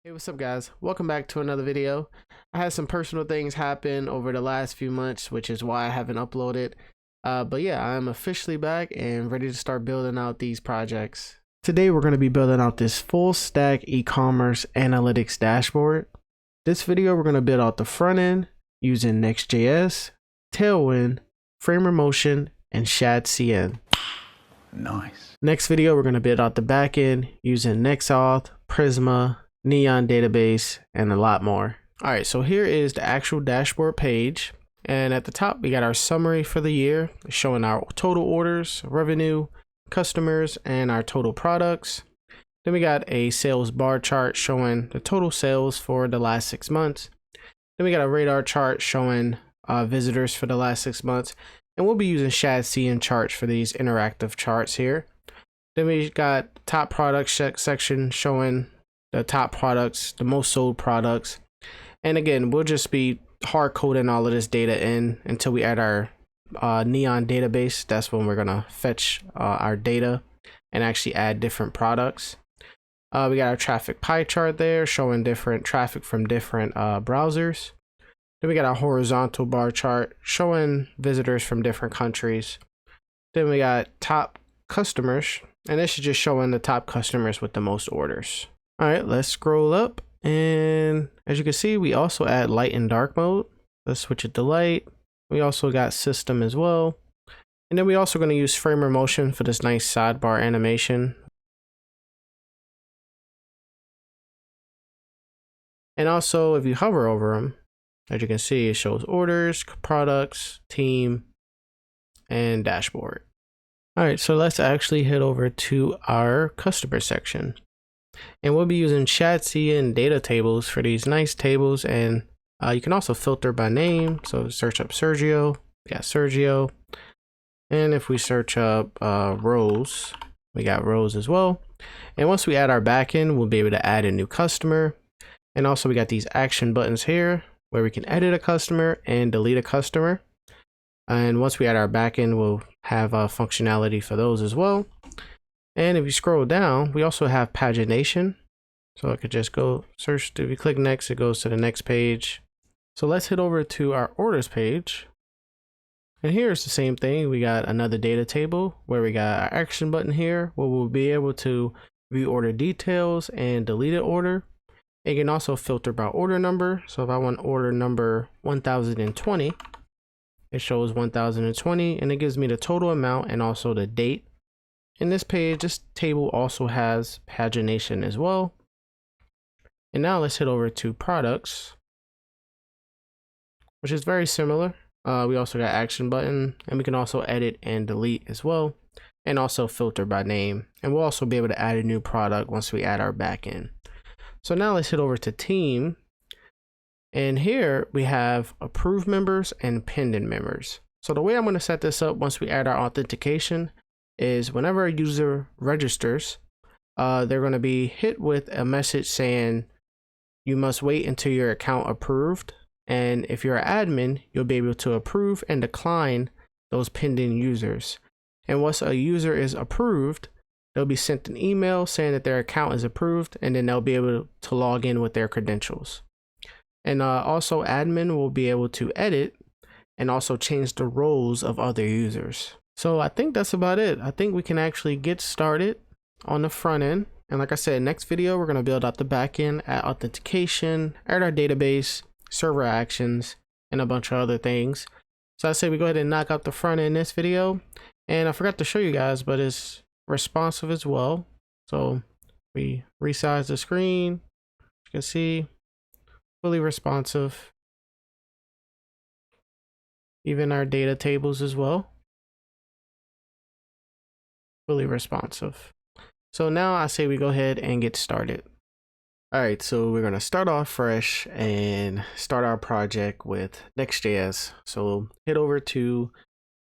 Hey, what's up guys? Welcome back to another video. I had some personal things happen over the last few months, which is why I haven't uploaded. But yeah, I'm officially back and ready to start building out these projects. Today we're going to be building out this full stack e-commerce analytics dashboard. This video we're going to build out the front end using Next.js, Tailwind, FrameMotion, and ShadCN. Nice. Next video we're going to build out the back end using NextAuth, Prisma, Neon database, and a lot more. All right, so here is the actual dashboard page. And at the top, we got our summary for the year, showing our total orders, revenue, customers, and our total products. Then we got a sales bar chart showing the total sales for the last 6 months. Then we got a radar chart showing visitors for the last 6 months. And we'll be using ShadCN Charts for these interactive charts here. Then we got top products section showing the top products, the most sold products. And again, we'll just be hard coding all of this data in until we add our Neon database. That's when we're gonna fetch our data and actually add different products. We got our traffic pie chart there showing different traffic from different browsers. Then we got our horizontal bar chart showing visitors from different countries. Then we got top customers, and this is just showing the top customers with the most orders. All right, let's scroll up, and as you can see, we also add light and dark mode. Let's switch it to light. We also got system as well. And then we also going to use FrameMotion for this nice sidebar animation. And also, if you hover over them, as you can see, it shows orders, products, team, and dashboard. All right, so let's actually head over to our customer section. And we'll be using ShadCN data tables for these nice tables, and you can also filter by name. So search up Sergio, we got Sergio. And if we search up rows, we got rows as well. And once we add our backend, we'll be able to add a new customer. And also we got these action buttons here where we can edit a customer and delete a customer. And once we add our backend, we'll have functionality for those as well. And if you scroll down, we also have pagination. So I could just go search. If you click next, it goes to the next page. So let's head over to our orders page. And here's the same thing. We got another data table where we got our action button here, where we'll be able to view order details and delete an order. You can also filter by order number. So if I want order number 1020, it shows 1020, and it gives me the total amount and also the date. In this page, this table also has pagination as well. And now let's head over to products, which is very similar. We also got action button, and we can also edit and delete as well, and also filter by name. And we'll also be able to add a new product once we add our backend. So now let's head over to team. And here we have approved members and pending members. So the way I'm going to set this up once we add our authentication is whenever a user registers, they're going to be hit with a message saying you must wait until your account approved. And if you're an admin, you'll be able to approve and decline those pending users. And once a user is approved, they'll be sent an email saying that their account is approved, and then they'll be able to log in with their credentials. And also admin will be able to edit and also change the roles of other users. So I think that's about it. I think we can actually get started on the front end. And like I said, next video, we're going to build out the back end, add authentication, add our database, server actions, and a bunch of other things. So I say we go ahead and knock out the front end in this video. And I forgot to show you guys, but it's responsive as well. So we resize the screen. You can see fully responsive. Even our data tables as well. Fully responsive. So now I say we go ahead and get started. All right, so we're gonna start off fresh and start our project with Next.js. So head over to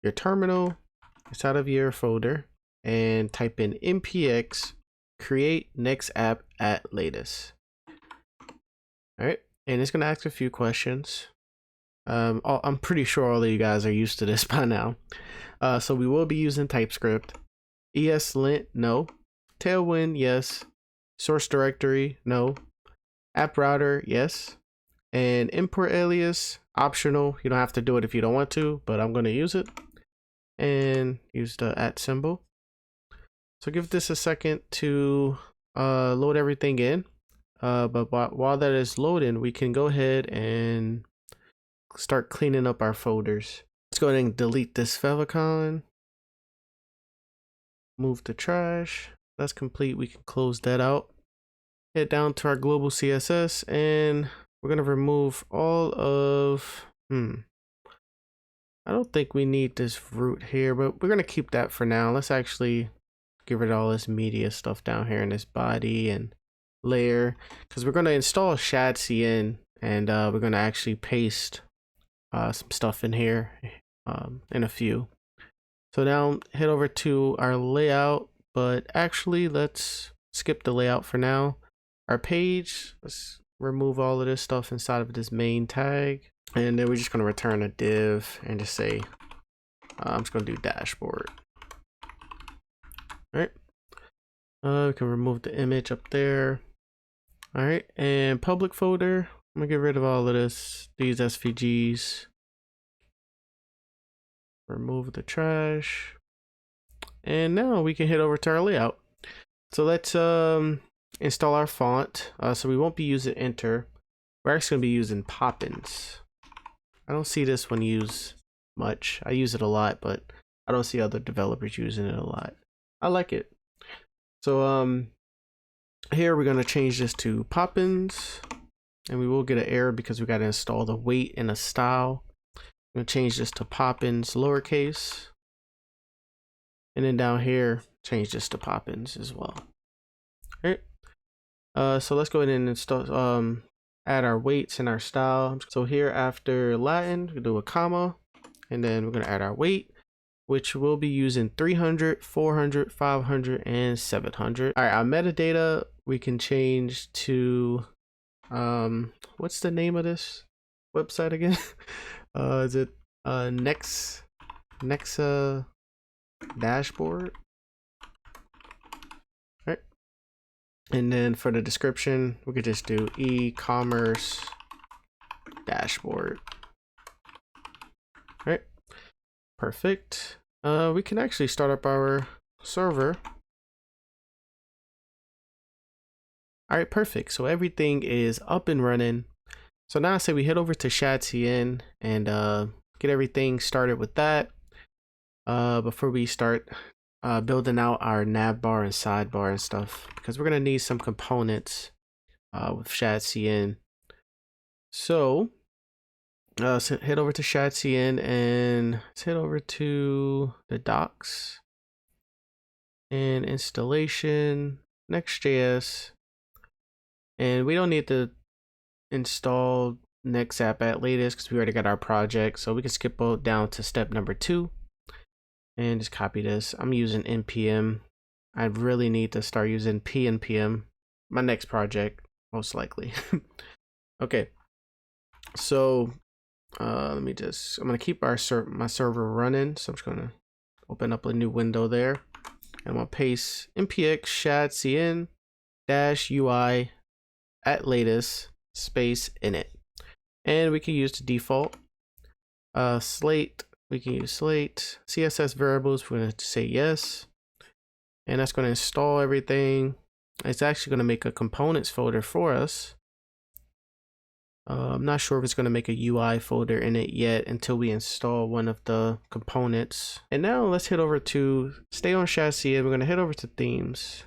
your terminal inside of your folder and type in npx create next app at latest. All right, and it's gonna ask a few questions. I'm pretty sure all of you guys are used to this by now. So we will be using TypeScript. ESLint, no. Tailwind, yes. Source directory, no. App router, yes. And import alias, optional. You don't have to do it if you don't want to, but I'm going to use it. And use the @ symbol. So give this a second to load everything in. But while that is loading, we can go ahead and start cleaning up our folders. Let's go ahead and delete this favicon. Move to trash. That's complete. We can close that out. Head down to our global CSS and we're going to remove all of, I don't think we need this root here, but we're going to keep that for now. Let's actually get rid of all this media stuff down here in this body and layer, because we're going to install ShadCN and we're going to actually paste some stuff in here in a few. So now head over to our layout, but actually let's skip the layout for now. Our page, let's remove all of this stuff inside of this main tag. And then we're just going to return a div and just say, I'm just going to do dashboard. All right. We can remove the image up there. All right. And public folder, I'm going to get rid of all of these SVGs. Remove the trash. And now we can head over to our layout. So let's install our font. So we won't be using enter. We're actually going to be using Poppins. I don't see this one used much. I use it a lot, but I don't see other developers using it a lot. I like it. So here we're going to change this to Poppins, and we will get an error because we got to install the weight and a style. I'm going to change this to Poppins lowercase, and then down here change this to Poppins as well. All right. So let's go ahead and install add our weights and our style. So here after Latin, we do a comma, and then we're going to add our weight, which we'll be using 300, 400, 500, and 700. All right, our metadata we can change to what's the name of this website again? Is it Next dashboard? All right. And then for the description, we could just do e-commerce dashboard. All right. Perfect. We can actually start up our server. All right, perfect. So everything is up and running. So now I say we head over to ShadCN and get everything started with that. Before we start building out our navbar and sidebar and stuff, because we're gonna need some components with ShadCN. So head over to ShadCN and let's head over to the docs and installation, Next.js, and we don't need to install Next app at latest because we already got our project, so we can skip down to step number 2 and just copy this. I'm using npm. I really need to start using pnpm, my next project most likely. Okay, so I'm gonna keep my server running, so I'm just gonna open up a new window there, and I'm gonna paste npx ShadCN -ui at latest space init, and we can use the default slate. We can use slate css variables. We're going to say yes, and that's going to install everything. It's actually going to make a components folder for us. I'm not sure if it's going to make a UI folder in it yet until we install one of the components. And now let's head over to stay on ShadCN. We're going to head over to themes.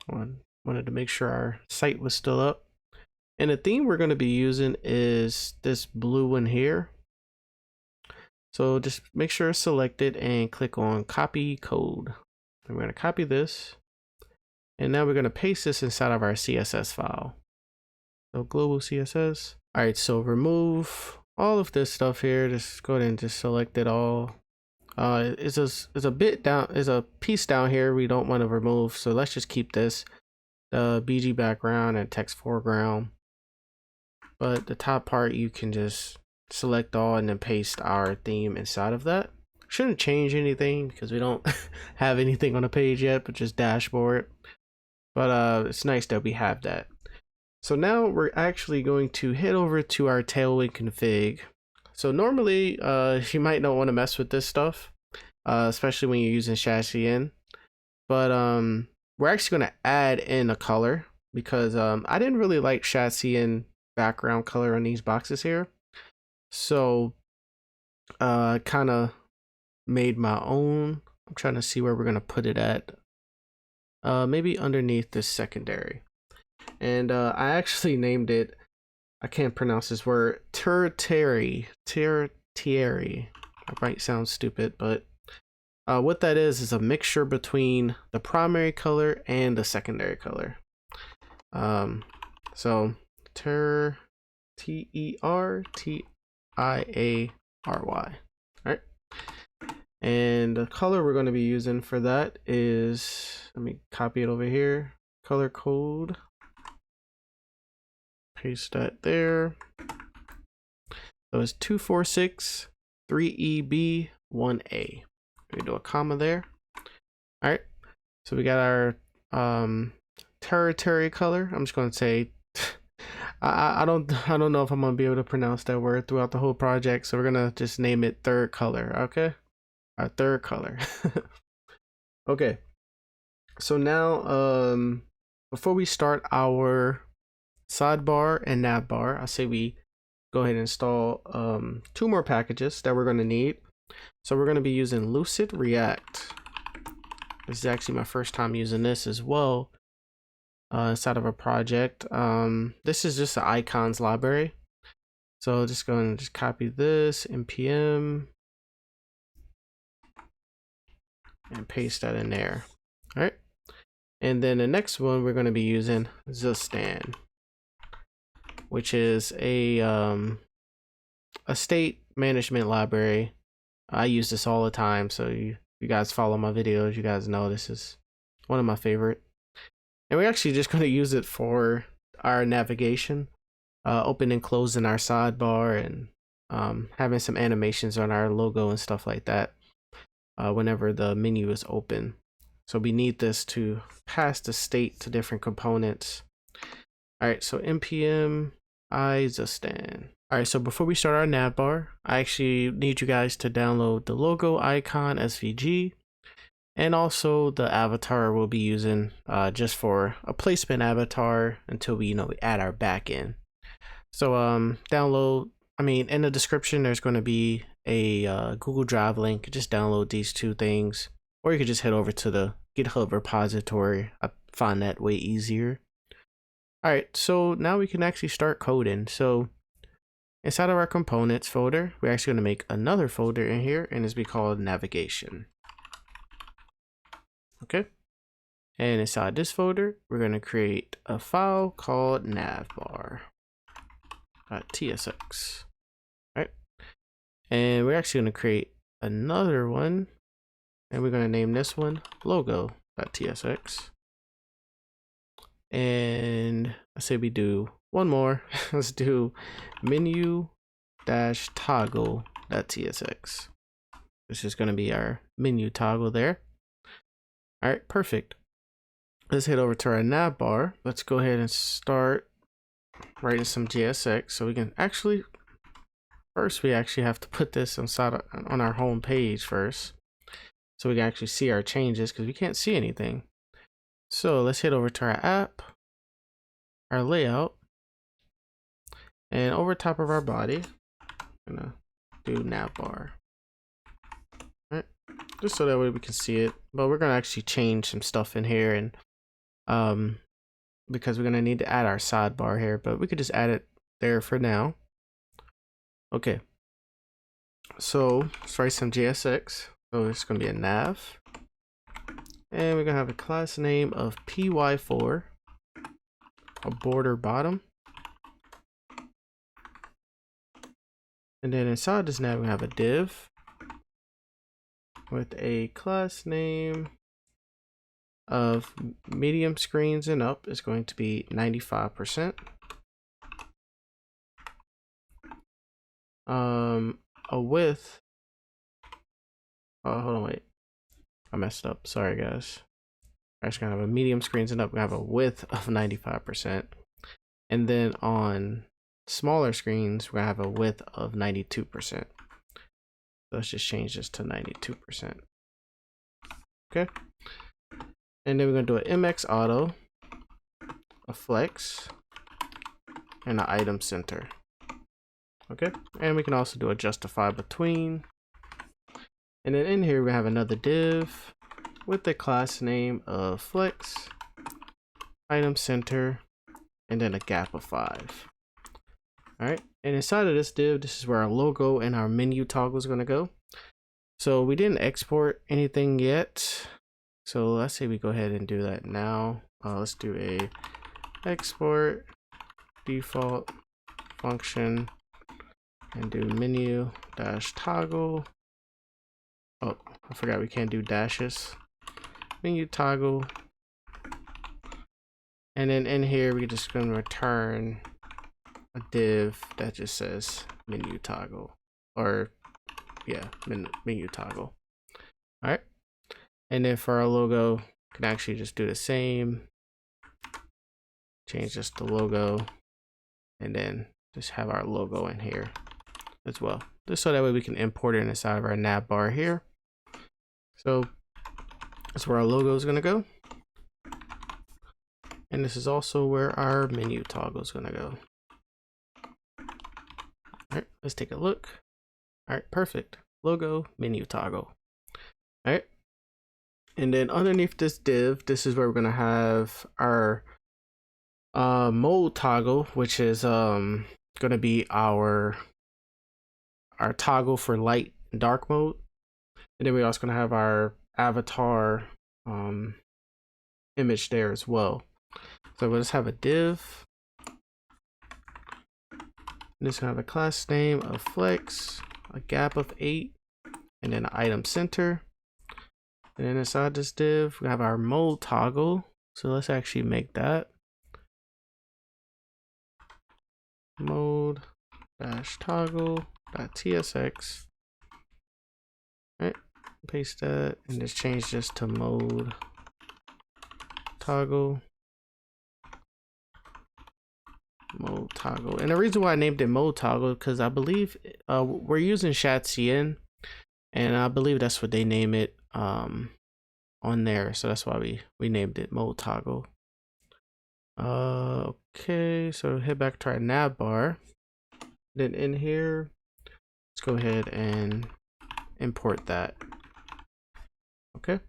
Wanted to make sure our site was still up. And the theme we're going to be using is this blue one here. So just make sure it's selected and click on copy code. And we're going to copy this. And now we're going to paste this inside of our CSS file. So global CSS. All right, so remove all of this stuff here. Just go ahead and just select it all. It's a piece down here we don't want to remove. So let's just keep this, the BG background and text foreground. But the top part, you can just select all and then paste our theme inside of that. Shouldn't change anything because we don't have anything on the page yet, but just dashboard. But it's nice that we have that. So now we're actually going to head over to our Tailwind config. So normally, you might not want to mess with this stuff, especially when you're using ShadCN. But we're actually going to add in a color because I didn't really like ShadCN background color on these boxes here. So I kind of made my own. I'm trying to see where we're going to put it at. Maybe underneath this secondary. And I actually named it, I can't pronounce this word, tertiary. That might sound stupid, but what that is a mixture between the primary color and the secondary color. So Tertiary. All right. And the color we're going to be using for that is, let me copy it over here, color code. Paste that there. So it's 246-3EB1A. We do a comma there. All right. So we got our territory color. I'm just going to say I don't know if I'm going to be able to pronounce that word throughout the whole project. So we're going to just name it third color. Okay. Our third color. Okay. So now before we start our sidebar and navbar, I say we go ahead and install 2 more packages that we're going to need. So we're going to be using Lucid React. This is actually my first time using this as well inside of a project. This is just an icons library. So just going to just copy this npm and paste that in there. All right. And then the next one we're going to be using Shadcn, which is a state management library. I use this all the time, so you guys follow my videos, you guys know this is one of my favorite. And we're actually just going to use it for our navigation, open and closing our sidebar, and having some animations on our logo and stuff like that whenever the menu is open. So we need this to pass the state to different components. All right, so npm Shadcn. All right, so before we start our navbar, I actually need you guys to download the logo icon SVG, and also the avatar we'll be using just for a placement avatar until we add our backend. So download. I mean, in the description there's going to be a Google Drive link. Just download these 2 things, or you could just head over to the GitHub repository. I find that way easier. All right, so now we can actually start coding. So inside of our components folder, we're actually going to make another folder in here, and it's be called navigation. Okay. And inside this folder, we're going to create a file called navbar.tsx. Right. And we're actually going to create another one, and we're going to name this one logo.tsx. And I say we do one more. Let's do menu-toggle.tsx. This is going to be our menu toggle there. All right, perfect. Let's head over to our navbar. Let's go ahead and start writing some JSX. So we can actually, first we actually have to put this inside on our home page first, so we can actually see our changes because we can't see anything. So let's head over to our app, our layout, and over top of our body, I'm gonna do navbar. All right, just so that way we can see it. But we're gonna actually change some stuff in here, and because we're gonna need to add our sidebar here, but we could just add it there for now. Okay, so let's write some JSX. So it's gonna be a nav, and we're gonna have a class name of py4, a border bottom, and then inside this nav we have a div with a class name of medium screens and up is going to be 95%. A width. Oh, hold on, wait. I messed up. Sorry, guys. We're actually gonna have a medium screens and up. We have a width of 95%. And then on smaller screens, we're gonna have a width of 92%. Let's just change this to 92%. Okay. And then we're gonna do an MX auto, a flex, and an item center. Okay. And we can also do a justify between. And then in here we have another div with the class name of flex, item center, and then a gap of 5. All right, and inside of this div, this is where our logo and our menu toggle is going to go. So we didn't export anything yet. So let's say we go ahead and do that now. Let's do a export default function and do menu dash toggle. Oh, I forgot we can't do dashes. Menu toggle. And then in here, we're just going to return a div that just says menu toggle, or yeah, menu toggle. All right. And then for our logo, we can actually just do the same. Change this to logo, and then just have our logo in here as well. Just so that way we can import it inside of our navbar here. So that's where our logo is going to go. And this is also where our menu toggle is going to go. All right, let's take a look. All right, perfect. Logo, menu toggle. All right. And then underneath this div, this is where we're going to have our mode toggle, which is going to be our toggle for light and dark mode. And then we're also going to have our avatar image there as well. So we'll just have a div. And it's gonna have a class name of flex, a gap of 8, and then an item center. And then inside this div, we have our mode toggle. So let's actually make that mode dash toggle .tsx. All right, paste that and just change this to mode toggle. Mode toggle. And the reason why I named it mode toggle because I believe we're using ShadCN, and I believe that's what they name it on there. So that's why we named it mode toggle. Okay, so head back to our navbar. Then in here, let's go ahead and import that. Okay,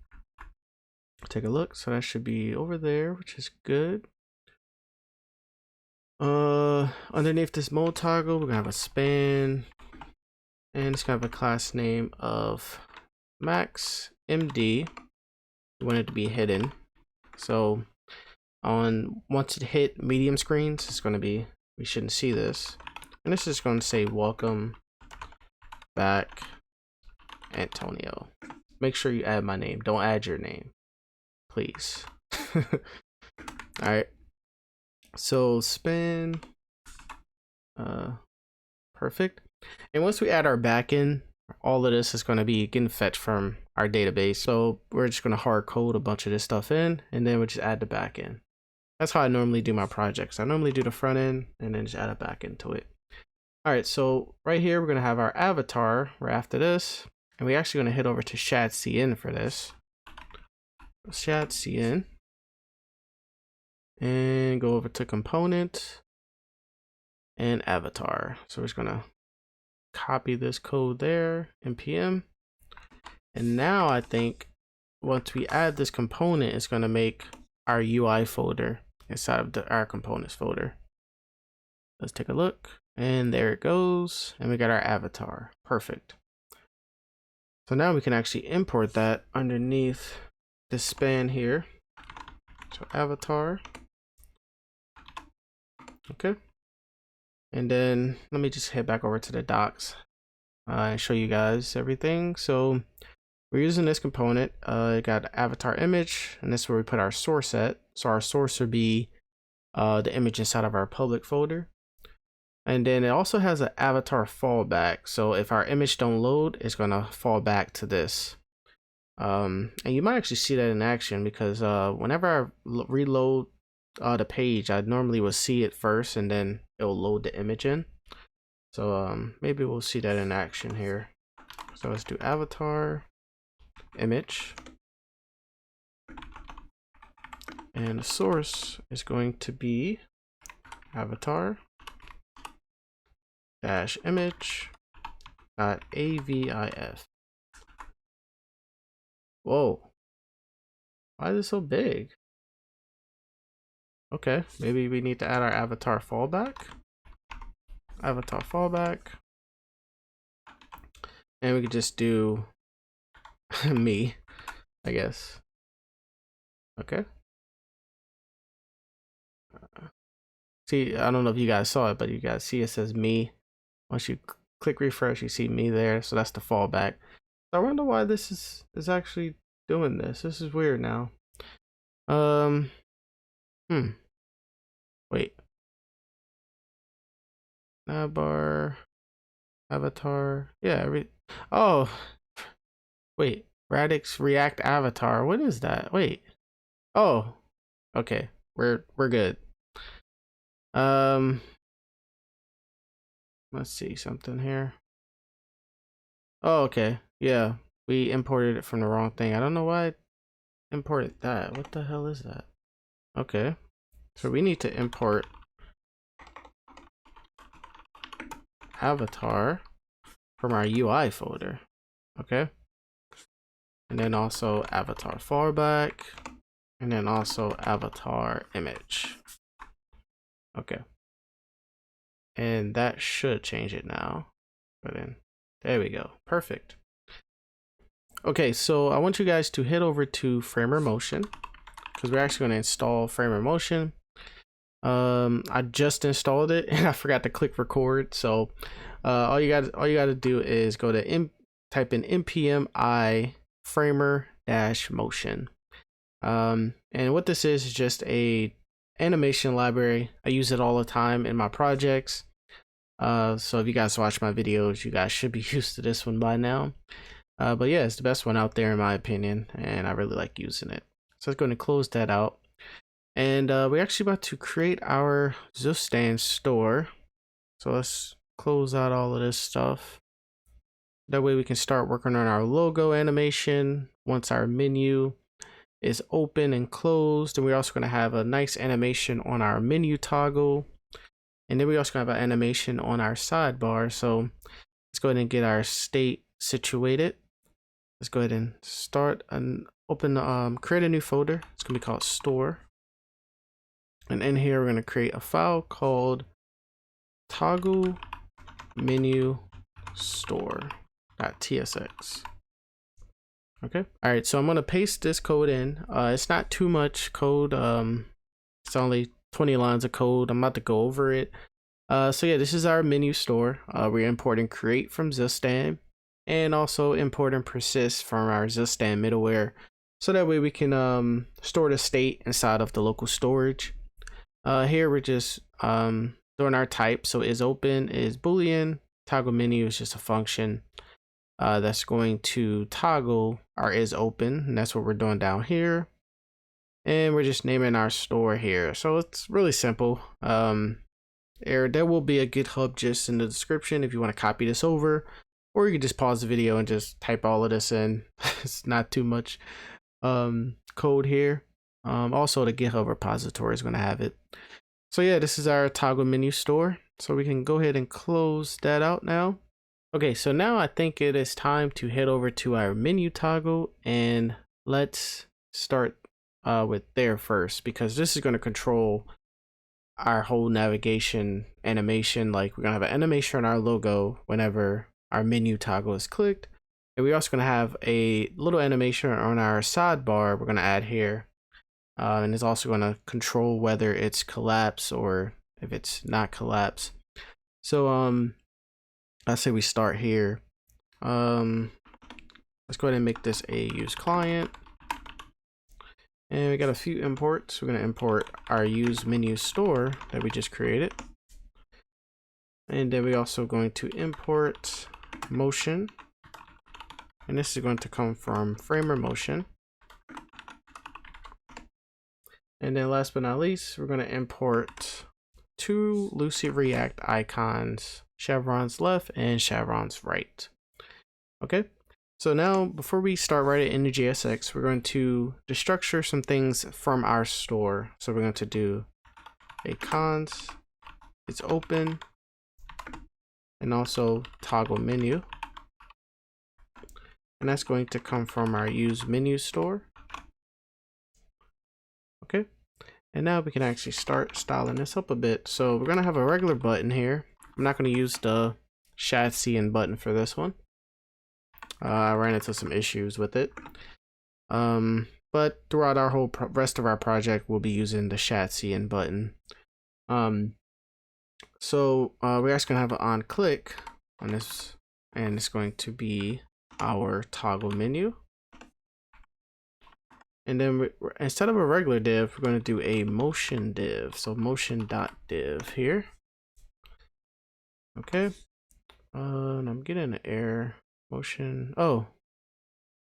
take a look. So that should be over there, which is good. Underneath this mode toggle, we're gonna have a span, and it's gonna have a class name of max md. We want it to be hidden. So once it hit medium screens, it's gonna be, we shouldn't see this. And this is gonna say welcome back, Antonio. Make sure you add my name. Don't add your name, please. All right. So span, perfect. And once we add our backend, all of this is going to be getting fetched from our database. So we're just going to hard code a bunch of this stuff in, and then we just add the backend. That's how I normally do my projects. I normally do the front end and then just add a backend to it. All right, so right here we're going to have our avatar right after this, and we're actually going to head over to ShadCN for this. ShadCN. And go over to component and avatar. So we're just gonna copy this code there, npm. And now I think once we add this component, it's gonna make our UI folder inside of our components folder. Let's take a look, and there it goes. And we got our avatar, perfect. So now we can actually import that underneath this span here. So avatar. Okay, and then let me just head back over to the docs and show you guys everything. So we're using this component. It got avatar image, and this is where we put our source at. So our source would be the image inside of our public folder. And then it also has an avatar fallback. So if our image don't load, it's gonna fall back to this. And you might actually see that in action because whenever I reload the page, I normally would see it first and then it'll load the image in. So maybe we'll see that in action here. So let's do avatar image, and the source is going to be avatar dash image dot avif. Whoa, why is it so big? Okay, maybe we need to add our avatar fallback. Avatar fallback, and we could just do me, I guess. Okay. See, I don't know if you guys saw it, but you guys see it says me. Once you click refresh, you see me there. So that's the fallback. I wonder why this is actually doing this. This is weird now. Wait. Navbar avatar. Yeah. Oh. Wait. Radix React avatar. What is that? Wait. Oh. Okay. We're good. Let's see something here. Oh, okay. Yeah. We imported it from the wrong thing. I don't know why I imported that. What the hell is that? Okay. So we need to import avatar from our UI folder. Okay. And then also avatar fallback, and then also avatar image. Okay. And that should change it now. But then there we go. Perfect. Okay, so I want you guys to head over to Framer Motion, because we're actually going to install Framer Motion. I just installed it and I forgot to click record. So all you got to do is go to type in npm I framer -motion. And what this is just a animation library. I use it all the time in my projects. So if you guys watch my videos, you guys should be used to this one by now. But yeah, it's the best one out there in my opinion, and I really like using it. So let's go and close that out. And we're actually about to create our Shadcn store. So let's close out all of this stuff. That way we can start working on our logo animation once our menu is open and closed. And we're also going to have a nice animation on our menu toggle. And then we also have an animation on our sidebar. So let's go ahead and get our state situated. Let's go ahead and start and open, create a new folder. It's going to be called store. And in here, we're going to create a file called toggle menu store.tsx. Okay. All right. So I'm going to paste this code in. It's not too much code. It's only 20 lines of code. I'm about to go over it. So yeah, this is our menu store. We're importing create from Shadcn and also import and persist from our Shadcn middleware. So that way we can store the state inside of the local storage. Here we're just doing our type. So is open is Boolean. Toggle menu is just a function that's going to toggle our is open, and that's what we're doing down here. And we're just naming our store here. So it's really simple. There will be a GitHub gist in the description if you want to copy this over, or you can just pause the video and just type all of this in. It's not too much code here. Also the GitHub repository is going to have it. So yeah, this is our toggle menu store. So we can go ahead and close that out now. Okay, so now I think it is time to head over to our menu toggle, and let's start with there first, because this is going to control our whole navigation animation. Like we're going to have an animation on our logo whenever our menu toggle is clicked. And we're also going to have a little animation on our sidebar we're going to add here. And it's also going to control whether it's collapse or if it's not collapse. So I say we start here. Let's go ahead and make this a use client. And we got a few imports. We're going to import our use menu store that we just created. And then we're also going to import motion. And this is going to come from Framer Motion. And then last but not least, we're going to import two Lucid React icons, chevrons left and chevrons right. Okay, so now before we start writing into JSX, we're going to destructure some things from our store. So we're going to do a cons, it's open, and also toggle menu. And that's going to come from our use menu store. Okay, and now we can actually start styling this up a bit. So we're gonna have a regular button here. I'm not gonna use the ShadCN button for this one. I ran into some issues with it. But throughout our whole rest of our project, we'll be using the ShadCN button. So we're actually gonna have an on click on this, and it's going to be our toggle menu. And then instead of a regular div, we're going to do a motion div. So motion.div here. Okay. And I'm getting an error. Motion. Oh,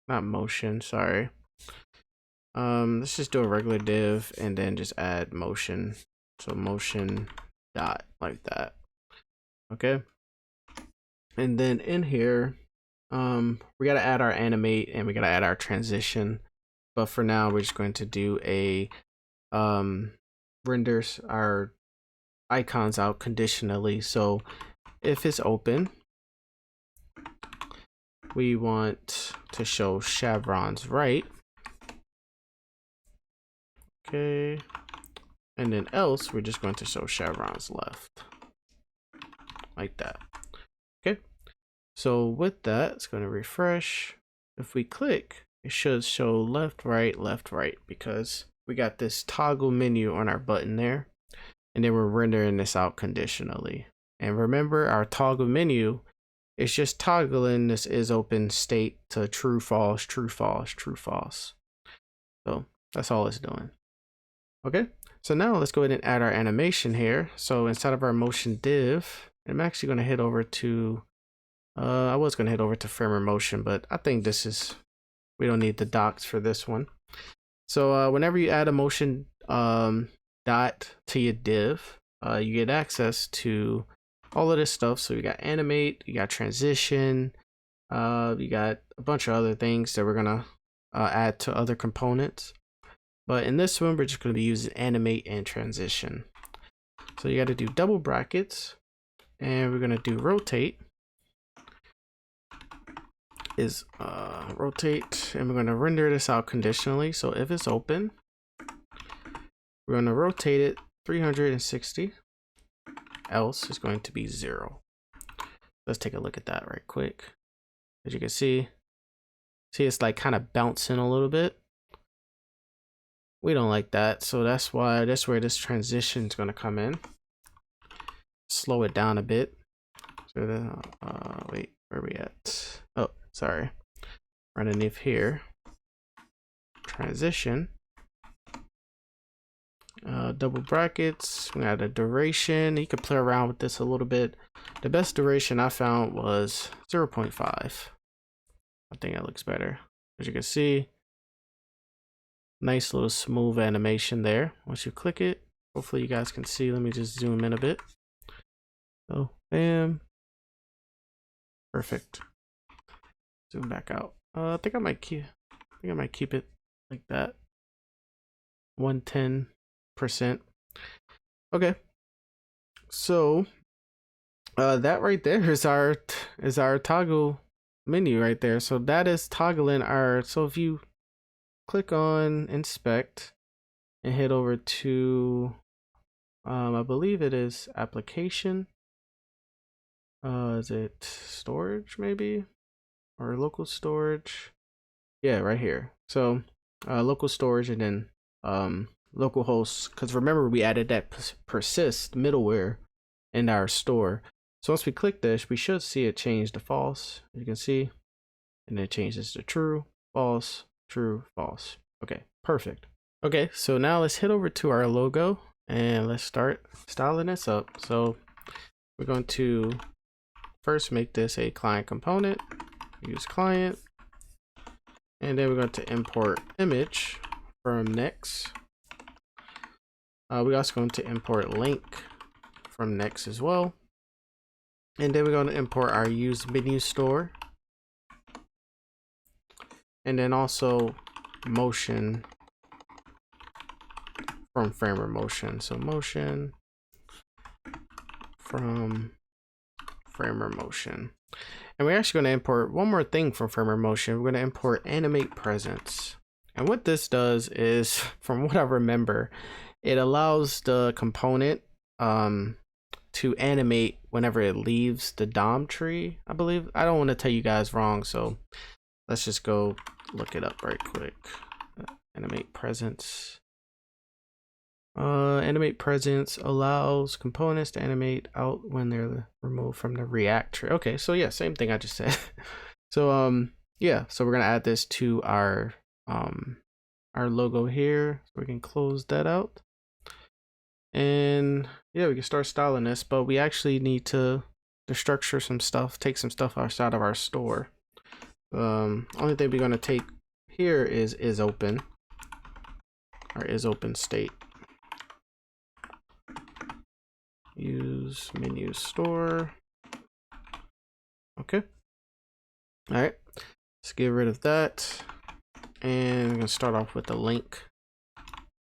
not motion. Sorry. Let's just do a regular div and then just add motion. So motion dot like that. Okay. And then in here, we got to add our animate and we got to add our transition. But for now, we're just going to do a renders our icons out conditionally. So if it's open, we want to show chevrons right. Okay. And then else, we're just going to show chevrons left. Like that. Okay. So with that, it's going to refresh. If we click, it should show left, right, because we got this toggle menu on our button there, and then we're rendering this out conditionally. And remember, our toggle menu is just toggling this is open state to true, false, true, false, true, false. So that's all it's doing. Okay, so now let's go ahead and add our animation here. So inside of our motion div, I'm actually going to head over to, I was going to head over to Framer Motion, but I think this is, we don't need the docs for this one. So whenever you add a motion dot to your div, you get access to all of this stuff. So you got animate, you got transition, you got a bunch of other things that we're gonna add to other components. But in this one, we're just gonna be using animate and transition. So you got to do double brackets, and we're gonna do rotate. Is rotate, and we're going to render this out conditionally. So if it's open, we're going to rotate it 360, else is going to be 0. Let's take a look at that right quick. As you can see it's like kind of bouncing a little bit. We don't like that, so that's where this transition is going to come in. Slow it down a bit. So wait, where are we at? Oh, sorry. Underneath here, transition, double brackets. We got a duration. You can play around with this a little bit. The best duration I found was 0.5. I think that looks better. As you can see, nice little smooth animation there. Once you click it, hopefully you guys can see. Let me just zoom in a bit. So, bam. Perfect. Zoom back out. I think I might keep it like that. 110%. Okay. So that right there is our toggle menu right there. So that is toggling our, so if you click on inspect and head over to I believe it is application. Is it storage maybe? Or local storage? Yeah, right here. So local storage and then local hosts, because remember we added that persist middleware in our store. So once we click this, we should see it change to false, as you can see, and then it changes to true, false, true, false. Okay, perfect. Okay, so now let's head over to our logo and let's start styling this up. So we're going to first make this a client component, use client, and then we're going to import image from Next. We're also going to import link from Next as well. And then we're going to import our use menu store. And then also motion from framer motion. So motion from framer motion. And we're actually going to import one more thing from framer motion. We're going to import animate presence. And what this does is, from what I remember, it allows the component to animate whenever it leaves the DOM tree, I believe. I don't want to tell you guys wrong, so let's just go look it up right quick. Animate presence. Animate presence allows components to animate out when they're removed from the React tree. Okay, so yeah, same thing I just said. So yeah, so we're gonna add this to our logo here, so we can close that out. And yeah, we can start styling this, but we actually need to destructure some stuff, take some stuff outside of our store. Only thing we're gonna take here is open, or is open state. Use menu store. Okay. All right. Let's get rid of that, and we're gonna start off with the link.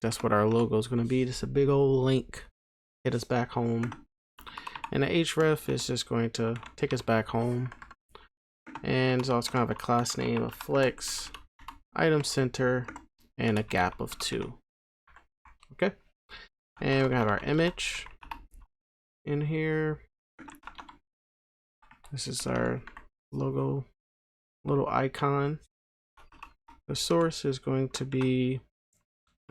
That's what our logo is gonna be. Just a big old link. Hit us back home. And the href is just going to take us back home. And it's also gonna have a class name of flex, item center, and a gap of 2. Okay. And we're gonna have our image in here. This is our logo, little icon. The source is going to be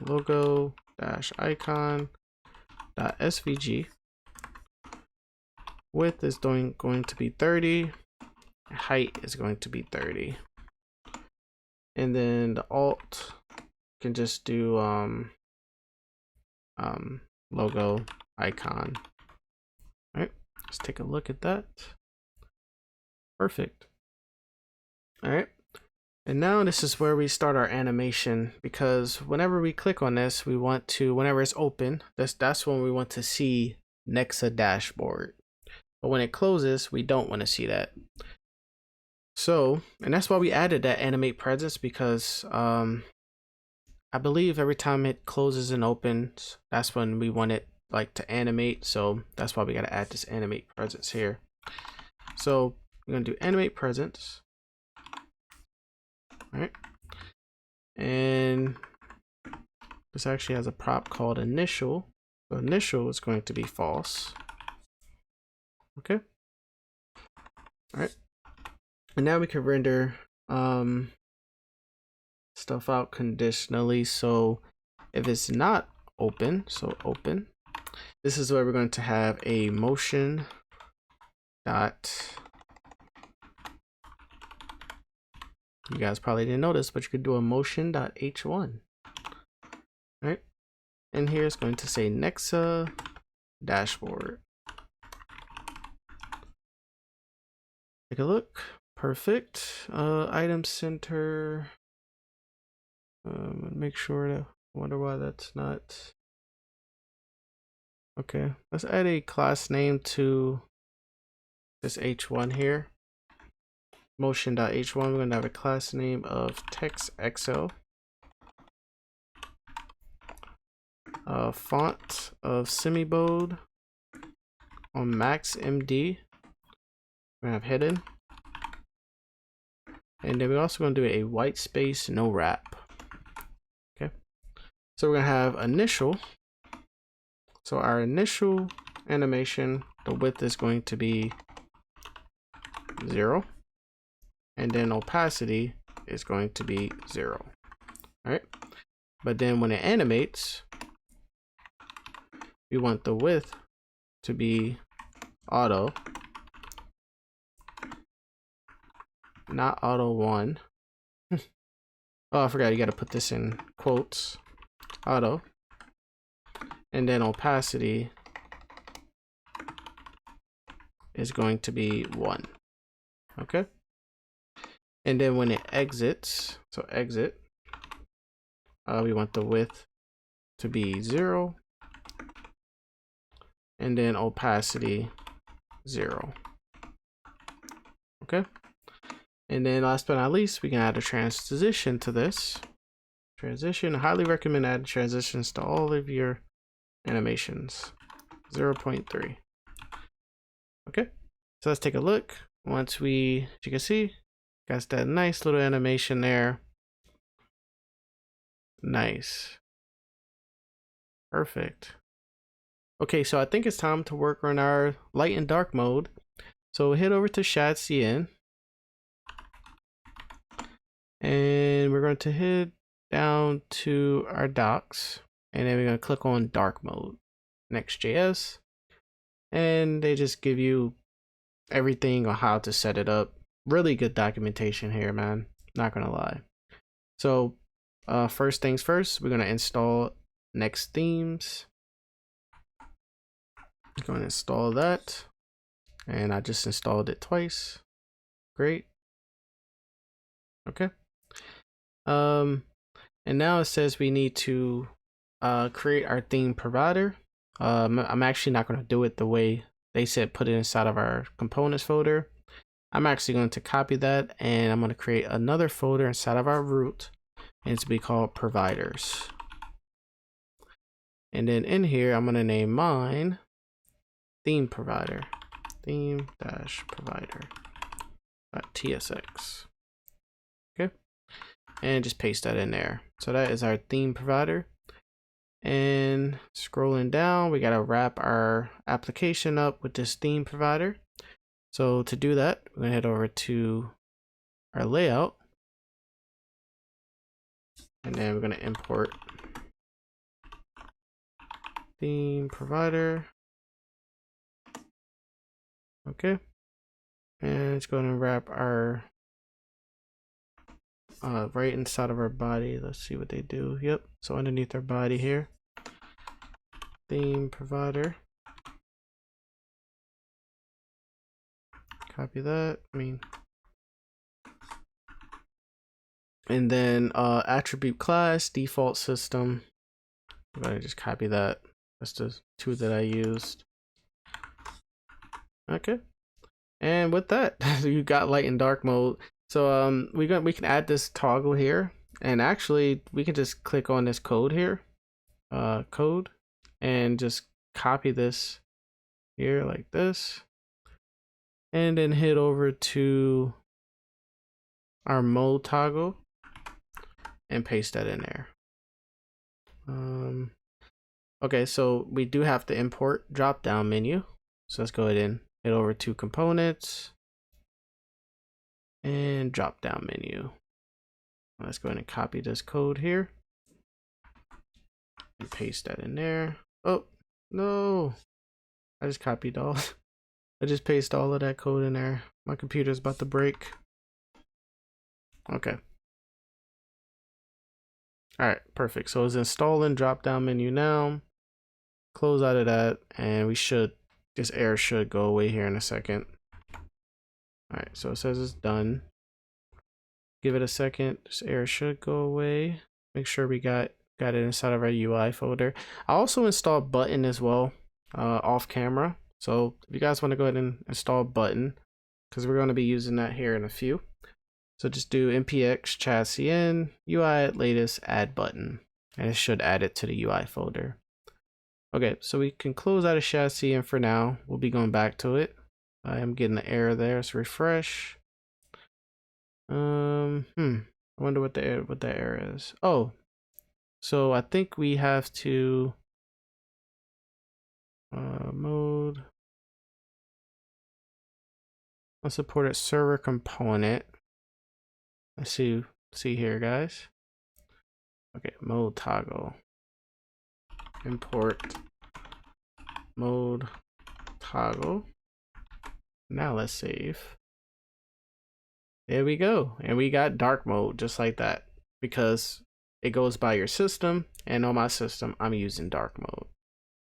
logo-icon.svg. Width is going to be 30. Height is going to be 30. And then the alt can just do logo icon. All right, let's take a look at that. Perfect. All right. And now this is where we start our animation, because whenever we click on this, we want to, whenever it's open, that's when we want to see Nexa dashboard. But when it closes, we don't want to see that. So, and that's why we added that animate presence, because I believe every time it closes and opens, that's when we want it like to animate. So that's why we got to add this animate presence here. So we're going to do animate presence. All right. And this actually has a prop called initial. So initial is going to be false. Okay. All right. And now we can render stuff out conditionally. So if it's not open, so open, this is where we're going to have a motion dot. You guys probably didn't notice, but you could do a motion.h1. Right? And here it's going to say Nexa dashboard. Take a look. Perfect. Item center. Make sure to wonder why that's not. Okay, let's add a class name to this h1 here. Motion.h1, we're going to have a class name of textxl. Font of semibode on max MD. We're going to have hidden. And then we're also going to do a white space, no wrap. Okay. So we're going to have initial. So our initial animation, the width is going to be 0. And then opacity is going to be 0. All right. But then when it animates, we want the width to be auto, not auto 1. Oh, I forgot, you got to put this in quotes, auto. And then opacity is going to be 1. Okay. And then when it exits, so exit, we want the width to be 0 and then opacity 0. Okay. And then last but not least, we can add a transition to this. Transition, I highly recommend adding transitions to all of your animations. 0.3. Okay, so let's take a look. Once we, as you can see, got that nice little animation there. Nice. Perfect. Okay, so I think it's time to work on our light and dark mode. So head over to ShadCN. And we're going to head down to our docs. And then we're going to click on dark mode. Next.js. And they just give you everything on how to set it up. Really good documentation here, man. Not gonna lie. So first things first, we're gonna install Next themes. I'm going to install that, and I just installed it twice. Great. Okay. And now it says we need to create our theme provider. I'm actually not going to do it the way they said, put it inside of our components folder. I'm actually going to copy that, and I'm going to create another folder inside of our root, and it's to be called providers. And then in here, I'm going to name mine theme provider, theme-provider.tsx. Okay, and just paste that in there. So that is our theme provider. And scrolling down, we got to wrap our application up with this theme provider. So to do that, we're gonna head over to our layout, and then we're gonna import theme provider. Okay, and it's going to wrap our right inside of our body. Let's see what they do. Yep, so underneath our body here, theme provider. Copy that. And then attribute class, default system. I'm gonna just copy that. That's the two that I used. Okay. And with that, you got light and dark mode. So we can add this toggle here, and actually we can just click on this code here, code, and just copy this here like this, and then head over to our mode toggle and paste that in there. Okay, so we do have to import drop down menu. So let's go ahead and head over to components and drop down menu. Let's go ahead and copy this code here and paste that in there. Oh no, I just copied all. I just pasted all of that code in there. My computer's about to break. Okay. All right, perfect. So it's installing drop down menu now. Close out of that, and this error should go away here in a second. All right, so it says it's done. Give it a second. This error should go away. Make sure we got it inside of our UI folder. I also installed Button as well, off camera. So if you guys want to go ahead and install Button, because we're going to be using that here in a few. So just do npx ShadCN UI latest add button, and it should add it to the UI folder. Okay, so we can close out of ShadCN for now. We'll be going back to it. I am getting the error there. Let's refresh. I wonder what the error is. Oh, so I think we have to mode unsupported server component. Let's see here, guys. Okay, mode toggle. Import mode toggle. Now let's save. There we go. And we got dark mode just like that, because it goes by your system, and on my system I'm using dark mode.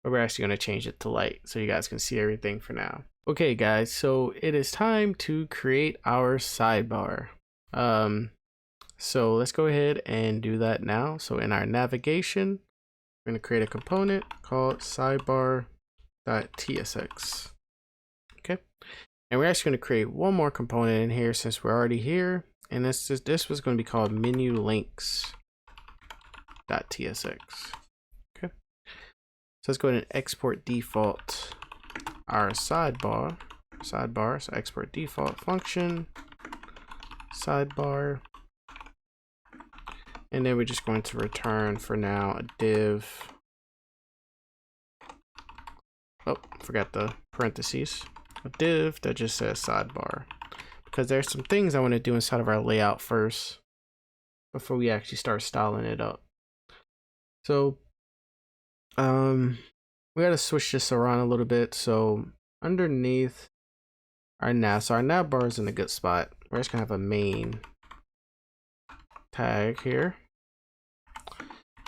But we're actually going to change it to light so you guys can see everything for now. Okay guys, so it is time to create our sidebar. So let's go ahead and do that now. So in our navigation, we're going to create a component called sidebar.add. .tsx. Okay, and we're actually going to create one more component in here since we're already here, and this was going to be called menu links .tsx. Okay, so let's go ahead and export default our sidebar. So export default function sidebar, and then we're just going to return for now a div. Oh, forgot the parentheses. A div that just says sidebar, because there's some things I want to do inside of our layout first before we actually start styling it up. So we got to switch this around a little bit. So underneath our nav, so our nav bar is in a good spot. We're just gonna have a main tag here,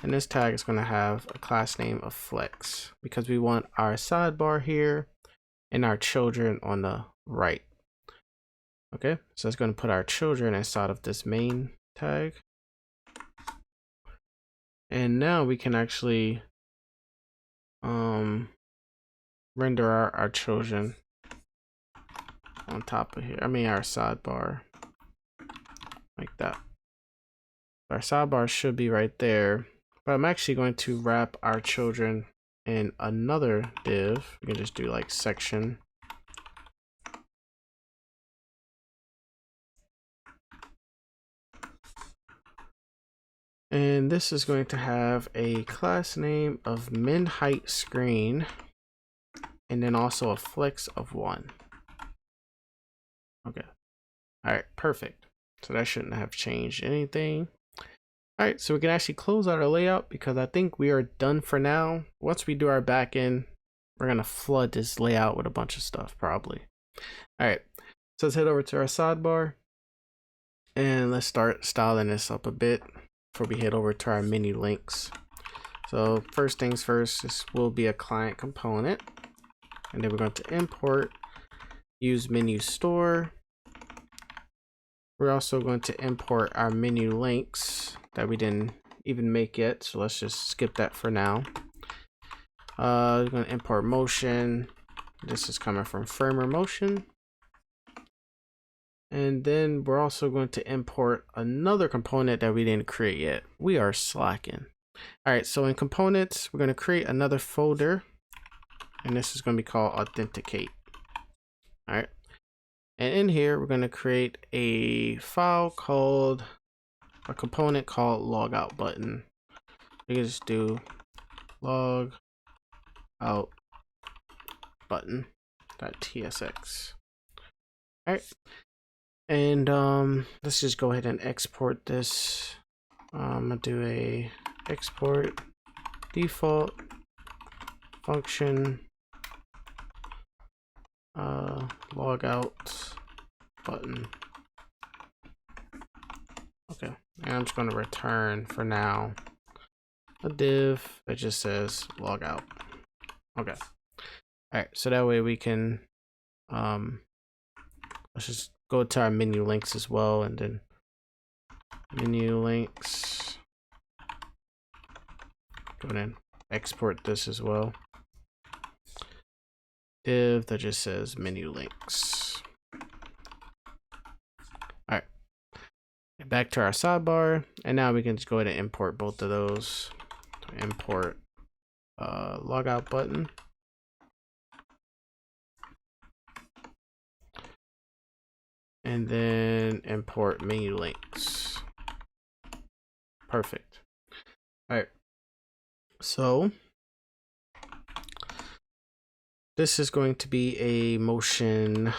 and this tag is gonna have a class name of flex because we want our sidebar here and our children on the right. Okay, so it's going to put our children inside of this main tag, and now we can actually render our children on top of here. I mean our sidebar, like that. Our sidebar should be right there, but I'm actually going to wrap our children in another div. We can just do like section. And this is going to have a class name of min height screen, and then also a flex of 1. Okay. All right, perfect. So that shouldn't have changed anything. All right, so we can actually close out our layout because I think we are done for now. Once we do our backend, we're gonna flood this layout with a bunch of stuff probably. All right, so let's head over to our sidebar and let's start styling this up a bit before we head over to our menu links. So first things first, this will be a client component, and then we're going to import use menu store. We're also going to import our menu links that we didn't even make yet, so let's just skip that for now. We're going to import motion. This is coming from framer motion. And then we're also going to import another component that we didn't create yet. We are slacking. All right, so in components, we're going to create another folder, and this is going to be called authenticate. All right, and in here, we're going to create a file called a component called logout button. We can just do log out button .tsx. All right, and let's just go ahead and export this. I'm gonna do a export default function logout button. Okay, and I'm just going to return for now a div that just says logout. Okay, all right, so that way we can let's just go to our menu links as well, and then menu links, go ahead and export this as well. Div that just says menu links. All right, back to our sidebar, and now we can just go ahead and import both of those. Import logout button. And then import menu links. Perfect. All right, so this is going to be a motion.div.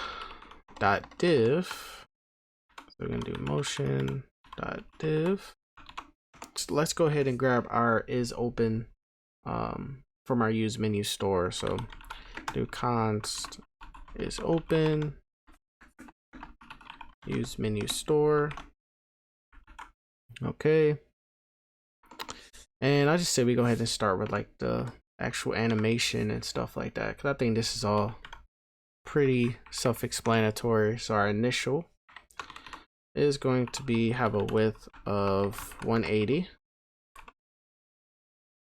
So we're going to do motion.div. So let's go ahead and grab our is open from our use menu store. So do const is open use menu store. Okay, and I just say we go ahead and start with like the actual animation and stuff like that, because I think this is all pretty self-explanatory. So our initial is going to be have a width of 180.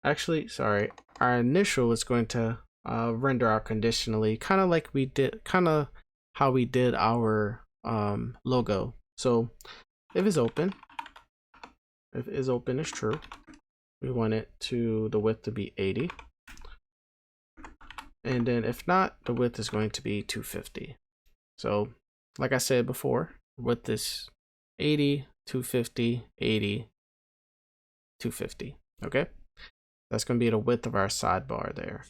Actually, sorry, our initial is going to render out conditionally, kind of like we did, kind of how we did our logo. So if is open is true, we want it to the width to be 80, and then if not, the width is going to be 250. So like I said before, width is 80, 250, 80, 250. Okay, that's going to be the width of our sidebar there.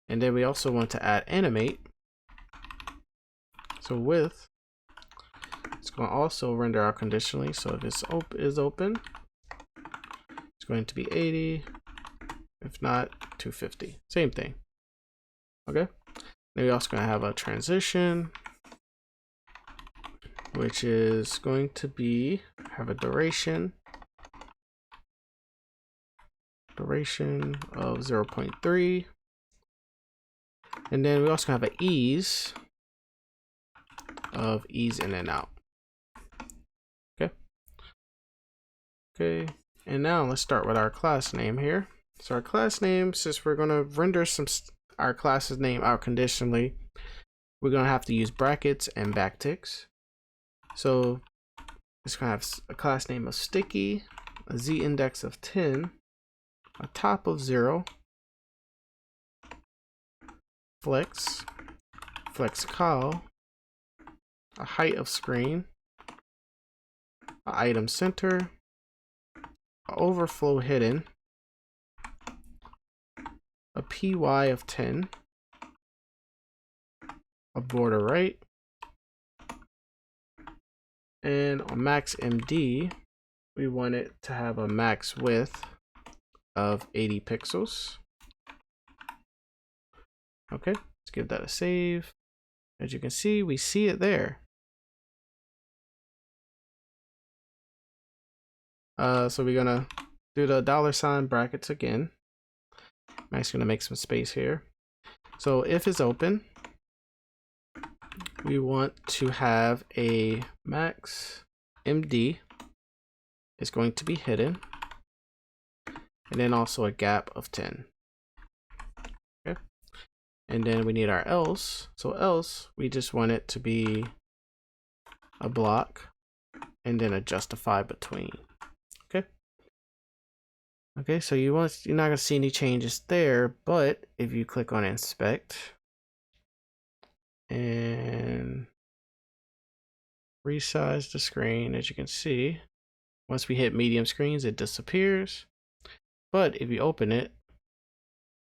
And then we also want to add animate. So width, it's going to also render out conditionally. So if it's open, it's going to be 80. If not, 250. Same thing. Okay. Then we're also going to have a transition, which is going to be have a duration of 0.3. And then we also have an ease of ease in and out. Okay, and now let's start with our class name here. So our class name, since we're going to render our class's name out conditionally, we're going to have to use brackets and backticks. So it's going to have a class name of sticky, a z index of 10, a top of 0, flex call, a height of screen, an item center, an overflow hidden, a py of 10, a border right, and a max MD, we want it to have a max width of 80 pixels. Okay, let's give that a save. As you can see, we see it there. So we're gonna do the $ brackets again. I'm actually gonna make some space here. So if it's open, we want to have a max MD is going to be hidden, and then also a gap of 10. Okay, and then we need our else. So else, we just want it to be a block and then a justify between. Okay, so you're not gonna see any changes there, but if you click on inspect and resize the screen, as you can see, once we hit medium screens, it disappears. But if you open it,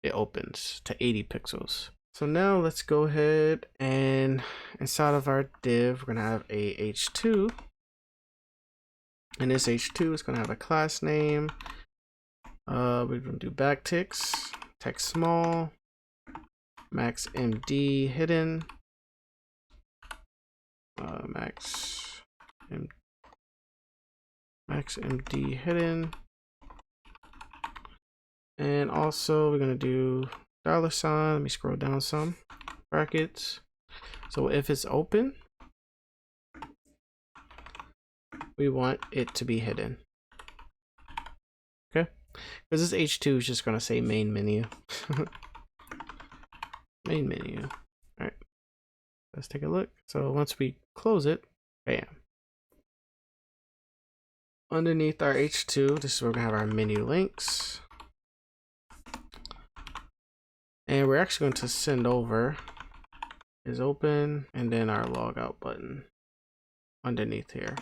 it opens to 80 pixels. So now let's go ahead and inside of our div, we're gonna have a h2, and this h2 is gonna have a class name. We're gonna do backticks, text small, max MD hidden, max MD hidden, and also we're gonna do $. Let me scroll down some, brackets. So if it's open, we want it to be hidden. Okay, because this h2 is just gonna say main menu. Main menu. All right, let's take a look. So once we close it, bam. Underneath our h2, this is where we're gonna have our menu links, and we're actually going to send over is open, and then our logout button underneath here.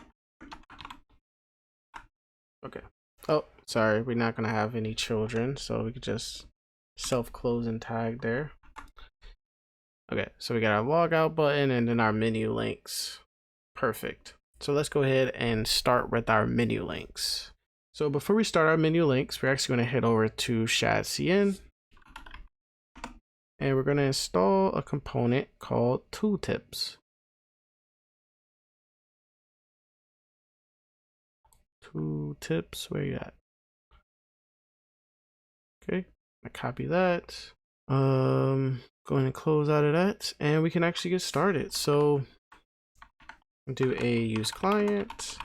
Okay. Oh, sorry, we're not gonna have any children, so we could just self-close and tag there. Okay, so we got our logout button and then our menu links. Perfect. So let's go ahead and start with our menu links. So before we start our menu links, we're actually going to head over to ShadCN, and we're going to install a component called tooltips. Tooltips, where you at? Okay, I copy that. Go ahead and close out of that, and we can actually get started. So do a use client,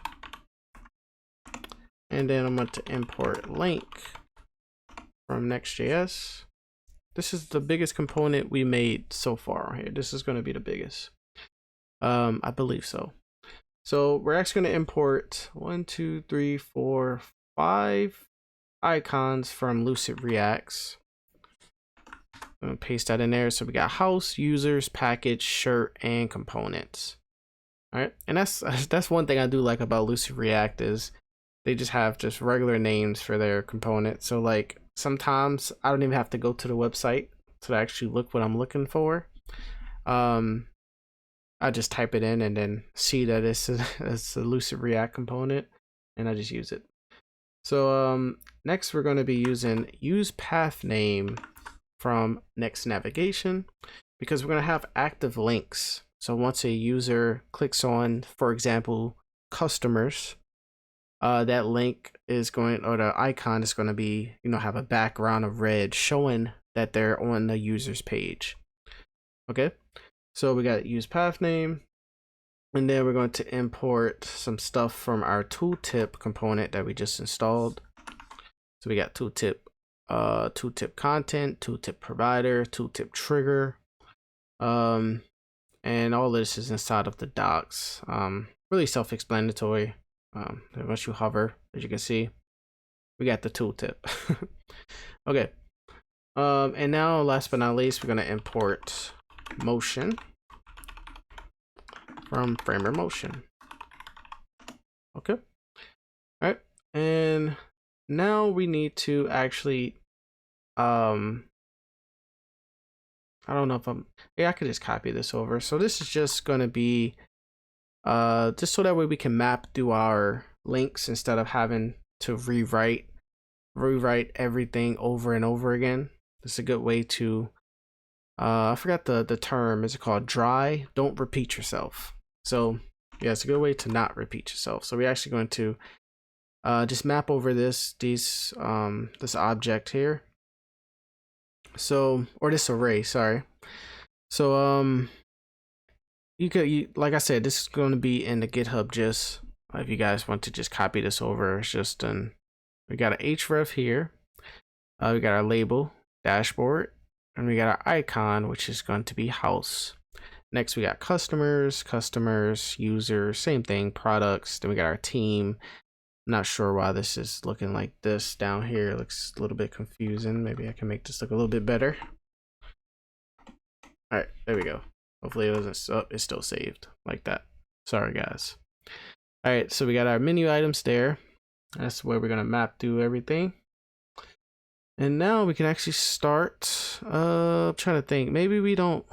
and then I'm going to import link from Next.js. This is the biggest component we made so far here. This is going to be the biggest. I believe so. So we're actually going to import 1, 2, 3, 4, 5 icons from Lucid Reacts. I'm gonna paste that in there. So we got house, users, package, shirt, and components. All right, and that's one thing I do like about Lucid React is they just have just regular names for their components. So like sometimes I don't even have to go to the website to actually look what I'm looking for. I just type it in and then see that it's a Lucid React component, and I just use it. So next we're going to be using use path name from Next Navigation, because we're going to have active links. So once a user clicks on, for example, customers, that link is going, or the icon is going to be, have a background of red showing that they're on the user's page. Okay, so we got use path name, and then we're going to import some stuff from our tooltip component that we just installed. So we got tooltip, tooltip content, tooltip provider, tooltip trigger, and all this is inside of the docs. Really self-explanatory. Once you hover, as you can see, we got the tooltip. Okay, and now last but not least, we're going to import motion from Framer Motion. Okay, all right, and now we need to actually I don't know if I could just copy this over. So this is just going to be just so that way we can map through our links instead of having to rewrite everything over and over again. This is a good way to I forgot the term. Is it called dry? Don't repeat yourself. So yeah, it's a good way to not repeat yourself. So we're actually going to just map over this object here. So, or this array, sorry. So like I said, this is going to be in the GitHub gist. If you guys want to just copy this over, it's just we got an href here. We got our label, dashboard, and we got our icon, which is going to be house. Next, we got customers, users, same thing, products. Then we got our team. Not sure why this is looking like this down here. It looks a little bit confusing. Maybe I can make this look a little bit better. All right, there we go. Hopefully it wasn't, oh, it's still saved like that. Sorry guys. All right, so we got our menu items there. That's where we're gonna map through everything. And now we can actually start, I'm trying to think, maybe we don't,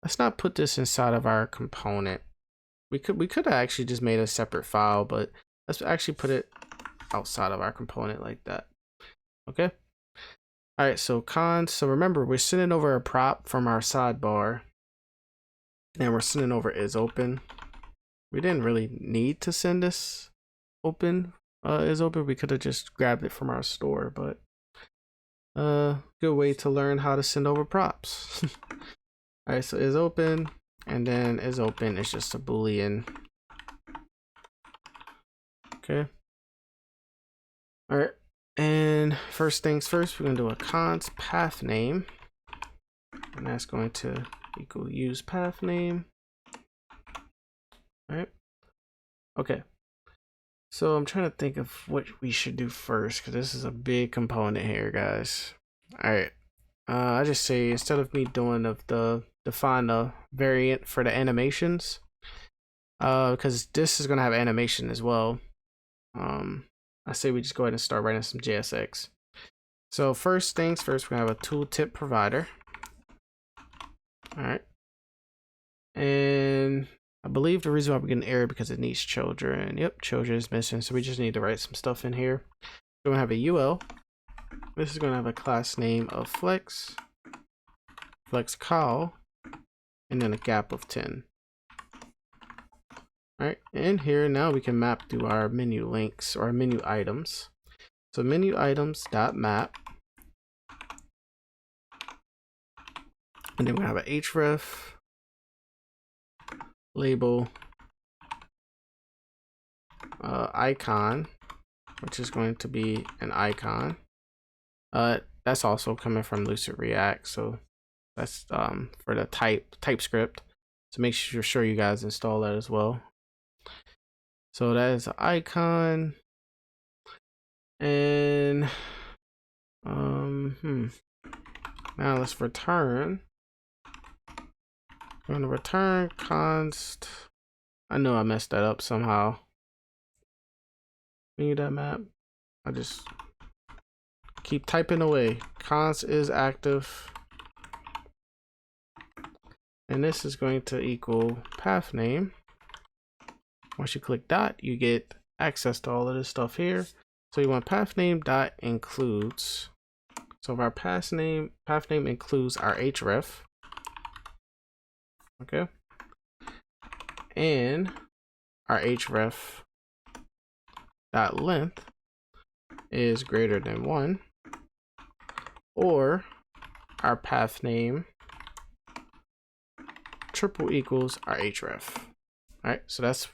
let's not put this inside of our component. We could have actually just made a separate file, but let's actually put it outside of our component like that. Okay. All right, so cons. So remember, we're sending over a prop from our sidebar, and we're sending over is open. We didn't really need to send this open is open. We could have just grabbed it from our store, but good way to learn how to send over props. All right, so is open, and then is open is just a boolean. Okay. All right. And first things first, we're going to do a const path name, and that's going to equal use path name. All right. Okay. So I'm trying to think of what we should do first, because this is a big component here, guys. All right. I just say instead of me doing define a variant for the animations, because this is going to have animation as well. I say we just go ahead and start writing some JSX. So first things first, we're gonna have a tooltip provider. All right. And I believe the reason why we're getting error because it needs children. Yep, children is missing. So we just need to write some stuff in here. We're gonna have a UL. This is gonna have a class name of flex call, and then a gap of 10. All right, and here now we can map through our menu links or menu items. So menu items dot map, and then we have a href label icon, which is going to be an icon. that's also coming from Lucid React. So that's for the TypeScript. So make sure you guys install that as well. So that is the icon. And now let's return. We're gonna return const. I know I messed that up somehow. Need that map. I just keep typing away. Const is active. And this is going to equal path name. Once you click dot, you get access to all of this stuff here. So you want path name dot includes. So if our path name includes our href. Okay. And our href dot length is greater than 1, or our path name triple equals our href. All right, so that's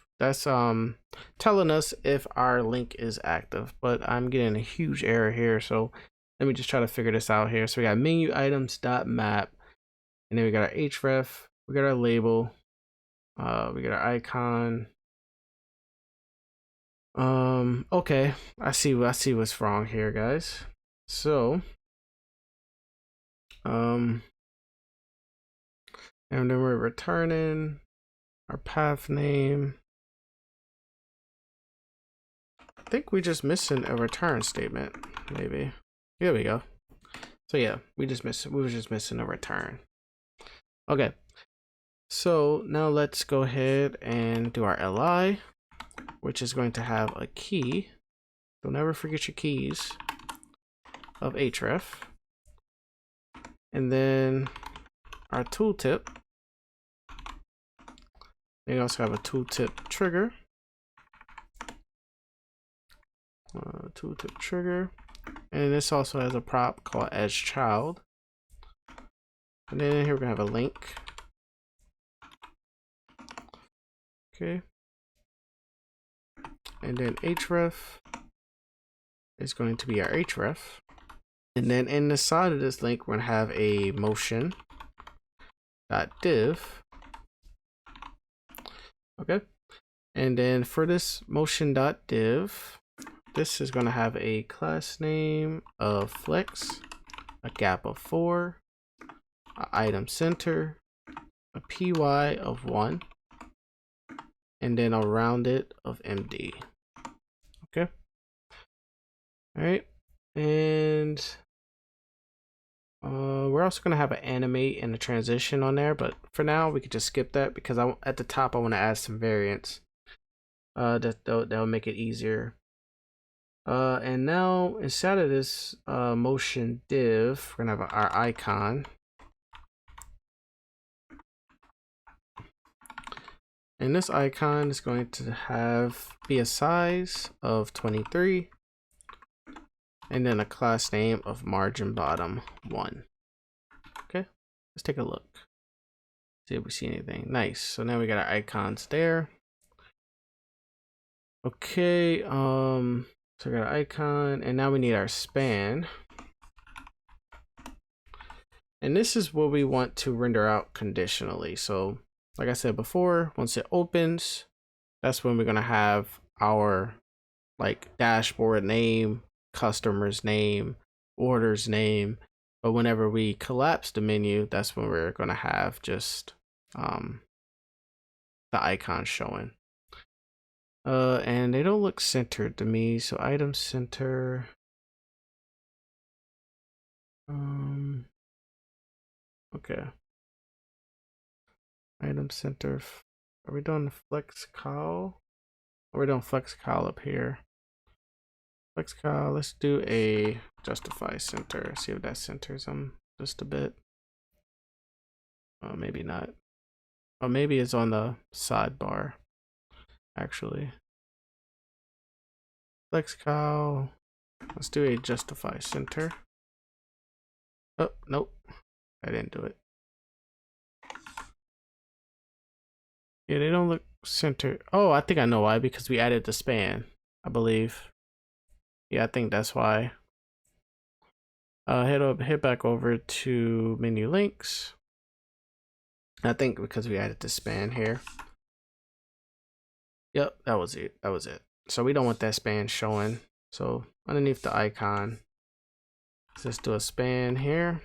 telling us if our link is active, but I'm getting a huge error here. So let me just try to figure this out here. So we got menu items dot map, and then we got our href, we got our label, we got our icon. Okay, I see what's wrong here, guys. So and then we're returning our path name. I think we just missing a return statement, maybe. Here we go. So yeah, we were just missing a return. Okay. So now let's go ahead and do our li, which is going to have a key. Don't ever forget your keys of href. And then our tooltip. We also have a tooltip trigger. Tooltip trigger. And this also has a prop called as child. And then here we're gonna have a link. Okay. And then href is going to be our href. And then in the side of this link, we're gonna have a motion.div. Okay. And then for this motion.div, this is gonna have a class name of flex, a gap of 4, an item center, a py of 1, and then a rounded of md. Okay. All right. And we're also gonna have an animate and a transition on there, but for now we could just skip that because at the top I want to add some variants. That'll make it easier. And now inside of this motion div, we're gonna have our icon. And this icon is going to be a size of 23, and then a class name of margin bottom 1. Okay, let's take a look. See if we see anything. Nice. So now we got our icons there. Okay, so we got our icon, and now we need our span. And this is what we want to render out conditionally. So like I said before, once it opens, that's when we're gonna have our like dashboard name, customer's name, order's name. But whenever we collapse the menu, that's when we're gonna have just the icon showing. And they don't look centered to me, so item center. Okay. Item center. Are we doing the flex call? We're doing flex call up here. Flex call. Let's do a justify center. See if that centers them just a bit. Maybe not. Or maybe it's on the sidebar. Actually. Flex call. Let's do a justify center. Oh, nope. I didn't do it. Yeah, they don't look centered. Oh, I think I know why, because we added the span, I believe. Yeah, I think that's why. Head back over to menu links. I think because we added the span here. Yep, that was it. That was it. So we don't want that span showing. So underneath the icon, let's do a span here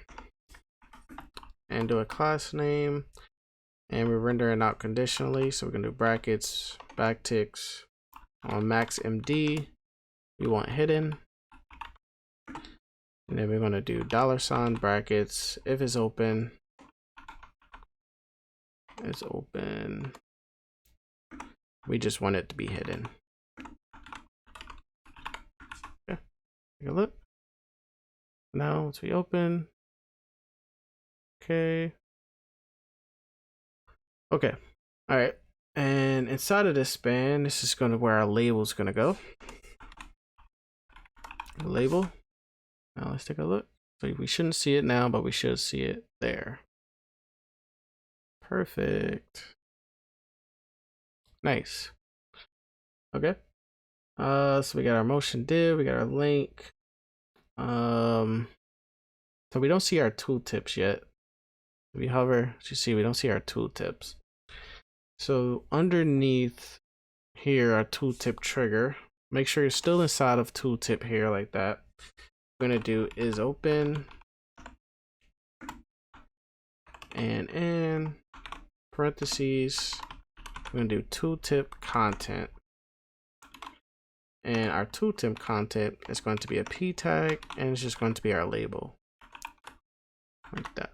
and do a class name. And we're rendering out conditionally. So we're gonna do brackets, backticks on max MD. We want hidden. And then we're gonna do $ brackets. If it's open, it's open. We just want it to be hidden. Okay, take a look. Now once we open, okay. Okay, all right. And inside of this span, this is gonna where our label is gonna go. Label. Now let's take a look. So we shouldn't see it now, but we should see it there. Perfect. Nice. Okay. So we got our motion div, we got our link. So we don't see our tooltips yet. If we hover, as you see, we don't see our tooltips. So underneath here, our tooltip trigger, make sure you're still inside of tooltip here like that. We're gonna do is open and in parentheses, we're gonna do tooltip content. And our tooltip content is going to be a p tag, and it's just going to be our label like that.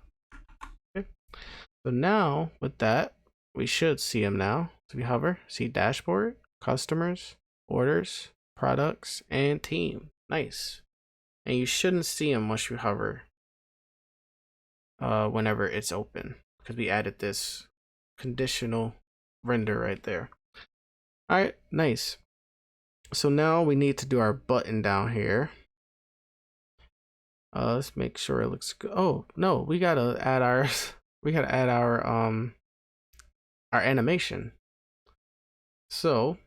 Okay. So now with that, we should see them now. So if we hover, see dashboard, customers, orders, products, and team. Nice. And you shouldn't see them once you hover whenever it's open, because we added this conditional render right there. All right, nice. So now we need to do our button down here. Let's make sure it looks good. Oh no, we gotta add our our animation. So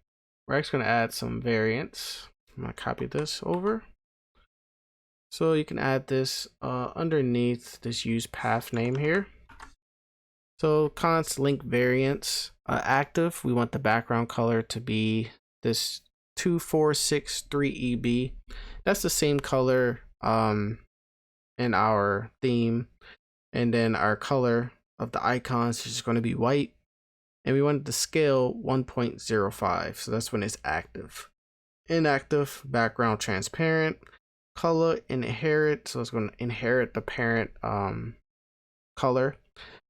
we're actually gonna add some variants. I'm gonna copy this over. So you can add this underneath this use path name here. So const link variants active. We want the background color to be this 2463EB. That's the same color in our theme, and then our color of the icons is going to be white, and we want the scale 1.05. So that's when it's active. Inactive, background transparent, color inherit, so it's going to inherit the parent color,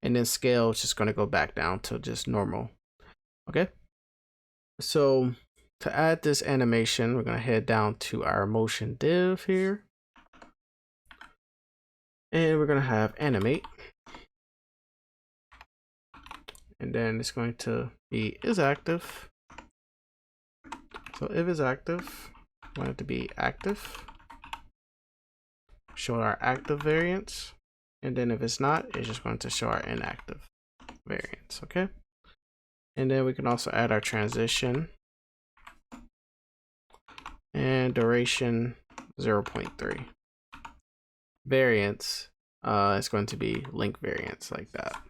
and then scale is just going to go back down to just normal. Okay, so to add this animation, we're going to head down to our motion div here, and we're going to have animate, and then it's going to be is active. So if it's active, we want it to be active, show our active variants, and then if it's not, it's just going to show our inactive variants. Okay, and then we can also add our transition and duration 0.3. Variants, it's going to be link variants like that.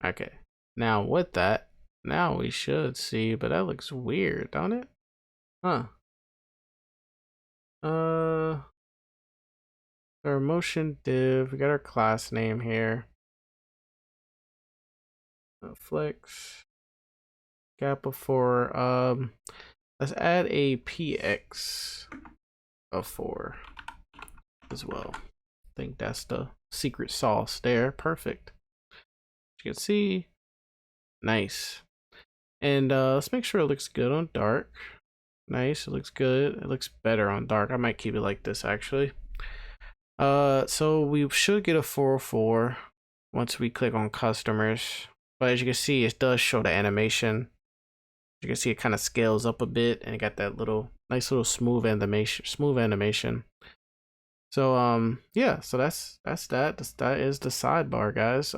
Okay, now with that, now we should see, but that looks weird, don't it? Huh. Our motion div, we got our class name here. Flex gap of 4. Let's add a px of 4 as well. I think that's the secret sauce there. Perfect. You can see, nice. And let's make sure it looks good on dark. Nice, it looks good. It looks better on dark. I might keep it like this actually. So we should get a 404 once we click on customers. But as you can see, it does show the animation. You can see it kind of scales up a bit, and it got that little nice little smooth animation. So yeah, so that's that. That is the sidebar, guys.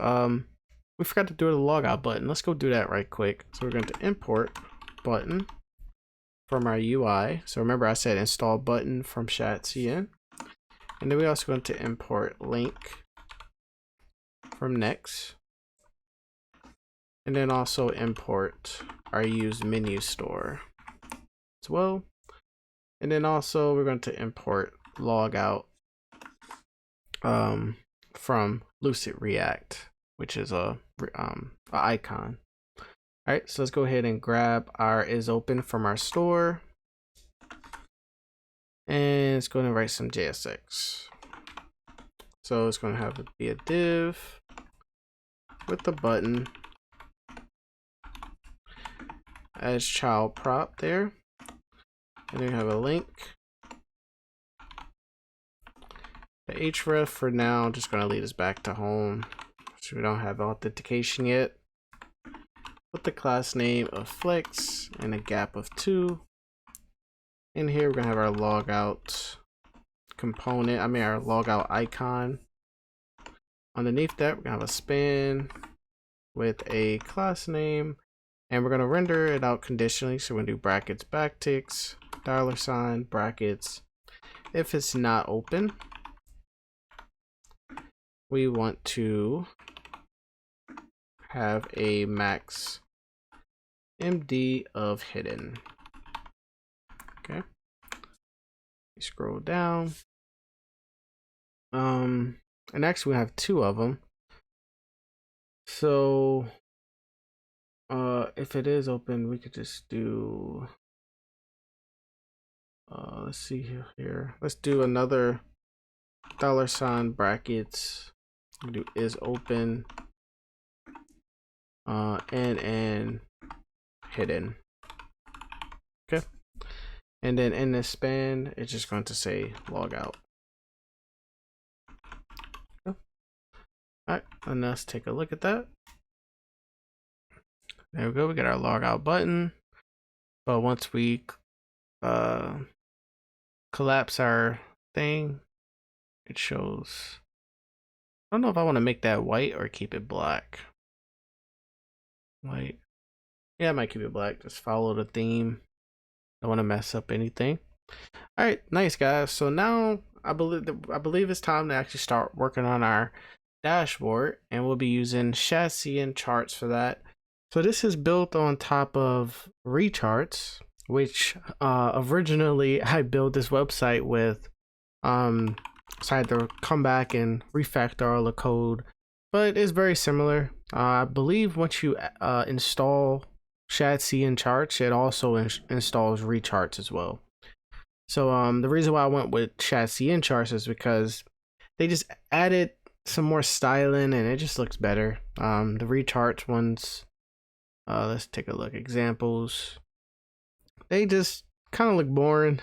We forgot to do the logout button. Let's go do that right quick. So we're going to import button from our UI. So remember I said install button from ShadCN. And then we're also going to import link from Next. And then also import our use menu store as well. And then also we're going to import logout from Lucid React, which is a icon. All right, so let's go ahead and grab our is open from our store. And it's going to write some JSX. So it's going to have to be a div with the button as child prop there. And then we have a link. The href for now, just going to lead us back to home. So we don't have authentication yet. With the class name of flex and a gap of 2. In here, we're going to have our logout component, our logout icon. Underneath that, we're going to have a span with a class name. And we're going to render it out conditionally. So we're going to do brackets backticks, $, brackets. If it's not open, we want to have a max MD of hidden. Okay. We scroll down. And actually we have 2 of them. So if it is open, we could just do let's see here. Let's do another $ brackets. We'll do is open and hidden. Okay. And then in this span, it's just going to say logout. Okay. All right, and let's take a look at that. There we go. We got our logout button. But once we collapse our thing, it shows. I don't know if I want to make that white or keep it black. White. Yeah, I might keep it black. Just follow the theme. Don't want to mess up anything. All right, nice guys. So now I believe it's time to actually start working on our dashboard, and we'll be using ShadCN Charts for that. So this is built on top of Recharts, which originally I built this website with. So I had to come back and refactor all the code, but it's very similar. I believe once you install ShadCN Charts, it also installs Recharts as well. So the reason why I went with ShadCN Charts is because they just added some more styling and it just looks better. The Recharts ones, let's take a look. Examples, they just kind of look boring.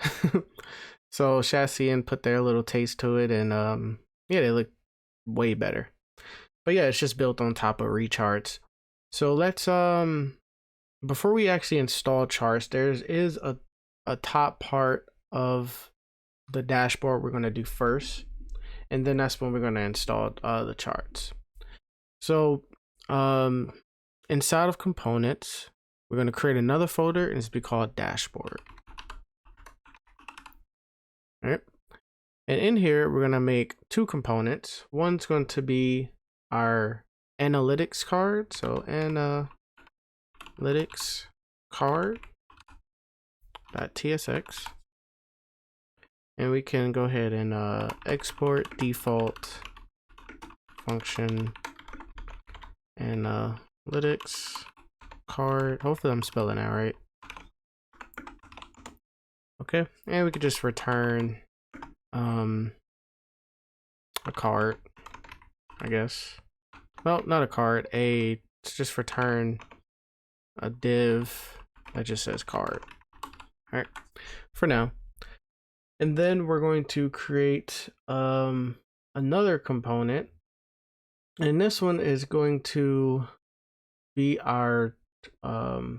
So ShadCN put their little taste to it, and yeah, they look way better. But yeah, it's just built on top of Recharts. So let's before we actually install charts, there is a top part of the dashboard we're going to do first, and then that's when we're going to install the charts. So inside of components, we're going to create another folder, and it's be called dashboard. All right, and in here we're going to make 2 components. One's going to be our analytics card, so analytics card.tsx, and we can go ahead and export default function analytics card. Hopefully I'm spelling that right. Okay, and we could just return a card, I guess. Well, not a card, let's just return a div that just says card. All right, for now. And then we're going to create another component, and this one is going to be our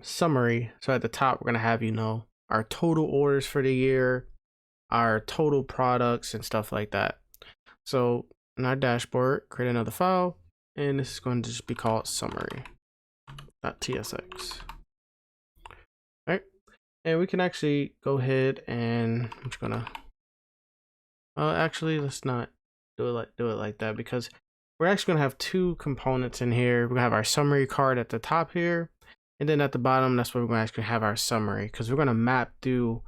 summary. So at the top, we're going to have, our total orders for the year, our total products and stuff like that. So in our dashboard, create another file, and this is going to just be called summary.tsx. All right, and we can actually go ahead and I'm just gonna Actually, let's not do it like that, because we're actually gonna have two components in here. We're gonna have our summary card at the top here, and then at the bottom, that's where we're gonna actually have our summary, because we're gonna map through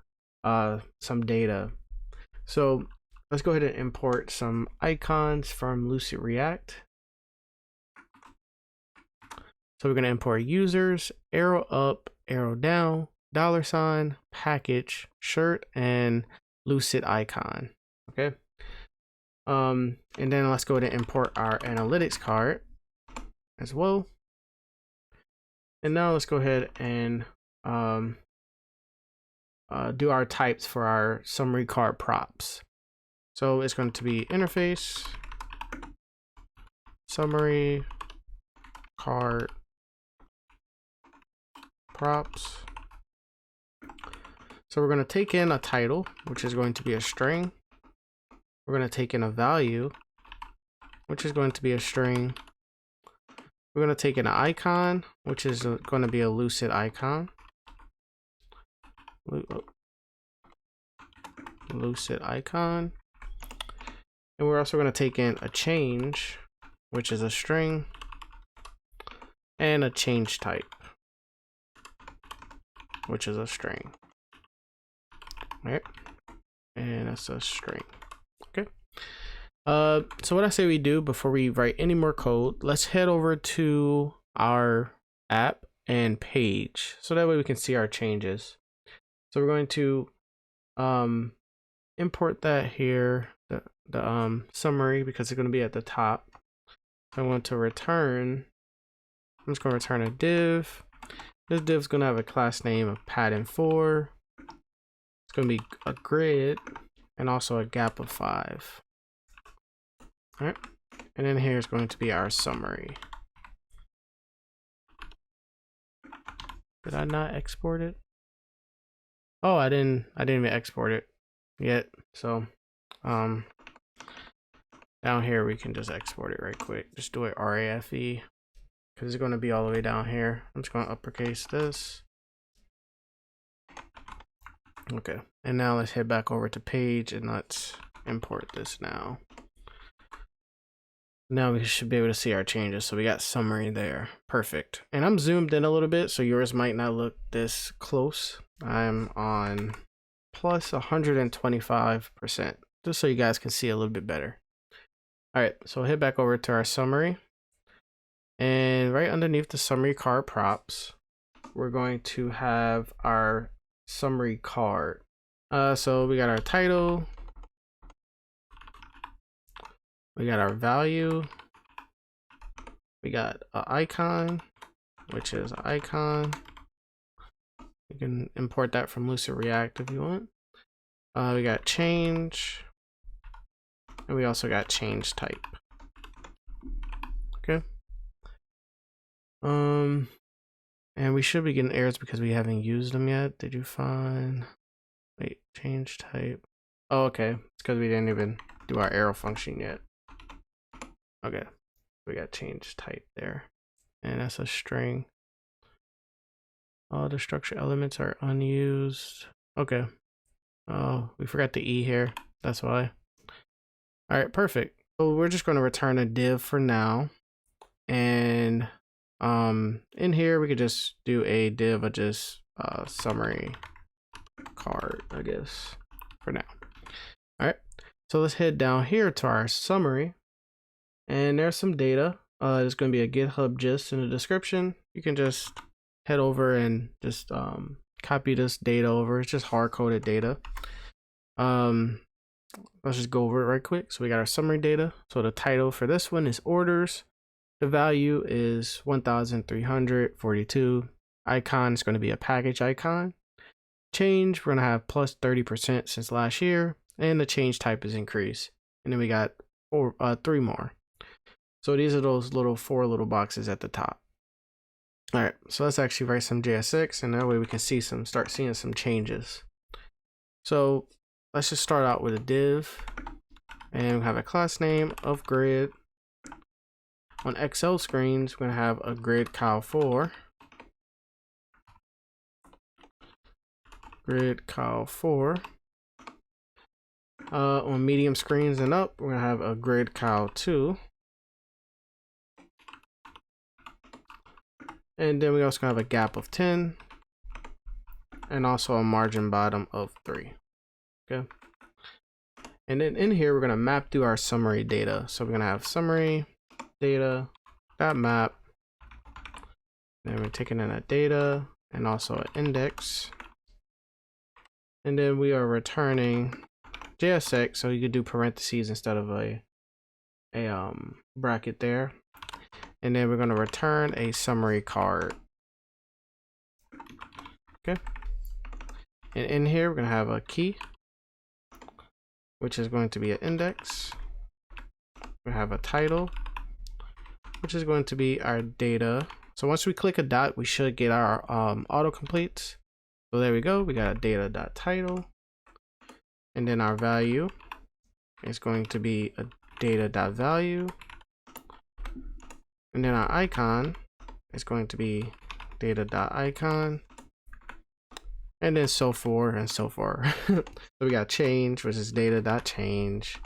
some data. So let's go ahead and import some icons from Lucid React. So we're gonna import users, arrow up, arrow down, $, package, shirt, and Lucid icon. Okay. And then let's go ahead and import our analytics card as well. And now let's go ahead and do our types for our summary card props. So it's going to be interface, summary card props. So we're going to take in a title, which is going to be a string. We're going to take in a value, which is going to be a string. We're going to take in an icon, which is going to be a Lucid icon. Lucid icon. And we're also going to take in a change, which is a string, and a change type, which is a string. All right, and that's a string. Okay. So what I say we do before we write any more code, let's head over to our app and page, so that way we can see our changes. So we're going to import that here, the summary, because it's going to be at the top. I want to return, I'm just going to return a div. This div is going to have a class name of pattern4. It's going to be a grid and also a gap of 5. All right, and then here is going to be our summary. Did I not export it? Oh, I didn't even export it yet. So down here we can just export it right quick. Just do it RAFE, because it's going to be all the way down here. I'm just going to uppercase this. Okay, and now let's head back over to page and let's import this now. Now we should be able to see our changes. So we got summary there. Perfect. And I'm zoomed in a little bit, so yours might not look this close. I'm on plus 125%, just so you guys can see a little bit better. All right, so head back over to our summary. And right underneath the summary card props, we're going to have our summary card. So we got our title, we got our value, we got an icon, which is an icon. You can import that from Lucid React if you want. We got change, and we also got change type. Okay. And we should be getting errors because we haven't used them yet. Did you find? Wait, change type. Oh, okay. It's because we didn't even do our arrow function yet. Okay, we got change type there, and that's a string. All the structure elements are unused. Okay. Oh, we forgot the E here. That's why. All right, perfect. So we're just going to return a div for now, and in here we could just do a div of just summary card, I guess, for now. All right, so let's head down here to our summary, and there's some data. There's going to be a GitHub gist in the description. You can just head over and just copy this data over. It's just hard-coded data. Let's just go over it right quick. So we got our summary data. So the title for this one is orders. The value is 1,342. Icon is going to be a package icon. Change, we're going to have plus 30% since last year. And the change type is increase. And then we got 3 more. So these are those four little boxes at the top. All right, so let's actually write some JSX, and that way we can start seeing some changes. So let's just start out with a div, and we have a class name of grid. On Excel screens, we're gonna have a grid cal4. Grid cal4. On medium screens and up, we're gonna have a grid cal 2. And then we also have a gap of 10 and also a margin bottom of 3. Okay. And then in here, we're gonna map through our summary data. So we're gonna have summary data dot map. Then we're taking in a data and also an index. And then we are returning JSX, so you could do parentheses instead of a bracket there. And then we're going to return a summary card. Okay. And in here, we're going to have a key, which is going to be an index. We have a title, which is going to be our data. So once we click a dot, we should get our autocompletes. So there we go. We got a data.title. And then our value is going to be a data.value. And then our icon is going to be data.icon. And then so forth and so forth. So we got change, which is data.change.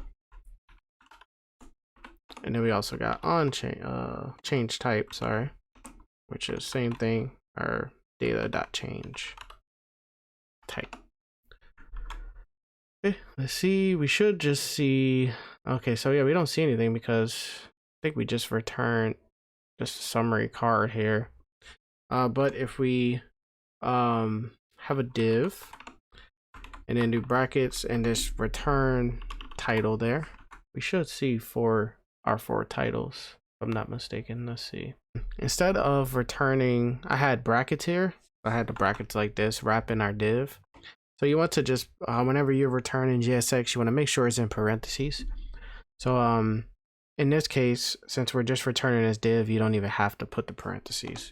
And then we also got change type, sorry, which is same thing, our data.change type. Okay, let's see. We should just see. Okay, so yeah, we don't see anything because I think we just returned just a summary card here. But if we have a div and then do brackets and just return title there, we should see our four titles, if I'm not mistaken. Let's see. Instead of returning, I had brackets here. I had the brackets like this wrap in our div. So you want to just, whenever you're returning JSX, you want to make sure it's in parentheses. So in this case, since we're just returning this div, you don't even have to put the parentheses.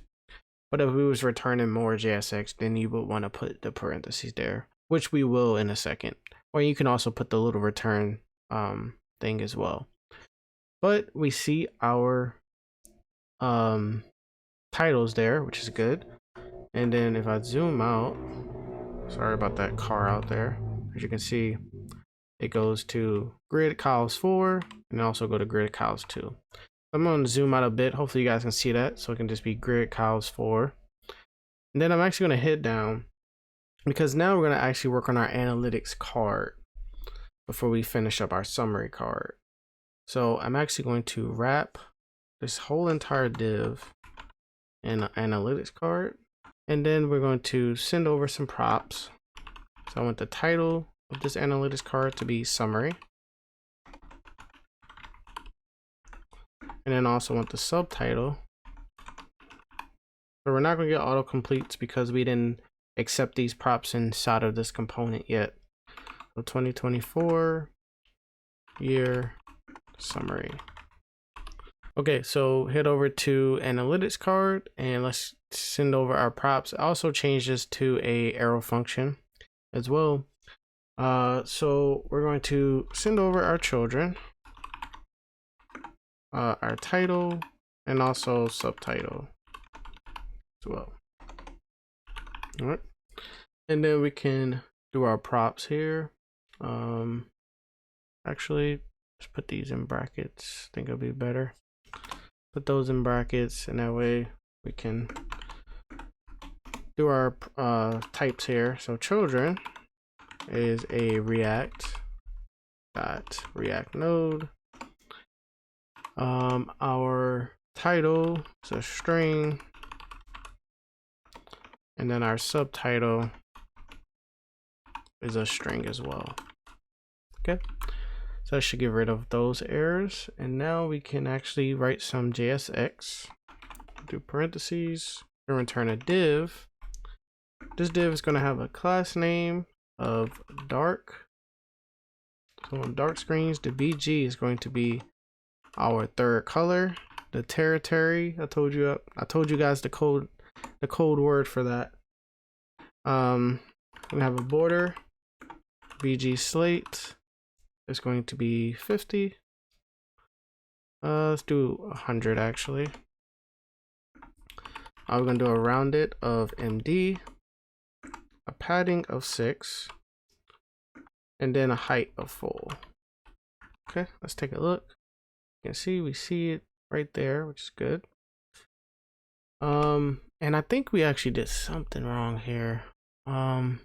But if we was returning more JSX, then you would want to put the parentheses there, which we will in a second. Or you can also put the little return thing as well. But we see our titles there, which is good. And then if I zoom out, sorry about that car out there. As you can see, it goes to grid cows 4 and also go to grid cows 2. I'm going to zoom out a bit. Hopefully you guys can see that. So it can just be grid cows 4. And then I'm actually going to hit down because now we're going to actually work on our analytics card before we finish up our summary card. So I'm actually going to wrap this whole entire div in an analytics card. And then we're going to send over some props. So I want the title of this analytics card to be summary. And then also want the subtitle. So we're not going to get autocompletes because we didn't accept these props inside of this component yet. So 2024 year summary. Okay, so head over to analytics card and let's send over our props. I also changed this to a arrow function as well. So we're going to send over our children, our title, and also subtitle as well. All right, and then we can do our props here. Actually, let's put these in brackets. I think it'll be better. Put those in brackets, and that way we can do our types here. So children is a React node. Our title is a string, and then our subtitle is a string as well. Okay. So I should get rid of those errors. And now we can actually write some JSX, do parentheses, and return a div. This div is going to have a class name of dark. So on dark screens, the BG is going to be our third color. The territory, I told you guys the code word for that. We have a border, BG slate. It's going to be 50. Let's do 100 actually. We're going to do a rounded of MD, a padding of 6, and then a height of full. Okay, let's take a look. You can see, we see it right there, which is good. And I think we actually did something wrong here. I'm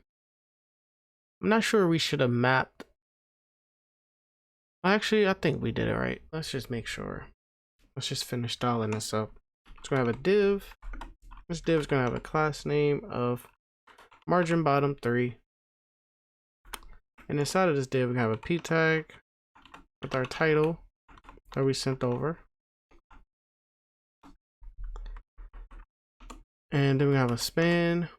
not sure we should have mapped. Actually, I think we did it right. Let's just make sure. Let's just finish styling this up. It's gonna have a div. This div is gonna have a class name of margin bottom 3. And inside of this div, we're gonna have a p tag with our title that we sent over. And then we have a span,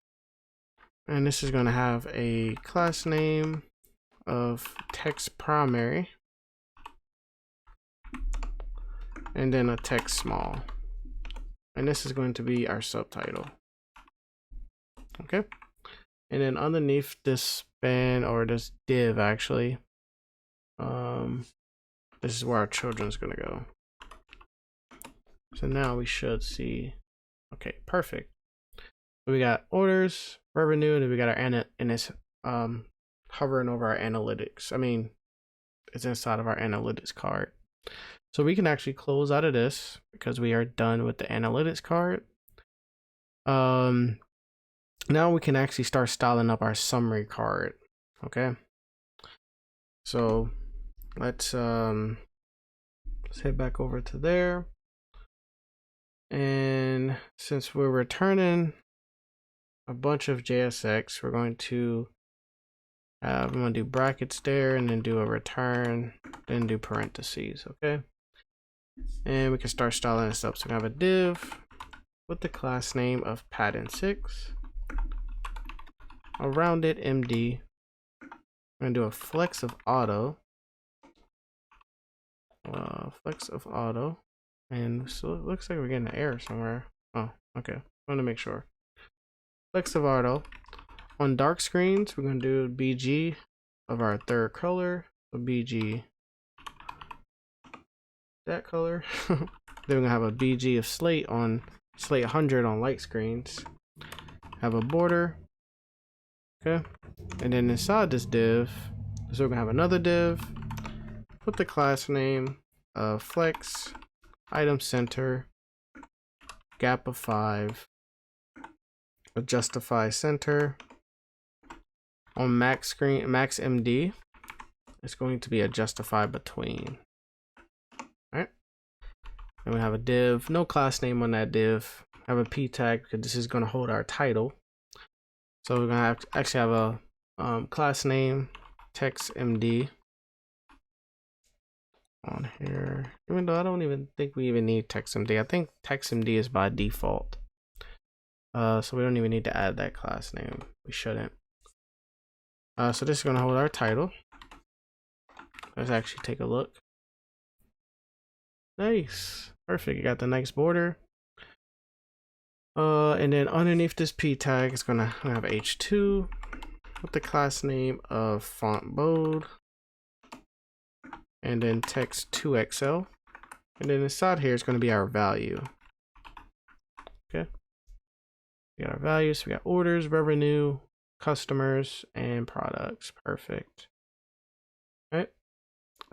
and this is going to have a class name of text primary, and then a text small, and this is going to be our subtitle. Okay, and then underneath this span, or this div actually, this is where our children's going to go. So now we should see, okay, perfect. So we got orders, revenue, and then we got our and it's hovering over our analytics. I mean, it's inside of our analytics card. So we can actually close out of this because we are done with the analytics card. Now we can actually start styling up our summary card. Okay. So let's head back over to there. And since we're returning a bunch of JSX, we're going to I'm going to do brackets there, and then do a return, then do parentheses. Okay, and we can start styling this up. So we have a div with the class name of pattern6, a rounded MD. We're going to do a flex of auto, and so it looks like we're getting an error somewhere. Oh, okay. I want to make sure. Flex of auto. On dark screens, we're going to do BG of our third color. So BG that color. Then we're going to have a BG of slate on slate 100 on light screens. Have a border. Okay. And then inside this div, so we're going to have another div. Put the class name of flex, item center, gap of 5. Justify center. On max MD, it's going to be a justify between. All right. And we have a div, no class name on that div. Have a p tag because this is going to hold our title. So we're going to actually have a class name text MD on here. Even though I don't even think we even need text MD. I think text MD is by default. So we don't even need to add that class name. We shouldn't. So this is going to hold our title. Let's actually take a look. Nice. Perfect. You got the nice border. And then underneath this p tag, it's going to have h2 with the class name of font bold. And then text 2XL. And then inside here is going to be our value. Okay. We got our values. We got orders, revenue, customers, and products. Perfect. All right.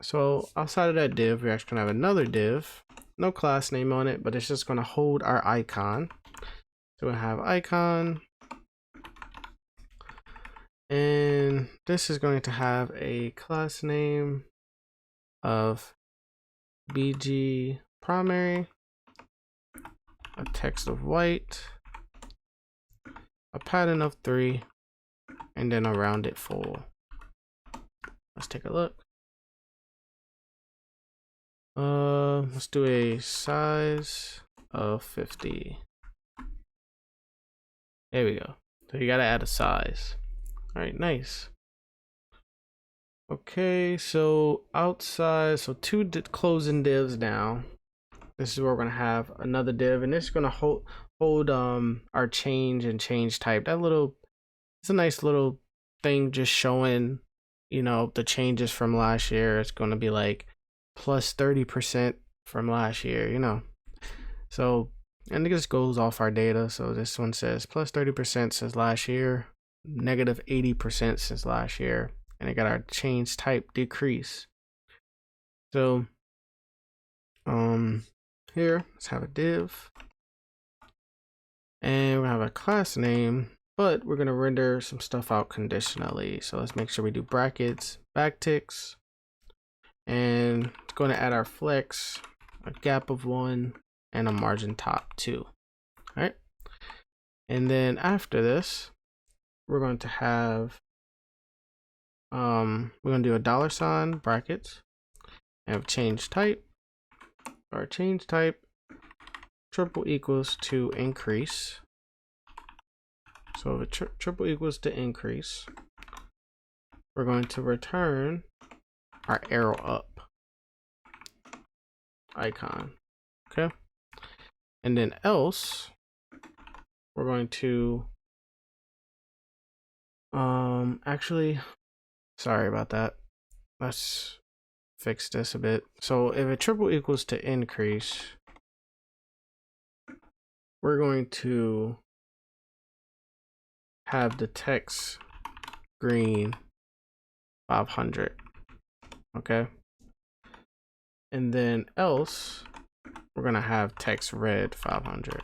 So outside of that div, we're actually gonna have another div, no class name on it, but it's just gonna hold our icon. So we'll have icon, and this is going to have a class name of BG primary, a text of white, a pattern of 3, and then a rounded full. Let's take a look. Let's do a size of 50. There we go. So you gotta add a size. All right, nice. Okay, so outside, so 2 closing divs now. This is where we're gonna have another div, and this is gonna hold our change and change type. That little, it's a nice little thing just showing, you know, the changes from last year. It's gonna be like plus 30% from last year, you know. So, and it just goes off our data. So this one says plus 30% since last year, negative 80% since last year. and I got our change type decrease. So here let's have a div, and we have a class name, but we're gonna render some stuff out conditionally. So let's make sure we do brackets, backticks, and it's going to add our flex, a gap of 1, and a margin top 2. All right, and then after this, we're going to have we're going to do a $, brackets, and change type. Our change type triple equals to increase. So if it triple equals to increase, we're going to return our arrow up icon. Okay, and then else we're going to actually, sorry about that, let's fix this a bit. So if a triple equals to increase, we're going to have the text green 500. Okay, and then else we're gonna have text red 500.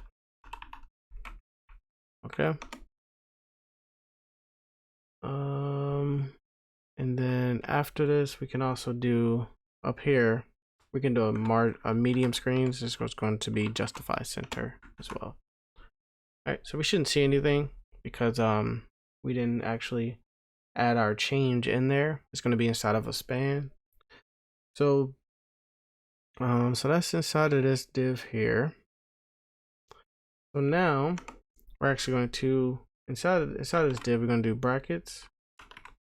Okay, and then after this, we can also do up here, we can do a medium screens. This was going to be justify center as well. All right, so we shouldn't see anything because we didn't actually add our change in there. It's going to be inside of a span. So so that's inside of this div here. So now we're actually going to inside of this div, we're going to do brackets,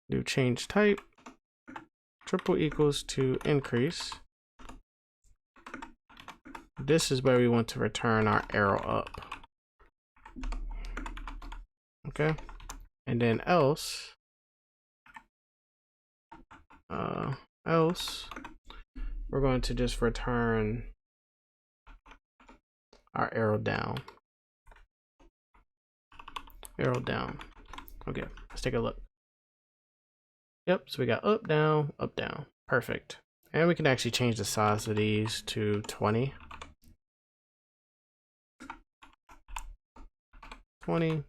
do change type triple equals to increase. This is where we want to return our arrow up. Okay, and then else we're going to just return our arrow down. Okay, let's take a look. Yep, so we got up, down, perfect. And we can actually change the size of these to 20. 20. All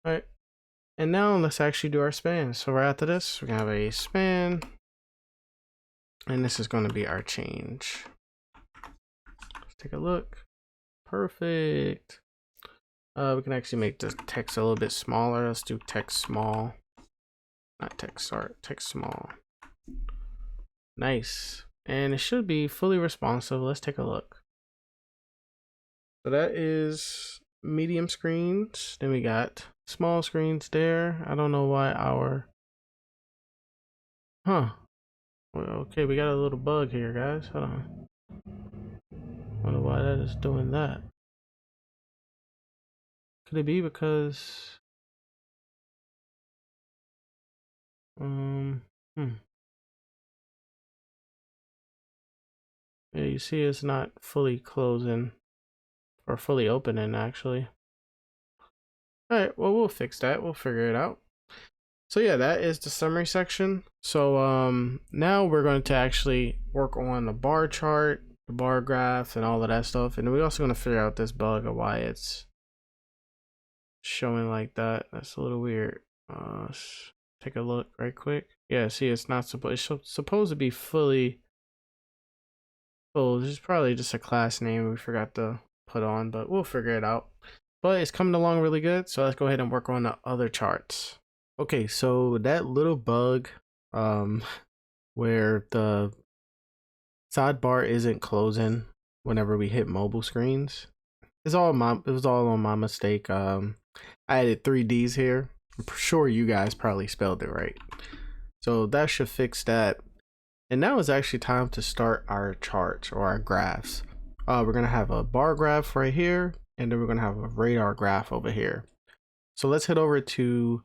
right, and now let's actually do our span. So right after this, we're gonna have a span, and this is going to be our change. Let's take a look. Perfect. We can actually make the text a little bit smaller. Let's do text small. Not text, sorry, text small. Nice. And it should be fully responsive. Let's take a look. So that is medium screens. Then we got small screens there. I don't know why our... Well, okay, we got a little bug here, guys. Hold on. I wonder why that is doing that. Could it be because yeah, you see it's not fully closing or fully opening actually. All right, well, we'll fix that. We'll figure it out. So yeah, that is the summary section. So now we're going to actually work on the bar chart, the bar graph, and all of that stuff. And we're also going to figure out this bug of why it's showing like that. That's a little weird. Let's take a look right quick. Yeah, see, it's not supposed. It's supposed to be fully. Oh, this is probably just a class name we forgot to put on, but we'll figure it out. But it's coming along really good. So let's go ahead and work on the other charts. Okay, so that little bug, where the sidebar isn't closing whenever we hit mobile screens, it was all on my mistake. I added 3Ds here. I'm sure you guys probably spelled it right. So that should fix that. And now it's actually time to start our charts or our graphs. We're gonna have a bar graph right here, and then we're gonna have a radar graph over here. So let's head over to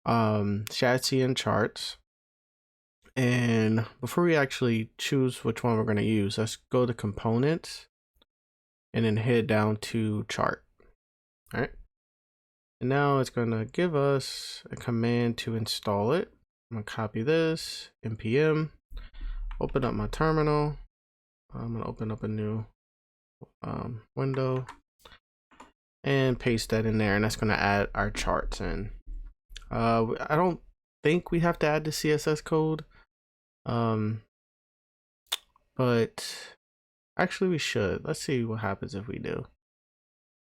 ShadCN Charts. And before we actually choose which one we're going to use, let's go to components and then head down to chart. All right. And now it's going to give us a command to install it. I'm gonna copy this, npm, open up my terminal. I'm gonna open up a new window and paste that in there, and that's gonna add our charts in. I don't think we have to add the CSS code, but actually we should. Let's see what happens if we do.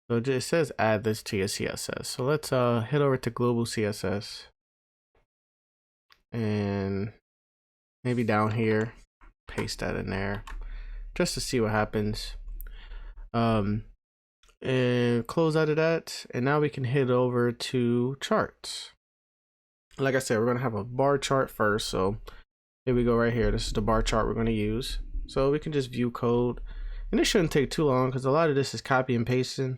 So it says add this to your CSS. So let's head over to global CSS and maybe down here, paste that in there just to see what happens. And close out of that, and now we can head over to charts. Like I said, we're gonna have a bar chart first. So here we go right here. This is the bar chart we're gonna use. So we can just view code, and it shouldn't take too long because a lot of this is copy and pasting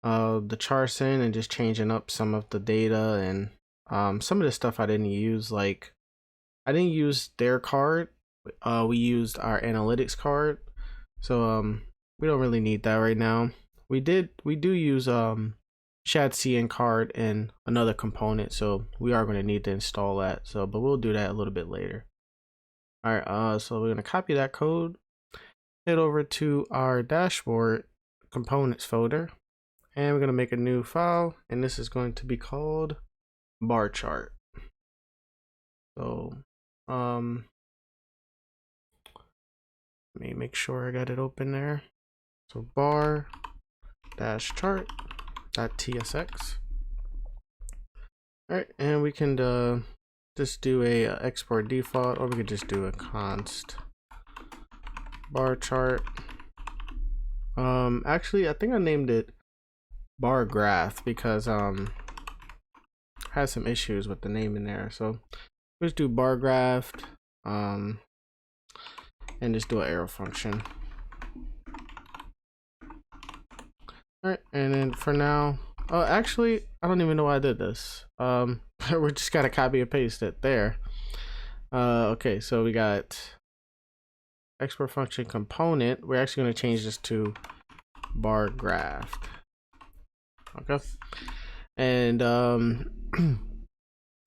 the charts in and just changing up some of the data, and some of the stuff I didn't use, like I didn't use their card. We used our analytics card, so we don't really need that right now. We do use ShadCN card in another component, so we are going to need to install that. So, but we'll do that a little bit later. All right, so we're going to copy that code, head over to our dashboard components folder, and we're going to make a new file, and this is going to be called bar chart. So let me make sure I got it open there. So bar dash chart.tsx. All right, and we can just do a export default, or we could just do a const bar chart. Actually, I think I named it bar graph because has some issues with the name in there. So let's do bar graph, and just do an arrow function. All right, and then for now, actually, I don't even know why I did this. We're just gotta copy and paste it there. Okay, so we got export function component. We're actually gonna change this to bar graph. Okay, and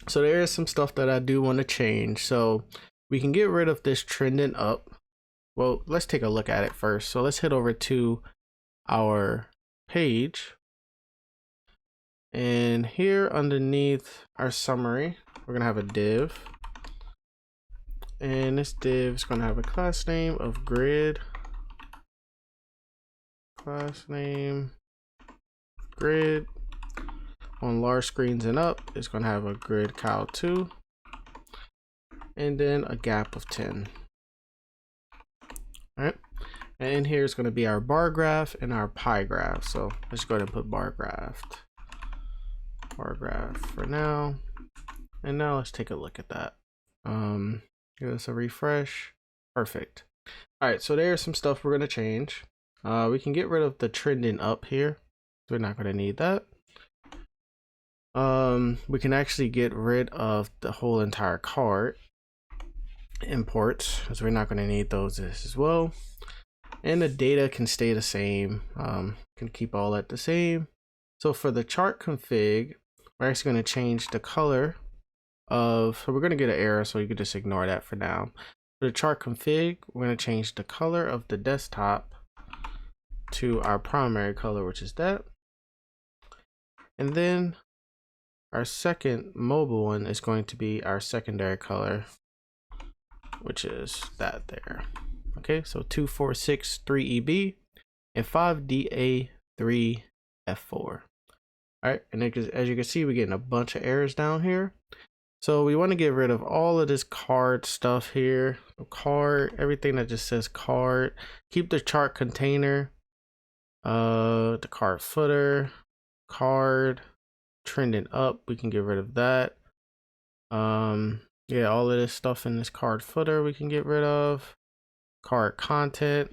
so there is some stuff that I do want to change. So we can get rid of this trending up. Well, let's take a look at it first. So let's head over to our page, and here underneath our summary, we're gonna have a div, and this div is gonna have a class name of grid, class name grid. On large screens and up, it's gonna have a grid cal2, and then a gap of 10. All right, and in here is going to be our bar graph and our pie graph. So let's go ahead and put bar graph for now. And now let's take a look at that. Give us a refresh. Perfect. All right, so there's some stuff we're going to change. We can get rid of the trending up here. We're not going to need that. We can actually get rid of the whole entire card imports, because we're not going to need those as well. And the data can stay the same. Can keep all that the same. So for the chart config, we're actually going to change the color of, so we're going to get an error, so you can just ignore that for now. For the chart config, we're going to change the color of the desktop to our primary color, which is that. And then our second mobile one is going to be our secondary color, which is that there. Okay, so 2463EB and 5DA3F4. All right, and as you can see, we're getting a bunch of errors down here. So we want to get rid of all of this card stuff here. Card, everything that just says card. Keep the chart container, the card footer, card, trending up. We can get rid of that. Yeah, all of this stuff in this card footer we can get rid of. Card content,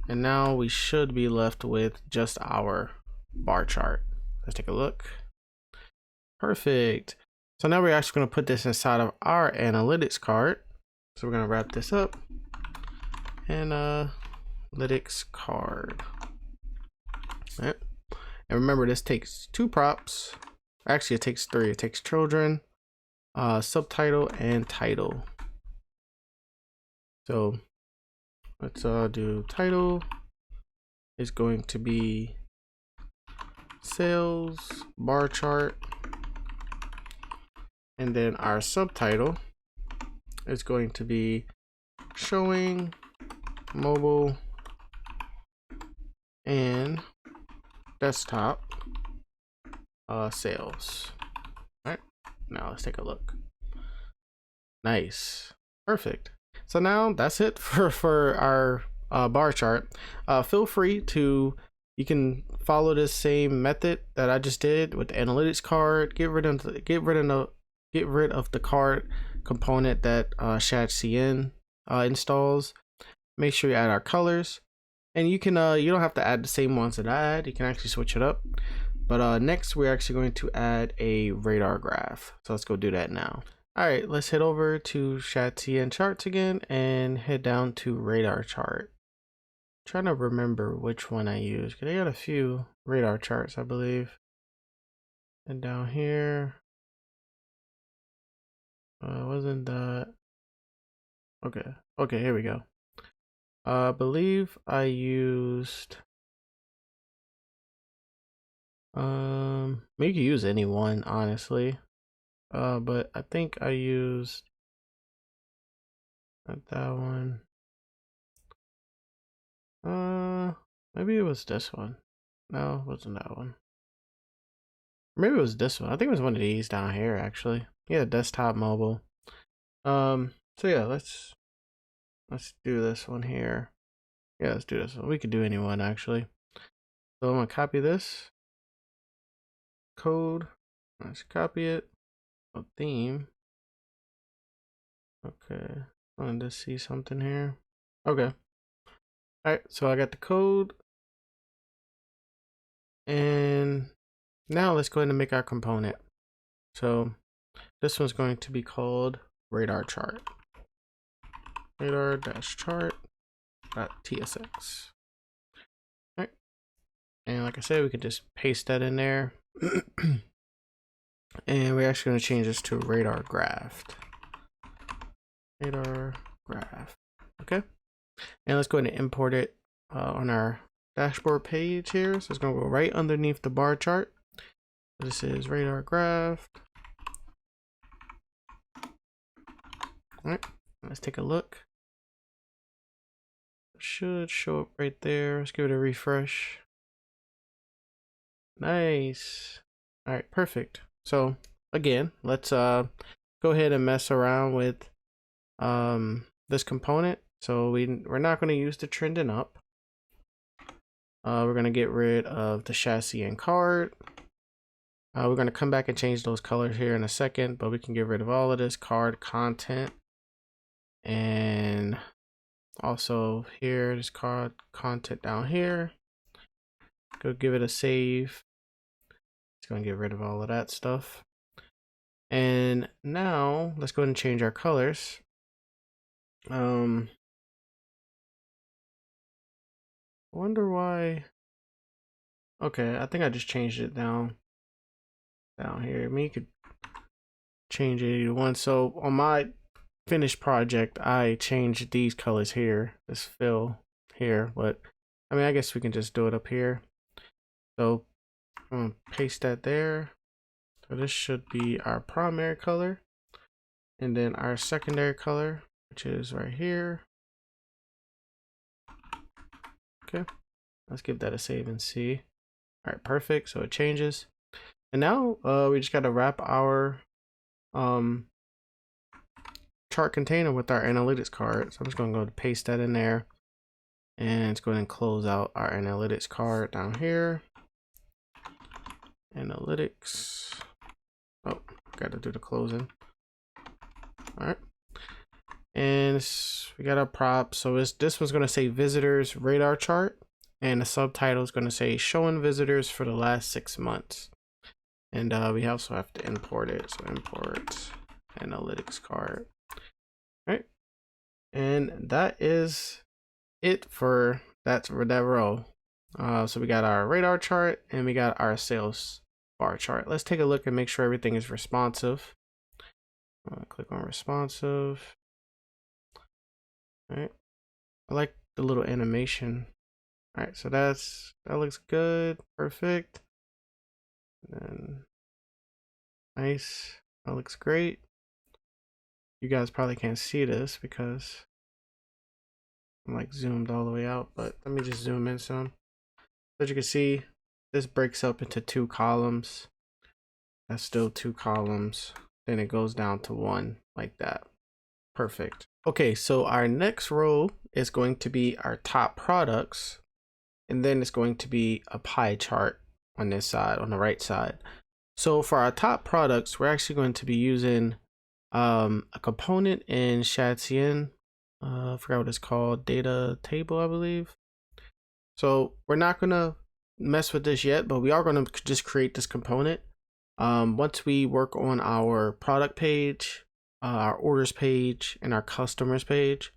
and now we should be left with just our bar chart. Let's take a look. Perfect. So now we're actually going to put this inside of our analytics card. So we're going to wrap this up. Analytics card. All right. And remember, this takes 2 props. Actually, it takes 3. It takes children, subtitle and title. So let's do title is going to be sales bar chart, and then our subtitle is going to be showing mobile and desktop sales. All right, now let's take a look. Nice, perfect. So now that's it for our bar chart. Feel free to, you can follow this same method that I just did with the analytics card. Get rid of the card component that ShadCN installs. Make sure you add our colors, and you can you don't have to add the same ones that I add. You can actually switch it up. But next we're actually going to add a radar graph. So let's go do that now. All right, let's head over to ShadCN Charts again and head down to radar chart. I'm trying to remember which one I used, because I got a few radar charts, I believe. And down here, wasn't that? Okay, here we go. I believe I used, maybe you can use any one, honestly. But I think I used not that one. Maybe it was this one. No, it wasn't that one. Maybe it was this one. I think it was one of these down here, actually. Yeah, desktop mobile. So yeah, let's do this one here. Yeah, let's do this one. We could do any one, actually. So I'm gonna copy this code. Let's copy it. A theme. Okay. I wanted to see something here. Okay. Alright, so I got the code. And now let's go ahead and make our component. So this one's going to be called radar chart. Radar-chart.tsx. Alright. And like I said, we could just paste that in there. And we're actually going to change this to radar graph. Radar graph. Okay. And let's go ahead and import it on our dashboard page here. So it's going to go right underneath the bar chart. This is radar graph. All right, let's take a look. It should show up right there. Let's give it a refresh. Nice. All right, perfect. So again, let's go ahead and mess around with this component. So we're not going to use the trending up. We're going to get rid of the ShadCN card. We're going to come back and change those colors here in a second, but we can get rid of all of this card content. And also here, this card content down here. Go give it a save. It's going to get rid of all of that stuff. And now let's go ahead and change our colors. I wonder why. Okay, I think I just changed it down here. I mean, you could change it either one. So on my finished project, I changed these colors here, this fill here, but I mean, I guess we can just do it up here. So I'm gonna paste that there. So this should be our primary color, and then our secondary color, which is right here. Okay, let's give that a save and see. All right, perfect. So it changes. And now we just got to wrap our chart container with our analytics card. So I'm just going to go to paste that in there, and it's going to close out our analytics card down here. Analytics. Oh, got to do the closing. All right. And we got our prop. So this one's going to say visitors radar chart, and the subtitle is going to say showing visitors for the last 6 months. And we also have to import it. So import analytics card. All right. And that is it for that row. So we got our radar chart and we got our sales bar chart. Let's take a look and make sure everything is responsive. Click on responsive. All right. I like the little animation. All right, so that looks good, perfect. And nice, that looks great. You guys probably can't see this because I'm like zoomed all the way out, but let me just zoom in some. As you can see, this breaks up into 2 columns. That's still 2 columns. Then it goes down to 1 like that. Perfect. Okay, so our next row is going to be our top products. And then it's going to be a pie chart on this side, on the right side. So for our top products, we're actually going to be using a component in ShadCN. I forgot what it's called, data table, I believe. So we're not gonna mess with this yet, but we are gonna just create this component. Once we work on our product page, our orders page, and our customers page,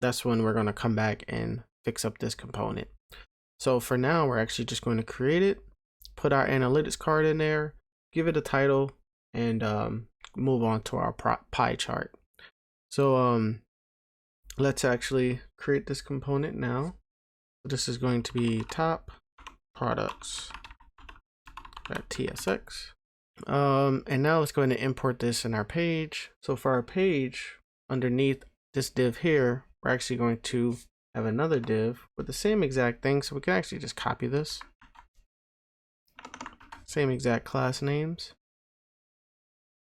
that's when we're gonna come back and fix up this component. So for now, we're actually just going to create it, put our analytics card in there, give it a title, and move on to our pie chart. So let's actually create this component now. This is going to be top products.tsx. And now let's go ahead and import this in our page. So for our page, underneath this div here, we're actually going to have another div with the same exact thing, so we can actually just copy this. Same exact class names.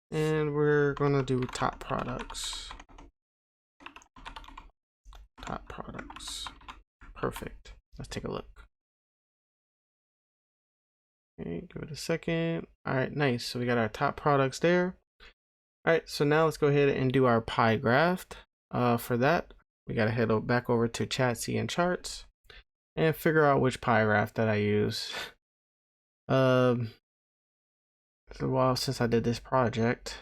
And we're gonna do top products. Top products. Perfect. Let's take a look. Okay, give it a second. All right, nice. So we got our top products there. All right, so now let's go ahead and do our pie graph. For that, we gotta head back over to ShadCN Charts and figure out which pie graph that I use. It's a while since I did this project.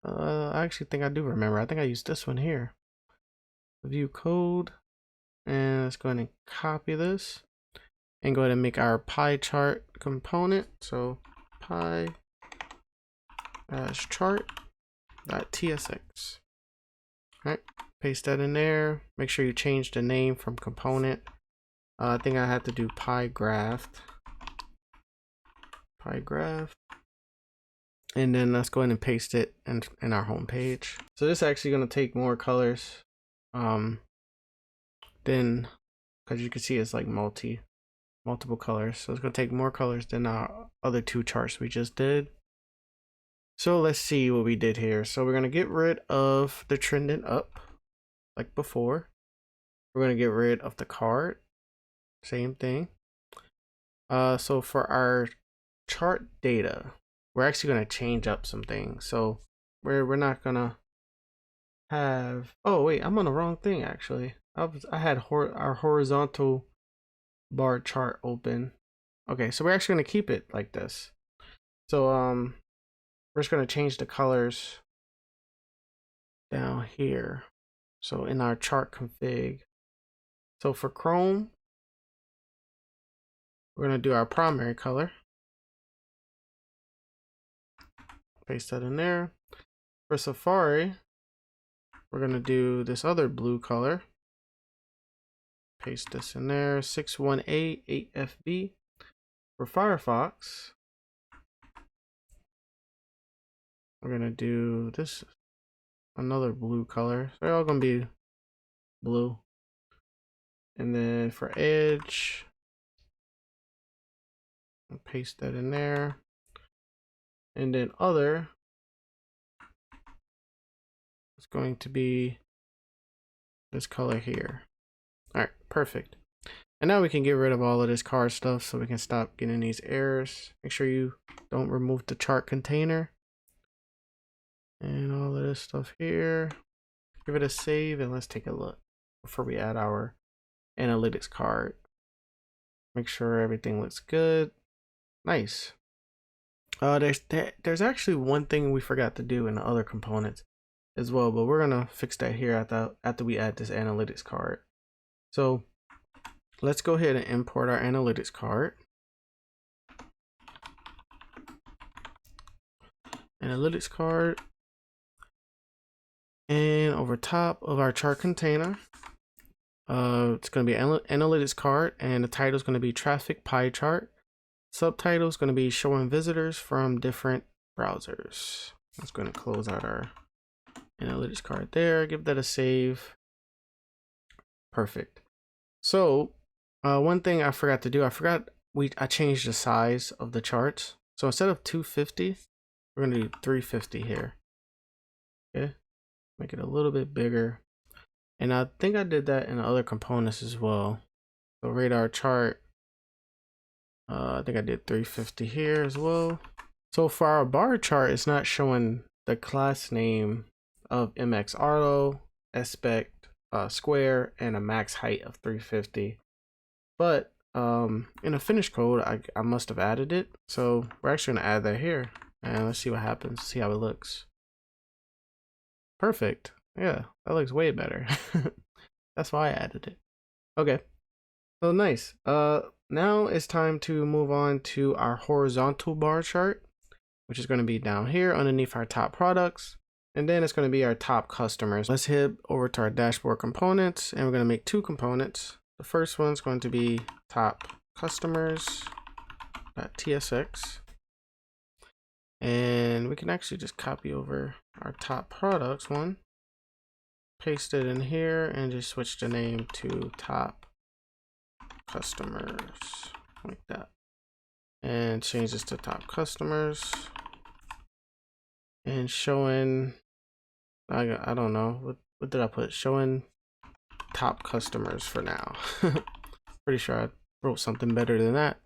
I actually think I do remember. I think I used this one here. View code, and let's go ahead and copy this and go ahead and make our pie chart component. So pie chart.tsx. All right, paste that in there. Make sure you change the name from component. I think I have to do pie graph. And then let's go ahead and paste it in our home page. So this is actually going to take more colors. Then, because you can see it's like multiple colors. So it's going to take more colors than our other 2 charts we just did. So let's see what we did here. So we're going to get rid of the trending up like before. We're going to get rid of the card. Same thing. So for our chart data, we're actually going to change up some things. So we're not going to have, oh wait, I'm on the wrong thing actually. I had our horizontal bar chart open. Okay, so we're actually going to keep it like this. So we're just going to change the colors down here. So in our chart config. So for Chrome, we're going to do our primary color. Paste that in there. For Safari, we're going to do this other blue color. Paste this in there, 6188FB. For Firefox, we're going to do this, another blue color. So they're all going to be blue. And then for Edge, I'll paste that in there. And then other, it's going to be this color here. All right, perfect. And now we can get rid of all of this card stuff so we can stop getting these errors. Make sure you don't remove the chart container. And all of this stuff here. Give it a save and let's take a look before we add our analytics card. Make sure everything looks good. Nice. There's actually one thing we forgot to do in the other components as well, but we're gonna fix that here after we add this analytics card. So let's go ahead and import our analytics card. Analytics card. And over top of our chart container, it's going to be analytics card, and the title is going to be traffic pie chart. Subtitle is going to be showing visitors from different browsers. That's going to close out our analytics card there. Give that a save. Perfect. So one thing I forgot to do, I changed the size of the charts. So instead of 250, we're going to do 350 here. Okay, make it a little bit bigger. And I think I did that in other components as well. So radar chart, I think I did 350 here as well. So for our bar chart, it's not showing the class name of MX Arlo, aspect, square, and a max height of 350. But in the finished code, I must have added it. So we're actually gonna add that here, and let's see what happens, see how it looks. Perfect. Yeah, that looks way better. That's why I added it. Okay, so nice. Now it's time to move on to our horizontal bar chart, which is going to be down here underneath our top products. And then it's going to be our top customers. Let's head over to our dashboard components, and we're going to make two components. The first one's going to be top customers.tsx. And we can actually just copy over our top products one, paste it in here, and just switch the name to top customers like that. And change this to top customers. And showing, I don't know, what did I put? Showing top customers for now. Pretty sure I wrote something better than that.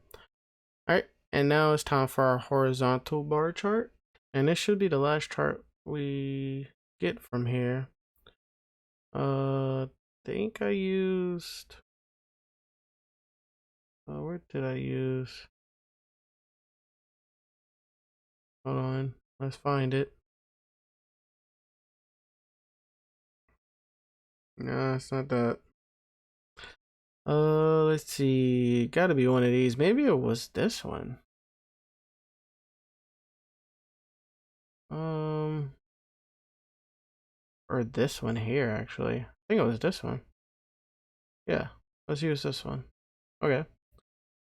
All right, and now it's time for our horizontal bar chart. And this should be the last chart we get from here. Think I used, where did I use? Hold on, let's find it. No, it's not that. Let's see. Gotta be one of these. Maybe it was this one. Or this one here, actually. I think it was this one. Yeah, let's use this one. Okay. All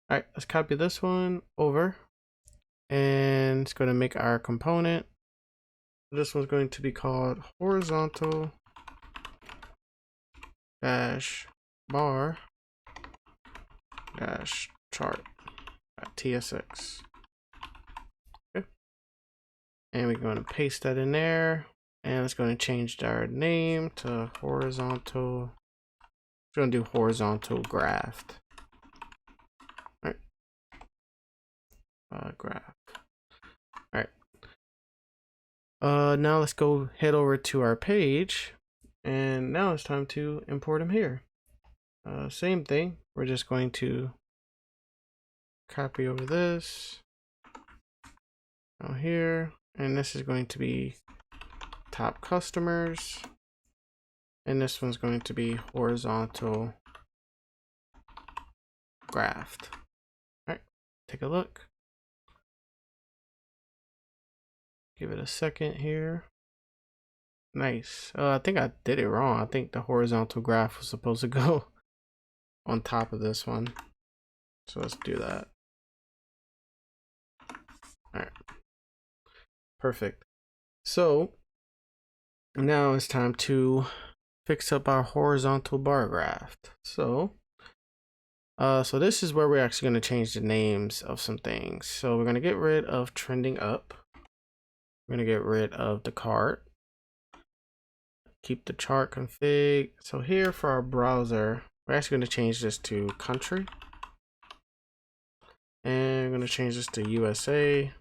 right, let's copy this one over. And it's going to make our component. This one's going to be called horizontal dash bar dash chart tsx. Okay. And we're going to paste that in there. And it's going to change our name to horizontal. It's going to do horizontal graph. All right. Graph. All right. Now let's go head over to our page. And now it's time to import them here. Same thing. We're just going to copy over this out here. And this is going to be top customers. And this one's going to be horizontal graph. All right, take a look. Give it a second here. Nice. I think I did it wrong. I think the horizontal graph was supposed to go on top of this one. So let's do that. All right. Perfect. So now it's time to fix up our horizontal bar graph. So this is where we're actually going to change the names of some things. So we're going to get rid of trending up. We're going to get rid of the cart. Keep the chart config. So here for our browser, we're actually going to change this to country. And we're going to change this to USA.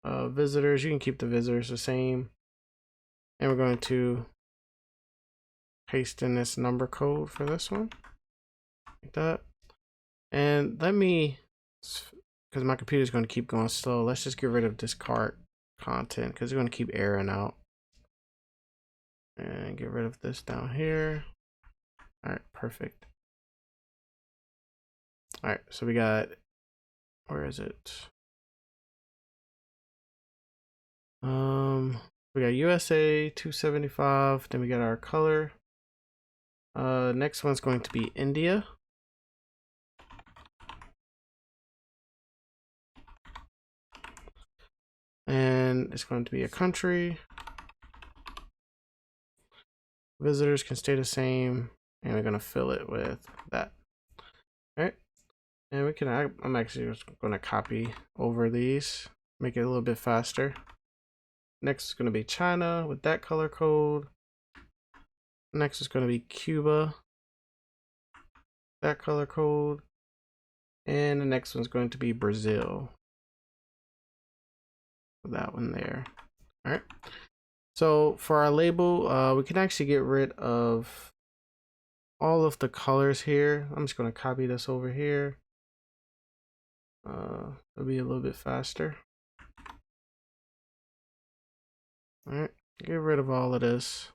Visitors, you can keep the visitors the same. And we're going to paste in this number code for this one. Like that. And let me, because my computer is going to keep going slow, let's just get rid of this cart content because it's going to keep erroring out. And get rid of this down here. All right, perfect. All right, so we got, where is it? We got USA 275. Then we got our color. Next one's going to be India. And it's going to be a country. Visitors can stay the same, and we're gonna fill it with that. All right, and we can. I'm actually just gonna copy over these, make it a little bit faster. Next is gonna be China with that color code. Next is gonna be Cuba, that color code, and the next one's going to be Brazil. That one there. All right. So for our label, we can actually get rid of all of the colors here. I'm just going to copy this over here. It'll be a little bit faster. All right, get rid of all of this.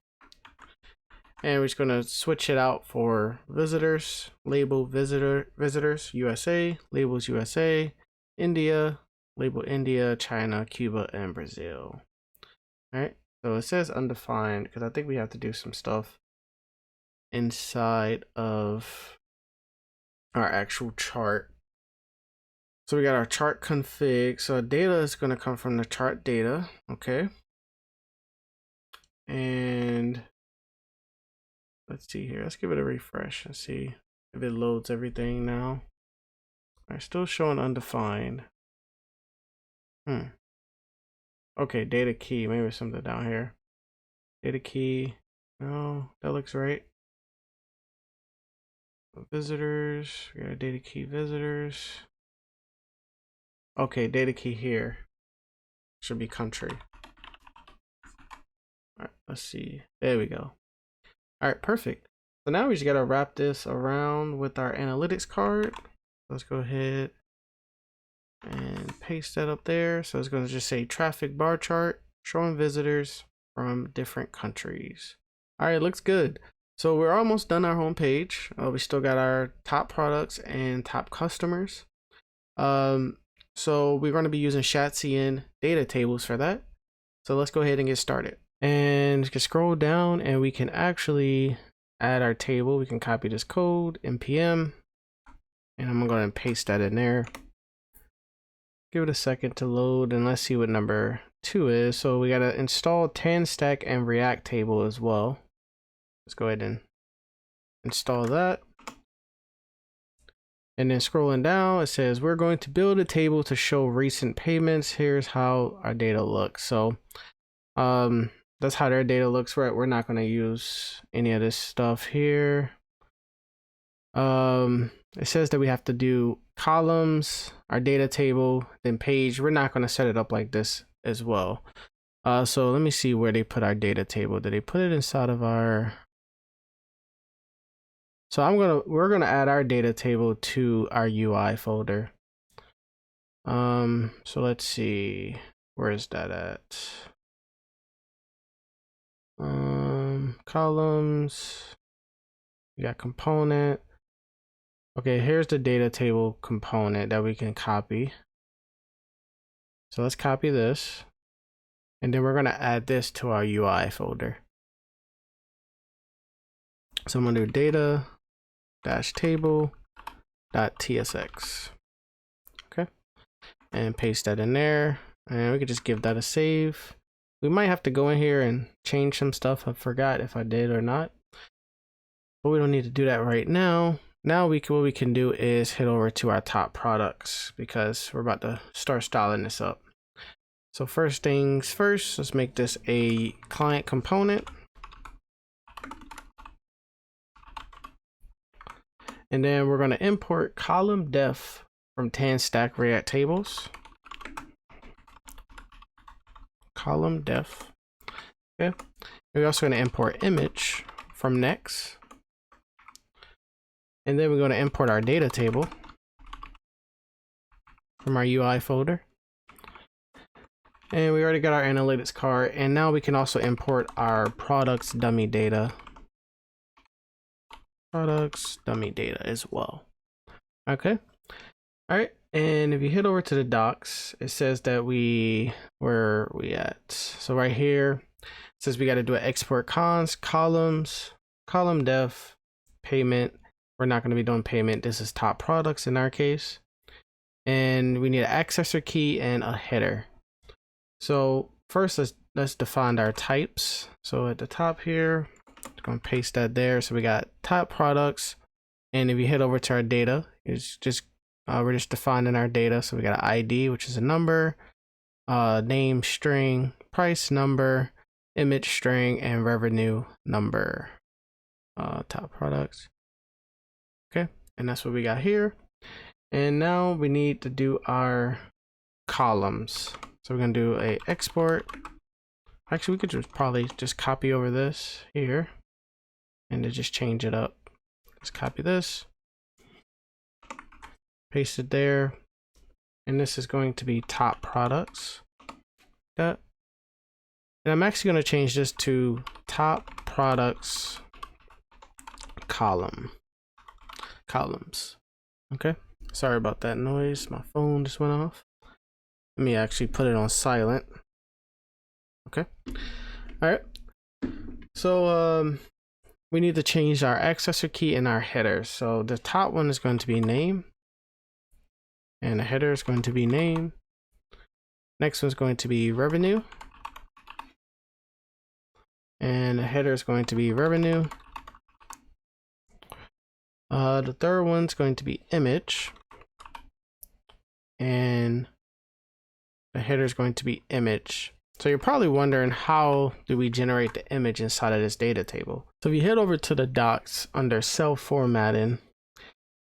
And we're just going to switch it out for visitors. Label visitors USA, labels USA, India, label India, China, Cuba, and Brazil. All right. So it says undefined because I think we have to do some stuff inside of our actual chart. So we got our chart config. So data is going to come from the chart data. Okay. And let's see here. Let's give it a refresh and see if it loads everything now. All right, still showing undefined. Okay, data key. Maybe there's something down here. Data key. No, that looks right. Visitors. We got a data key visitors. Okay, data key here. Should be country. All right, let's see. There we go. All right, perfect. So now we just gotta wrap this around with our analytics card. Let's go ahead and paste that up there. So it's gonna just say traffic bar chart showing visitors from different countries. All right, looks good. So we're almost done our home page. We still got our top products and top customers. So we're going to be using ShadCN data tables for that. So let's go ahead and get started. And you can scroll down and we can actually add our table. We can copy this code, npm, and I'm going to paste that in there. Give it a second to load and let's see what number 2 is. So we got to install TanStack and React table as well. Let's go ahead and install that. And then scrolling down, it says we're going to build a table to show recent payments. Here's how our data looks. So that's how their data looks, right? We're not going to use any of this stuff here. It says that we have to do columns, our data table, then page. We're not going to set it up like this as well. So let me see where they put our data table. Did they put it inside of our... So we're gonna add our data table to our UI folder. So let's see, where is that at? Columns, we got component. Okay, here's the data table component that we can copy. So let's copy this, and then we're gonna add this to our UI folder. So I'm gonna do data table.tsx. Okay, and paste that in there, and we could just give that a save. We might have to go in here and change some stuff. I forgot if I did or not, but we don't need to do that right now. Now what we can do is head over to our top products because we're about to start styling this up. So first things first, let's make this a client component. And then we're going to import column def from TanStack React tables. Column def. Okay. We're also going to import image from Next. And then we're going to import our data table from our UI folder. And we already got our analytics card. And now we can also import our products dummy data. Products dummy data as well. Okay. All right. And if you head over to the docs, it says that where are we at? So right here, Since we got to do an export cons, columns, column def, payment. We're not going to be doing payment. This is top products in our case. And we need an accessor key and a header. So first let's define our types. So at the top here, I'm going to paste that there. So we got top products. And if you head over to our data, it's just we're just defining our data. So we got an ID, which is a number, name string, price number, image string, and revenue number. Top products. Okay, and that's what we got here. And now we need to do our columns. So we're gonna do a export. Actually, we could just probably just copy over this here and to just change it up. Let's copy this, paste it there, and this is going to be top products. That, and I'm actually going to change this to top products columns. Okay, sorry about that noise. My phone just went off. Let me actually put it on silent. Okay, all right. So we need to change our accessor key and our header. So the top one is going to be name, and the header is going to be name. Next one is going to be revenue, and the header is going to be revenue. The third one's going to be image, and the header is going to be image. So you're probably wondering, how do we generate the image inside of this data table? So if you head over to the docs under cell formatting,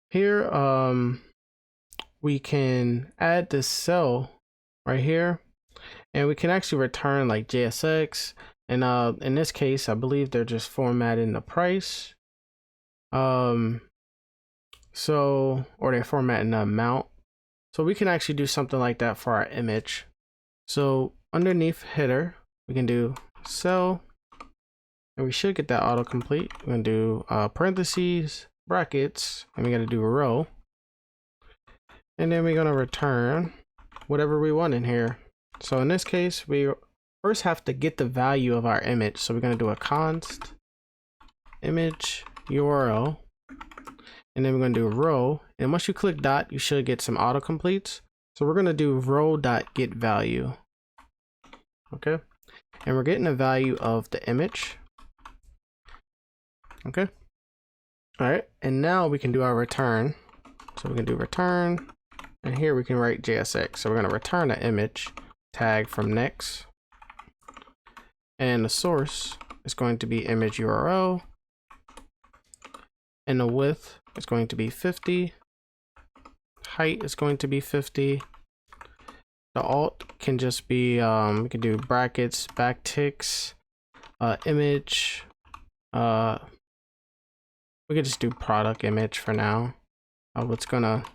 here we can add this cell right here, and we can actually return like JSX. And in this case, I believe they're just formatting the price. Or they're formatting the amount. So we can actually do something like that for our image. So underneath header, we can do cell, and we should get that autocomplete. We're gonna do parentheses, brackets, and we're gonna do row. And then we're gonna return whatever we want in here. So in this case, we first have to get the value of our image. So we're gonna do a const image URL, and then we're gonna do row. And once you click dot, you should get some autocompletes. So we're gonna do row.getValue. Okay, and we're getting the value of the image. Okay, all right, and now we can do our return. So we can do return, and here we can write JSX. So we're going to return an image tag from Next, and the source is going to be image URL, and the width is going to be 50, height is going to be 50. The alt can just be we can do brackets, backticks, image. We could just do product image for now. It's gonna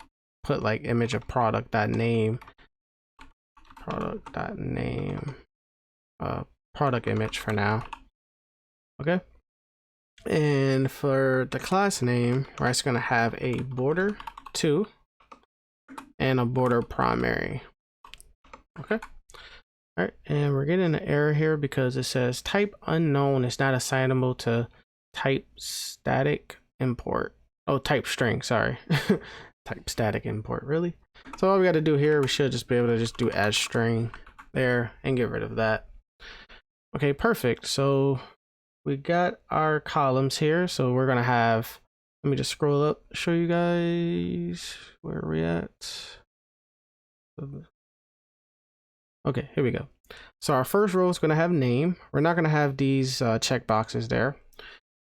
put like image of product.name, product image for now. Okay. And for the class name, we're just gonna have a border 2 and a border primary. Okay. All right, and we're getting an error here because it says type unknown is not assignable to type static import. Oh, type string, sorry. Type static import, really? So all we got to do here, we should just be able to just do add string there and get rid of that. Okay, perfect. So we got our columns here. So we're gonna have, let me just scroll up, show you guys where are we at. Okay, here we go. So our first row is going to have name. We're not going to have these check boxes there.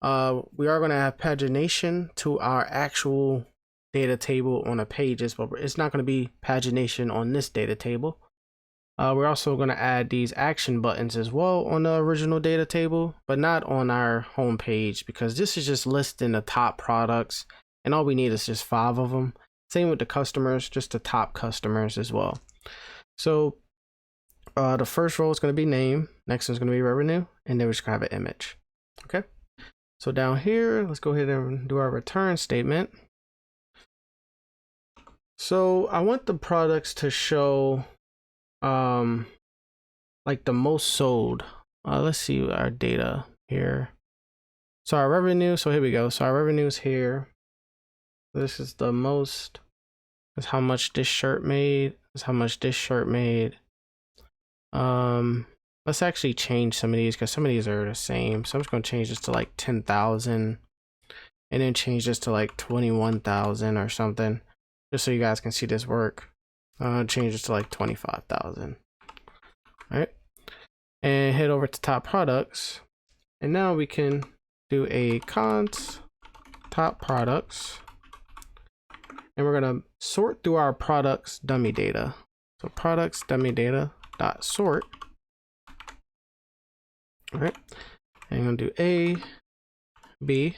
We are going to have pagination to our actual data table on the pages, but it's not going to be pagination on this data table. We're also going to add these action buttons as well on the original data table, but not on our home page, because this is just listing the top products, and all we need is just 5 of them. Same with the customers, just the top customers as well. So the first row is going to be name, next one's going to be revenue, and then we're just going to have an image. Okay, so down here, let's go ahead and do our return statement. So I want the products to show like the most sold let's see our data here. So our revenue, so here we go. So our revenue is here. This is the most, that's how much this shirt made. That's how much this shirt made. Let's actually change some of these because some of these are the same. So I'm just gonna change this to like 10,000 and then change this to like 21,000 or something, just so you guys can see this work. Change this to like 25,000. All right, and head over to top products, and now we can do a const top products, and we're gonna sort through our products dummy data. So products dummy data dot sort. All right, and I'm gonna do A, B,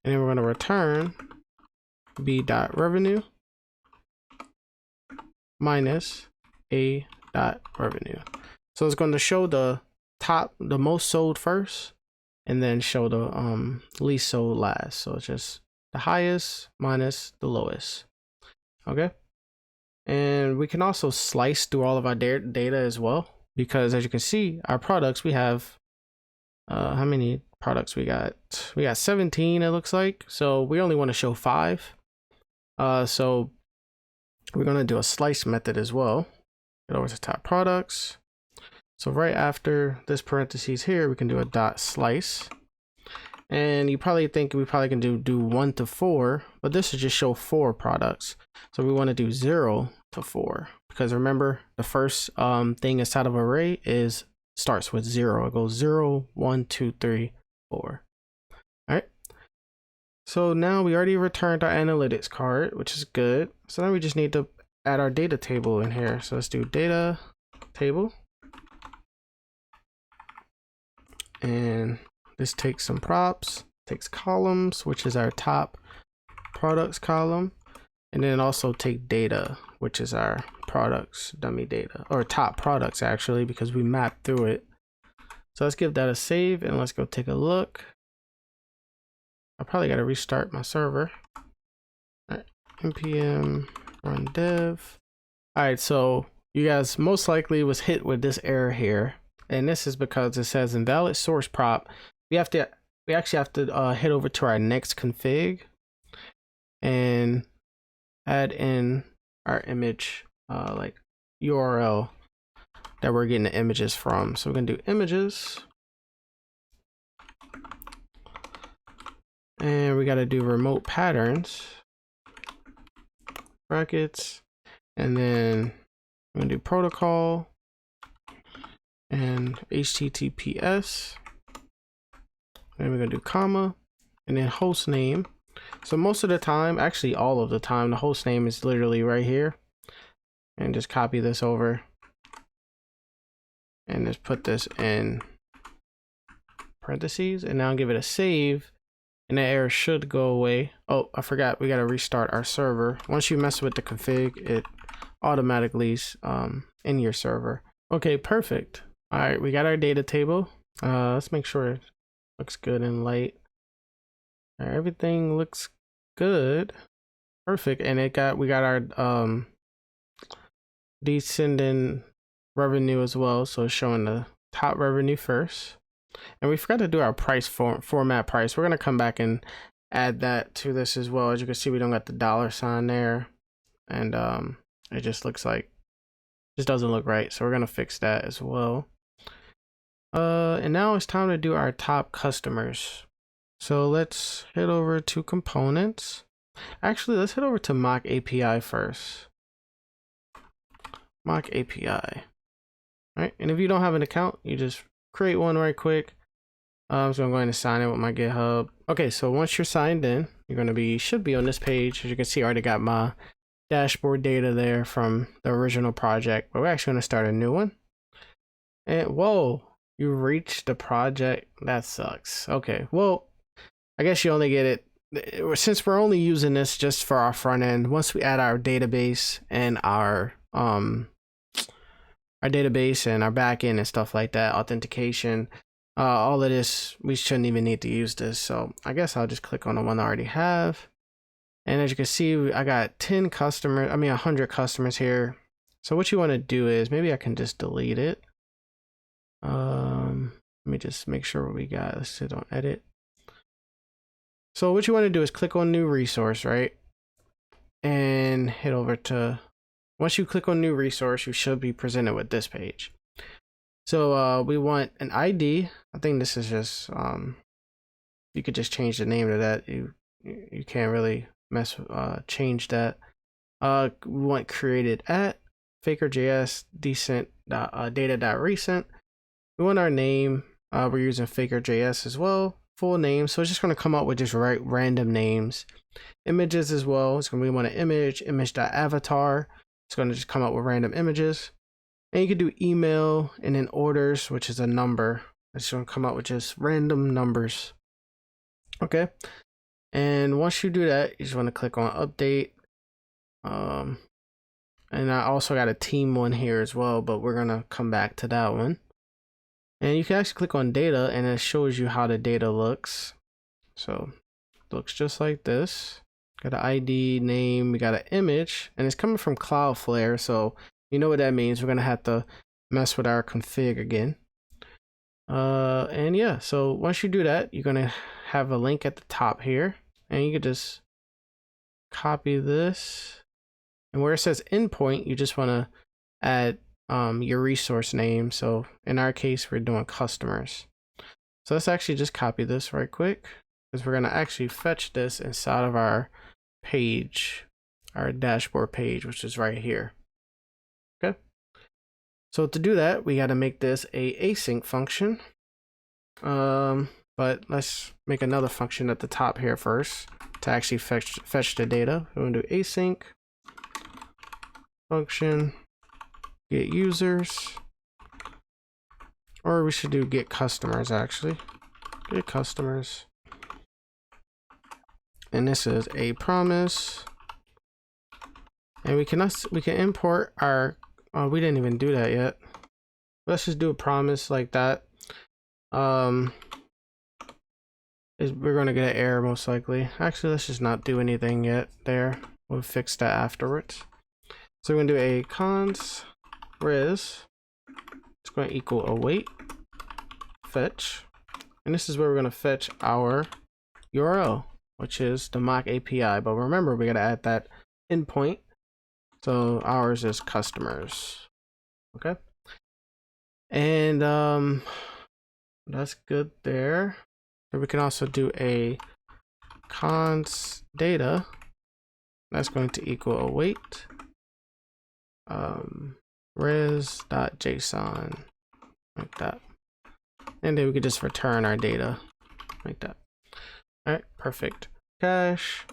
and then we're gonna return B dot revenue minus A dot revenue. So it's going to show the most sold first, and then show the least sold last. So it's just the highest minus the lowest. Okay, and we can also slice through all of our data as well, because as you can see, our products, we have how many products we got? We got 17, it looks like. So we only want to show 5. So we're going to do a slice method as well. Get over to top products. So right after this parentheses here, we can do a dot slice. And you probably think we probably can do 1 to 4, but this should just show 4 products. So we want to do 0 to 4, because remember the first thing inside of array starts with 0. It goes 0, 1, 2, 3, 4. All right. So now we already returned our analytics card, which is good. So now we just need to add our data table in here. So let's do data table. And this takes some props, takes columns, which is our top products column. And then also take data, which is our products dummy data, or top products actually, because we mapped through it. So let's give that a save and let's go take a look. I probably got to restart my server. All right, npm run dev. All right, so you guys most likely was hit with this error here, and this is because it says invalid source prop. We actually have to head over to our next config and add in our image like URL that we're getting the images from. So we're gonna do images, and we got to do remote patterns brackets, and then we're gonna do protocol and HTTPS, and we're gonna do comma, and then host name. So most of the time, actually all of the time, the host name is literally right here, and just copy this over and just put this in parentheses, and now give it a save, and that error should go away. Oh, I forgot, we got to restart our server. Once you mess with the config, it automatically in your server. Okay, perfect. All right, we got our data table. Let's make sure it looks good in light. All right, everything looks good. Perfect. And we got our descending revenue as well. So it's showing the top revenue first. And we forgot to do our price format price. We're gonna come back and add that to this as well. As you can see, we don't got the $ there, and it just looks like just doesn't look right. So we're gonna fix that as well. And now it's time to do our top customers. So let's head over to components. Actually, let's head over to mock API first. Mock API. All right, and if you don't have an account, you just create one right quick. So I'm going to sign in with my GitHub. Okay, so once you're signed in, should be on this page. As you can see, I already got my dashboard data there from the original project, but we're actually going to start a new one. And whoa, you reached the project. That sucks. Okay, well, I guess you only get it since we're only using this just for our front end. Once we add our database and our database and our backend and stuff like that, authentication, all of this, we shouldn't even need to use this. So I guess I'll just click on the one I already have. And as you can see, I got 100 customers here. So what you want to do is, maybe I can just delete it. Let me just make sure what we got. Let's hit on edit. So what you want to do is click on new resource, right? And hit over to, once you click on new resource, you should be presented with this page. So we want an ID. I think this is just, you could just change the name to that. You can't really change that. We want created at faker.js decent data.recent. We want our name. We're using faker.js as well. Full name. So it's just going to come up with just random names. Images as well. It's going to be one an image.avatar. It's going to just come up with random images. And you can do email and then orders, which is a number. It's going to come up with just random numbers. Okay. And once you do that, you just want to click on update. And I also got a team one here as well, but we're going to come back to that one. And you can actually click on data and it shows you how the data looks. So it looks just like this. Got an ID, name, we got an image, and it's coming from Cloudflare. So you know what that means. We're going to have to mess with our config again. And yeah, so once you do that, you're going to have a link at the top here, and you can just copy this. And where it says endpoint, you just want to add your resource name. So in our case, we're doing customers. So let's actually just copy this right quick, because we're going to actually fetch this inside of our page, our dashboard page, which is right here. Okay. So to do that, we got to make this a async function. But let's make another function at the top here first to actually fetch the data. We're going to do async function get users, or we should do get customers actually. Get customers. And this is a promise. And we can import our, we didn't even do that yet. Let's just do a promise like that. We're gonna get an error most likely. Actually, let's just not do anything yet there. We'll fix that afterwards. So we're gonna do a cons res. It's going to equal await fetch. And this is where we're going to fetch our URL, which is the mock API. But remember, we got to add that endpoint. So ours is customers. Okay. And that's good there. And we can also do a cons data. That's going to equal await res.json, like that. And then we could just return our data like that. All right, perfect. Cache.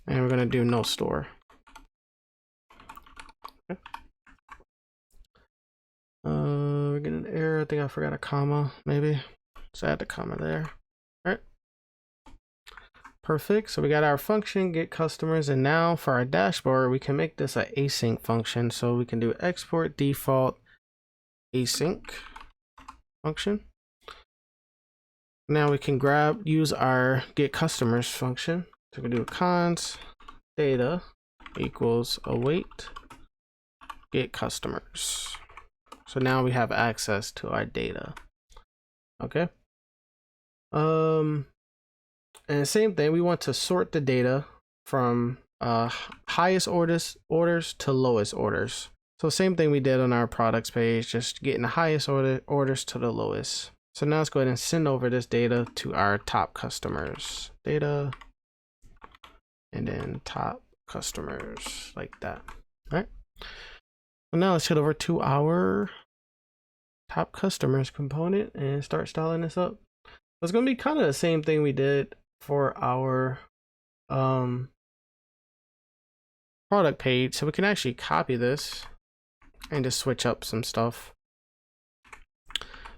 And we're going to do no store. Okay. We're getting an error. I think I forgot a comma, maybe. Let's add the comma there. All right. Perfect. So we got our function get customers, and now for our dashboard, we can make this an async function. So we can do export default async function. Now we can use our get customers function. So we can do a cons data equals await get customers. So now we have access to our data. Okay. And same thing, we want to sort the data from highest orders to lowest orders. So same thing we did on our products page, just getting the highest orders to the lowest. So now let's go ahead and send over this data to our top customers. Data, and then top customers, like that. All right. Well, now let's head over to our top customers component and start styling this up. So it's going to be kind of the same thing we did for our product page. So we can actually copy this and just switch up some stuff,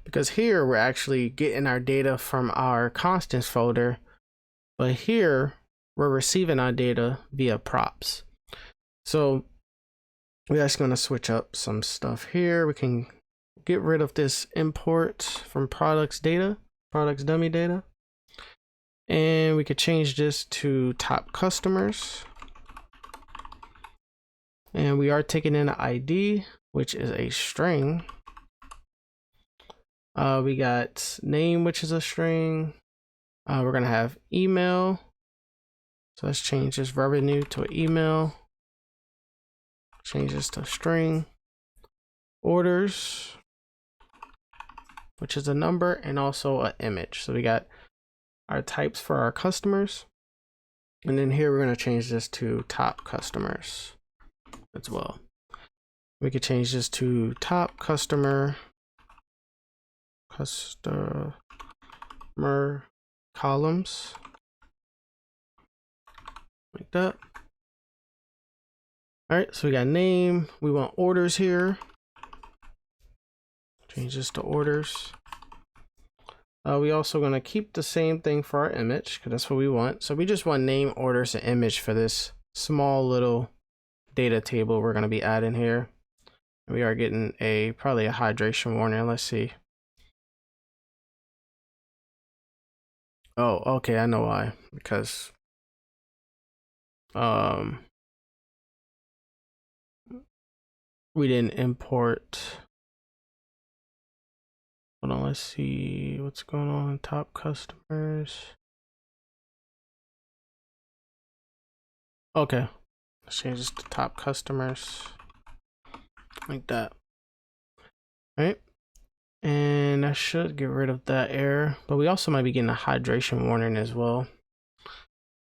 because here we're actually getting our data from our constants folder, but here we're receiving our data via props. So we're actually going to switch up some stuff here. We can get rid of this import from products dummy data. And we could change this to top customers. And we are taking in an ID, which is a string. We got name, which is a string. We're gonna have email. So let's change this revenue to an email. Change this to string. Orders, which is a number, and also an image. So we got our types for our customers. And then here we're gonna change this to top customers as well. We could change this to top customer columns, like that. All right, so we got name. We want orders here. Change this to orders. We also gonna keep the same thing for our image because that's what we want. So we just want name, orders, and image for this small little data table we're gonna be adding here. We are getting probably a hydration warning. Let's see. Oh, okay, I know why. Because we didn't import. Hold on, let's see what's going on. Top customers. Okay, let's change this to top customers, like that. All right, and I should get rid of that error, but we also might be getting a hydration warning as well.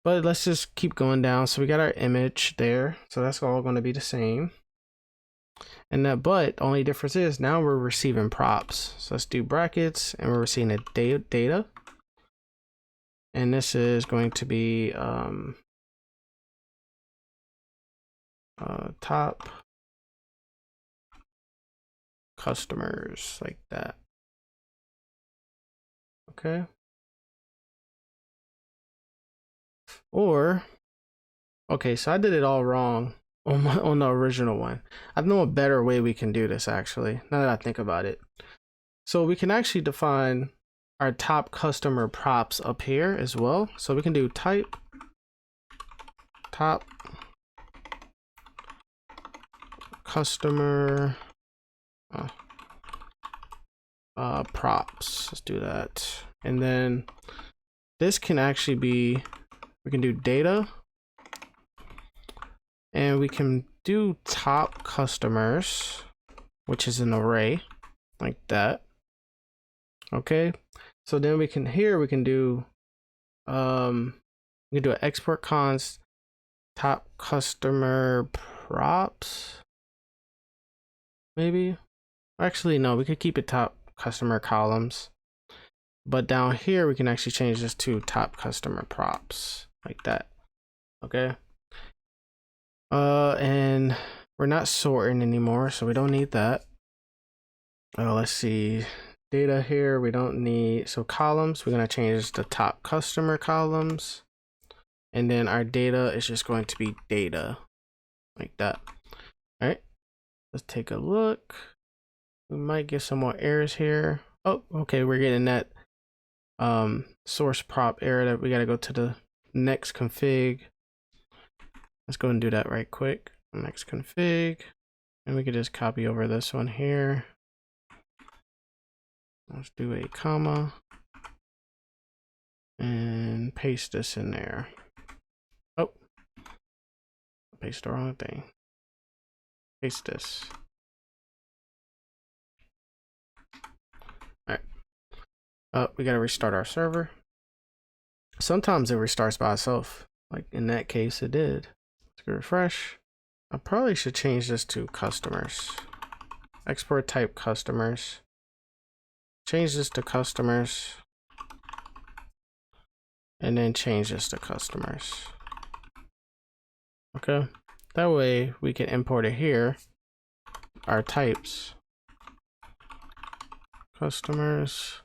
But let's just keep going down. So we got our image there, so that's all going to be the same. And that, but only difference is now we're receiving props. So let's do brackets, and we're receiving a data. And this is going to be top customers, like that. Okay. Or, okay, so I did it all wrong on the original one. I know a better way we can do this actually, now that I think about it. So we can actually define our top customer props up here as well. So we can do type top customer props. Let's do that. And then this can actually be, we can do data, and we can do top customers, which is an array, like that. Okay, so then we can, here we can do we can do an export const top customer props, maybe. Actually no, we could keep it top customer columns, but down here we can actually change this to top customer props, like that. Okay, and we're not sorting anymore, so we don't need that. Let's see, data here we don't need. So columns, we're going to change this to top customer columns, and then our data is just going to be data, like that. All right, let's take a look. We might get some more errors here. Oh, okay, we're getting that source prop error that we got to go to the next config. Let's go and do that right quick. Next config, and we could just copy over this one here. Let's do a comma and paste this in there. Oh, paste the wrong thing. Paste this. All right. We got to restart our server. Sometimes it restarts by itself. Like in that case, it did. Let's go refresh. I probably should change this to customers. Export type customers. Change this to customers. And then change this to customers. Okay. That way we can import it here. Our types. Customers.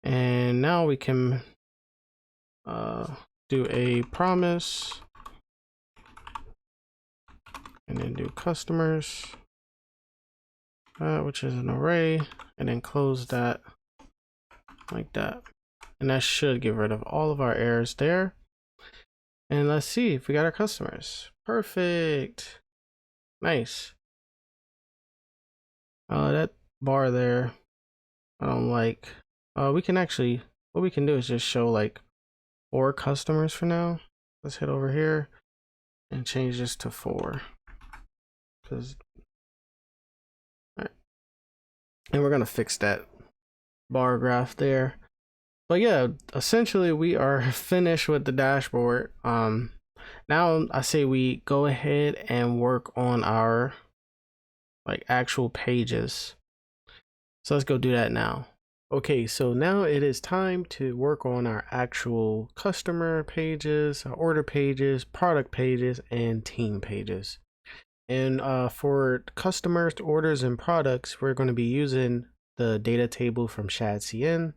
And now we can do a promise. And then do customers, which is an array, and then close that like that. And that should get rid of all of our errors there. And let's see if we got our customers. Perfect. Nice. That bar there I don't like. We can actually, what we can do is just show like 4 customers for now. Let's hit over here and change this to 4. Cause, right. And we're gonna fix that bar graph there. But yeah, essentially we are finished with the dashboard. Now I say we go ahead and work on our like actual pages. So let's go do that now. Okay, so now it is time to work on our actual customer pages, our order pages, product pages, and team pages. And for customers, orders, and products, we're going to be using the data table from ShadCN,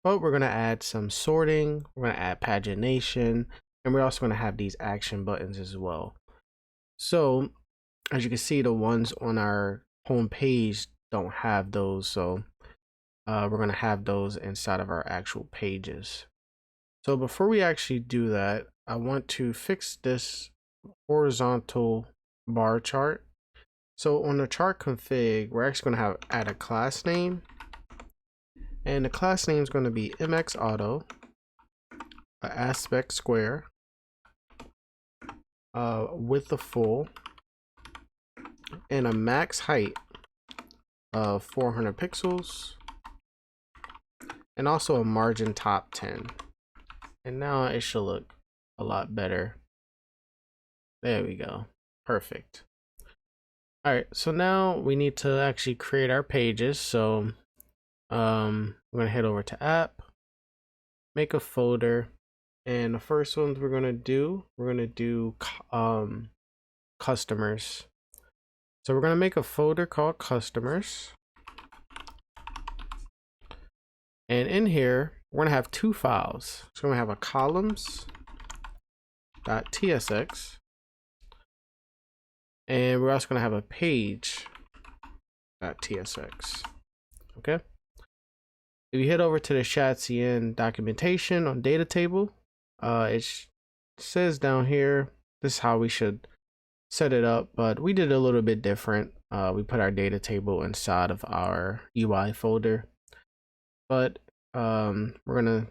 but we're going to add some sorting, we're going to add pagination, and we're also going to have these action buttons as well. So as you can see, the ones on our home page don't have those, so we're going to have those inside of our actual pages. So before we actually do that, I want to fix this horizontal bar chart. So on the chart config, we're actually going to add a class name, and the class name is going to be mxauto, an aspect square, width of full, and a max height of 400 pixels, and also a margin top 10. And now it should look a lot better. There we go. Perfect. All right, so now we need to actually create our pages. So we're gonna head over to app, make a folder, and the first ones we're gonna do customers. So we're gonna make a folder called customers, and in here we're gonna have 2 files. So we're gonna have a columns.tsx, and we're also gonna have a page.tsx. Okay. If you head over to the ShadCN documentation on data table, it says down here, this is how we should set it up, but we did a little bit different. We put our data table inside of our UI folder, but we're gonna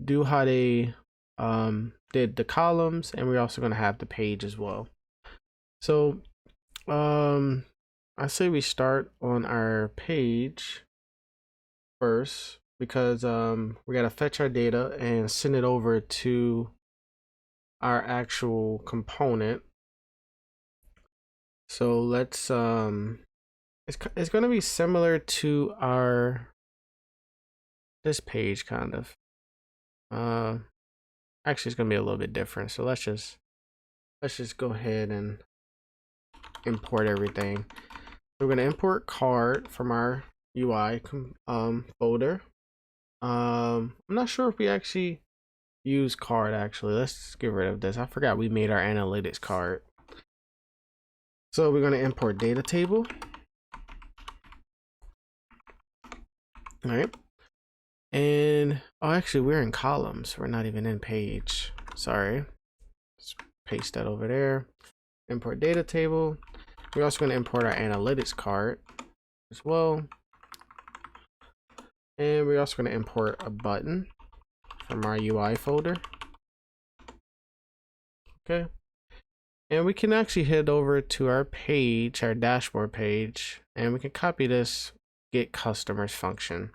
do how they did the columns, and we're also gonna have the page as well. So I say we start on our page first, because we gotta fetch our data and send it over to our actual component. So let's it's gonna be similar to our this page kind of. Actually it's gonna be a little bit different. So let's just go ahead and import everything. We're gonna import card from our UI folder. I'm not sure if we actually use card actually. Let's get rid of this. I forgot we made our analytics card. So we're gonna import data table. All right. And oh, actually we're in columns. We're not even in page. Sorry. Let's paste that over there. Import data table. We're also going to import our analytics card as well. And we're also going to import a button from our UI folder. Okay. And we can actually head over to our page, our dashboard page, and we can copy this get customers function.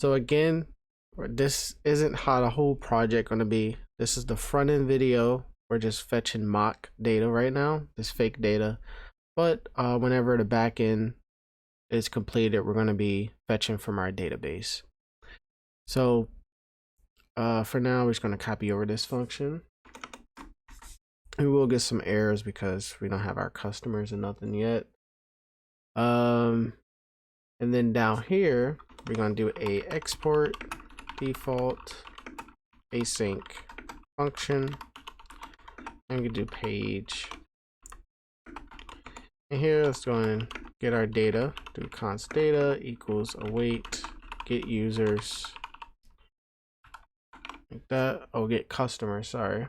So again, this isn't how the whole project going to be. This is the front end video. We're just fetching mock data right now, this fake data. But whenever the back end is completed, we're going to be fetching from our database. So for now, we're just going to copy over this function. We will get some errors because we don't have our customers and nothing yet. And then down here, we're going to do a export default async function. And we can do page. And here, let's go and get our data. Do const data equals await get users. Like that. Oh, get customers, sorry.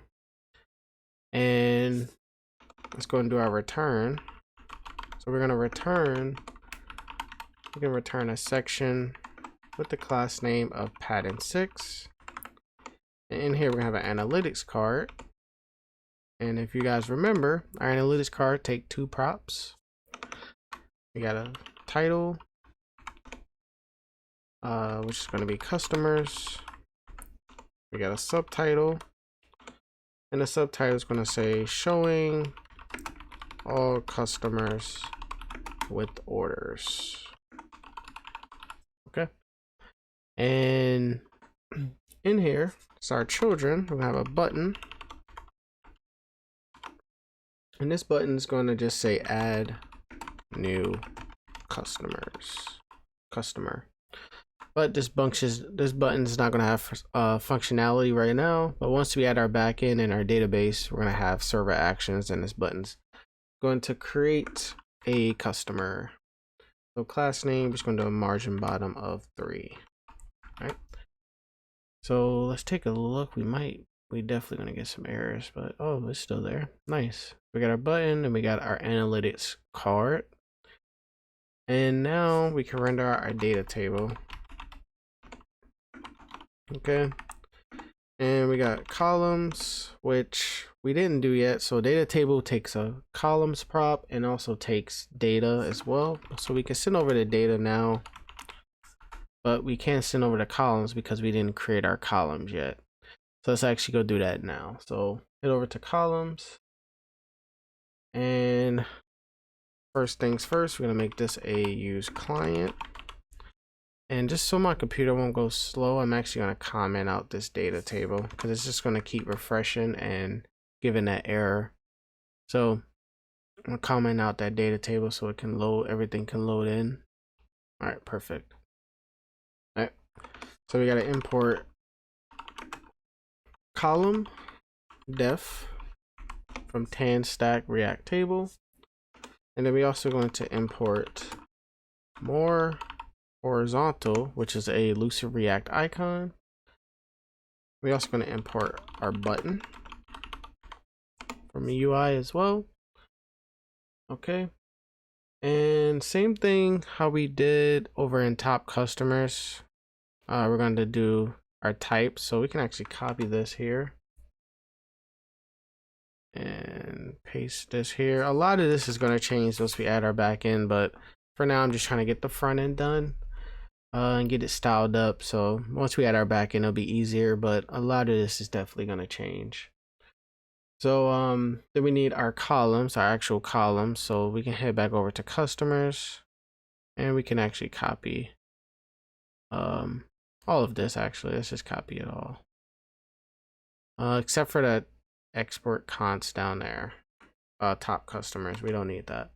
And let's go and do our return. So we're gonna return, we can return a section with the class name of pattern6. And in here, we're gonna have an analytics card. And if you guys remember, our analytics card take 2 props. We got a title, which is gonna be customers. We got a subtitle, and the subtitle is gonna say showing all customers with orders. Okay. And in here, it's our children. We're gonna have a button. And this button is going to just say add new customer. But this button is not going to have functionality right now. But once we add our backend and our database, we're going to have server actions, and this button's going to create a customer. So class name, just going to do a margin bottom of 3. All right. So let's take a look. We definitely gonna get some errors, but oh, it's still there. Nice. We got our button and we got our analytics card. And now we can render out our data table. Okay. And we got columns, which we didn't do yet. So data table takes a columns prop and also takes data as well. So we can send over the data now, but we can't send over the columns because we didn't create our columns yet. So let's actually go do that now. So head over to columns, and first things first, we're gonna make this a use client. And just so my computer won't go slow, I'm actually gonna comment out this data table because it's just gonna keep refreshing and giving that error. So I'm gonna comment out that data table so it can load, everything can load in. All right, perfect. All right, so we gotta import column def from tan stack react table, and then we also going to import more horizontal, which is a elusive react icon. We also going to import our button from a UI as well. Okay, and same thing how we did over in top customers. We're going to do our type, so we can actually copy this here and paste this here. A lot of this is going to change once we add our back end, but for now I'm just trying to get the front end done and get it styled up. So once we add our back end, it'll be easier, but a lot of this is definitely going to change. So then we need our columns, our actual columns. So we can head back over to customers, and we can actually copy all of this. Actually, let's just copy it all, except for that export const down there. Top customers, we don't need that.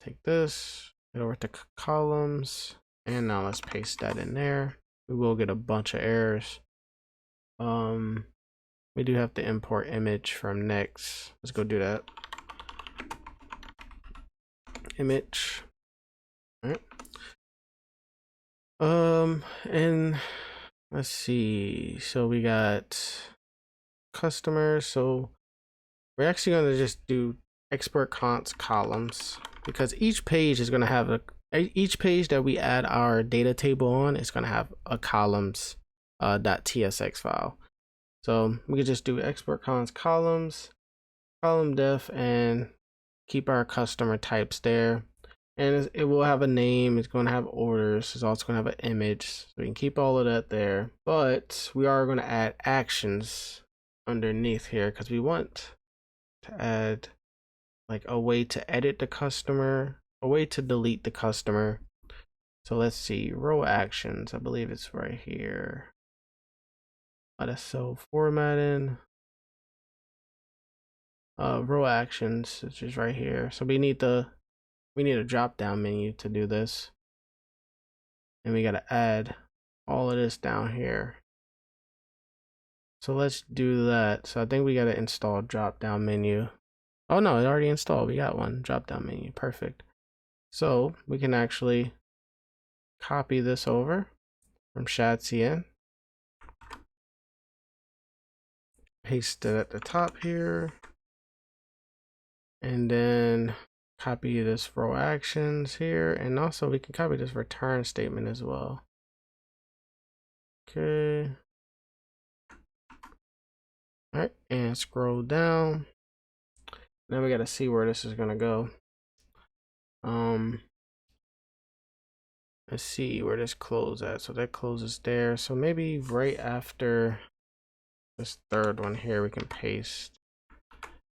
Take this, head over to columns, and now let's paste that in there. We will get a bunch of errors. We do have to import image from Next. Let's go do that. Image. All right. And let's see. So we got customers. So we're actually going to just do export const columns, because each page is going to have each page that we add our data table on is going to have a columns .tsx file. So we could just do export const columns, column def, and keep our customer types there. And it will have a name, it's going to have orders, it's also going to have an image, so we can keep all of that there. But we are going to add actions underneath here, because we want to add like a way to edit the customer, a way to delete the customer. So let's see, row actions, I believe it's right here. That's so formatting. Row actions, which is right here. So we need a drop down menu to do this, and we got to add all of this down here. So let's do that. So I think we got to install drop down menu. Oh no, it already installed. We got one drop down menu. Perfect. So we can actually copy this over from ShadCN, paste it at the top here, and then copy this row actions here, and also we can copy this return statement as well. Okay. All right, and scroll down. Now we got to see where this is gonna go. Let's see where this close at. So that closes there. So maybe right after this third one here, we can paste.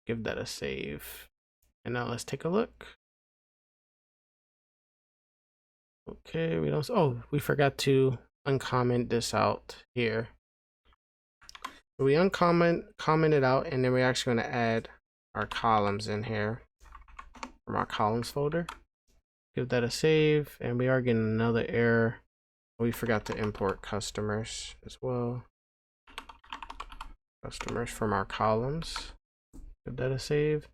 Give that a save. And now let's take a look. Okay, we don't. Oh, we forgot to uncomment this out here. We comment it out, and then we're actually going to add our columns in here from our columns folder. Give that a save, and we are getting another error. We forgot to import customers as well. Customers from our columns. Give that a save,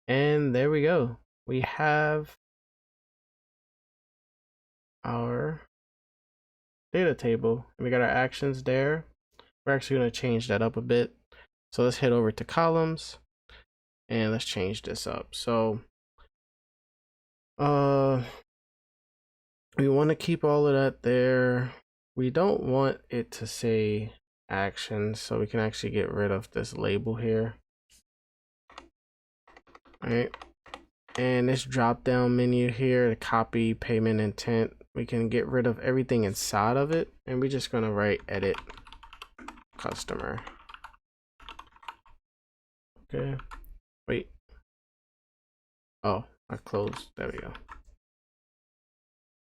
and there we go. We have our data table, and we got our actions there. We're actually going to change that up a bit. So let's head over to columns and let's change this up. So we want to keep all of that there. We don't want it to say actions, so we can actually get rid of this label here. All right. And this drop down menu here, the copy payment intent, we can get rid of everything inside of it, and we're just going to write edit customer. Okay, wait. Oh, I closed. There we go.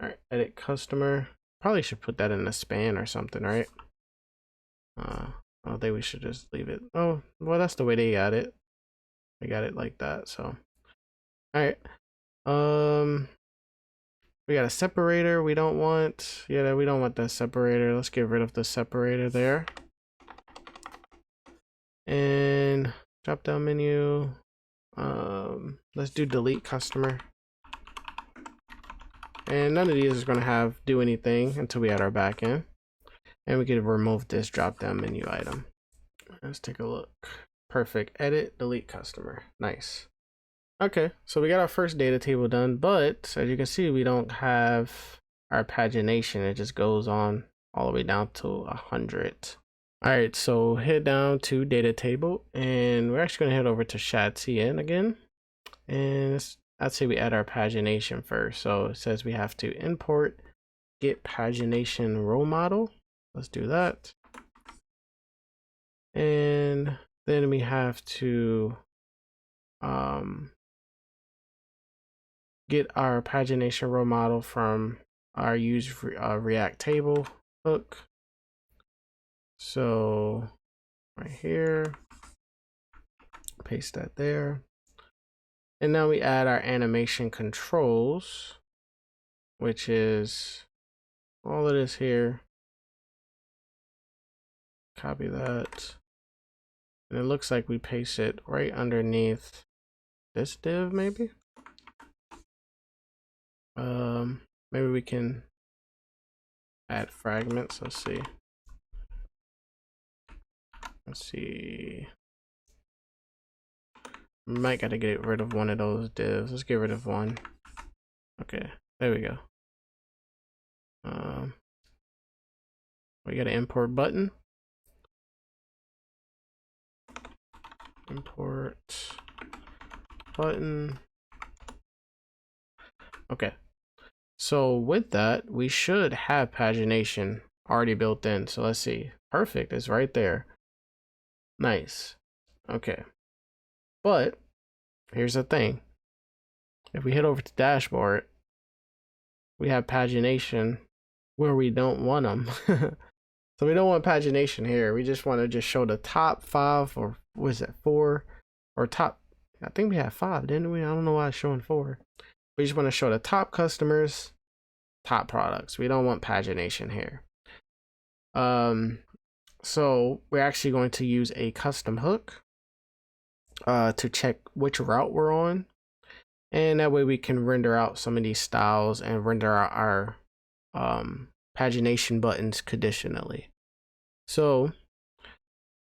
All right, edit customer. Probably should put that in a span or something, right? I think we should just leave it. Oh, well, that's the way they got it. They got it like that. So, all right. We got a separator. We don't want. Yeah, we don't want that separator. Let's get rid of the separator there. And drop down menu. Let's do delete customer. And none of these is going to do anything until we add our backend. And we can remove this drop down menu item. Let's take a look. Perfect. Edit, delete customer. Nice. Okay, so we got our first data table done, but as you can see, we don't have our pagination. It just goes on all the way down to 100. All right, so head down to data table, and we're actually going to head over to ShadCN again. And I'd say we add our pagination first. So it says we have to import get pagination role model. Let's do that. And then we have to get our pagination role model from our use React table hook. So right here, paste that there. And now we add our animation controls, which is all of this here. Copy that. And it looks like we paste it right underneath this div, maybe. Maybe we can add fragments. Let's see. We might got to get rid of one of those divs. Let's get rid of one. Okay, there we go. We got an import button. Import button. Okay. So with that, we should have pagination already built in. So let's see. Perfect. It's right there. Nice. Okay. But here's the thing. If we head over to dashboard, we have pagination where we don't want them. So we don't want pagination here. We just want to just show the top 5, or was it 4? Or top, I think we had 5, didn't we? I don't know why it's showing 4. We just want to show the top customers, top products. We don't want pagination here. So we're actually going to use a custom hook to check which route we're on. And that way we can render out some of these styles and render out our pagination buttons conditionally. So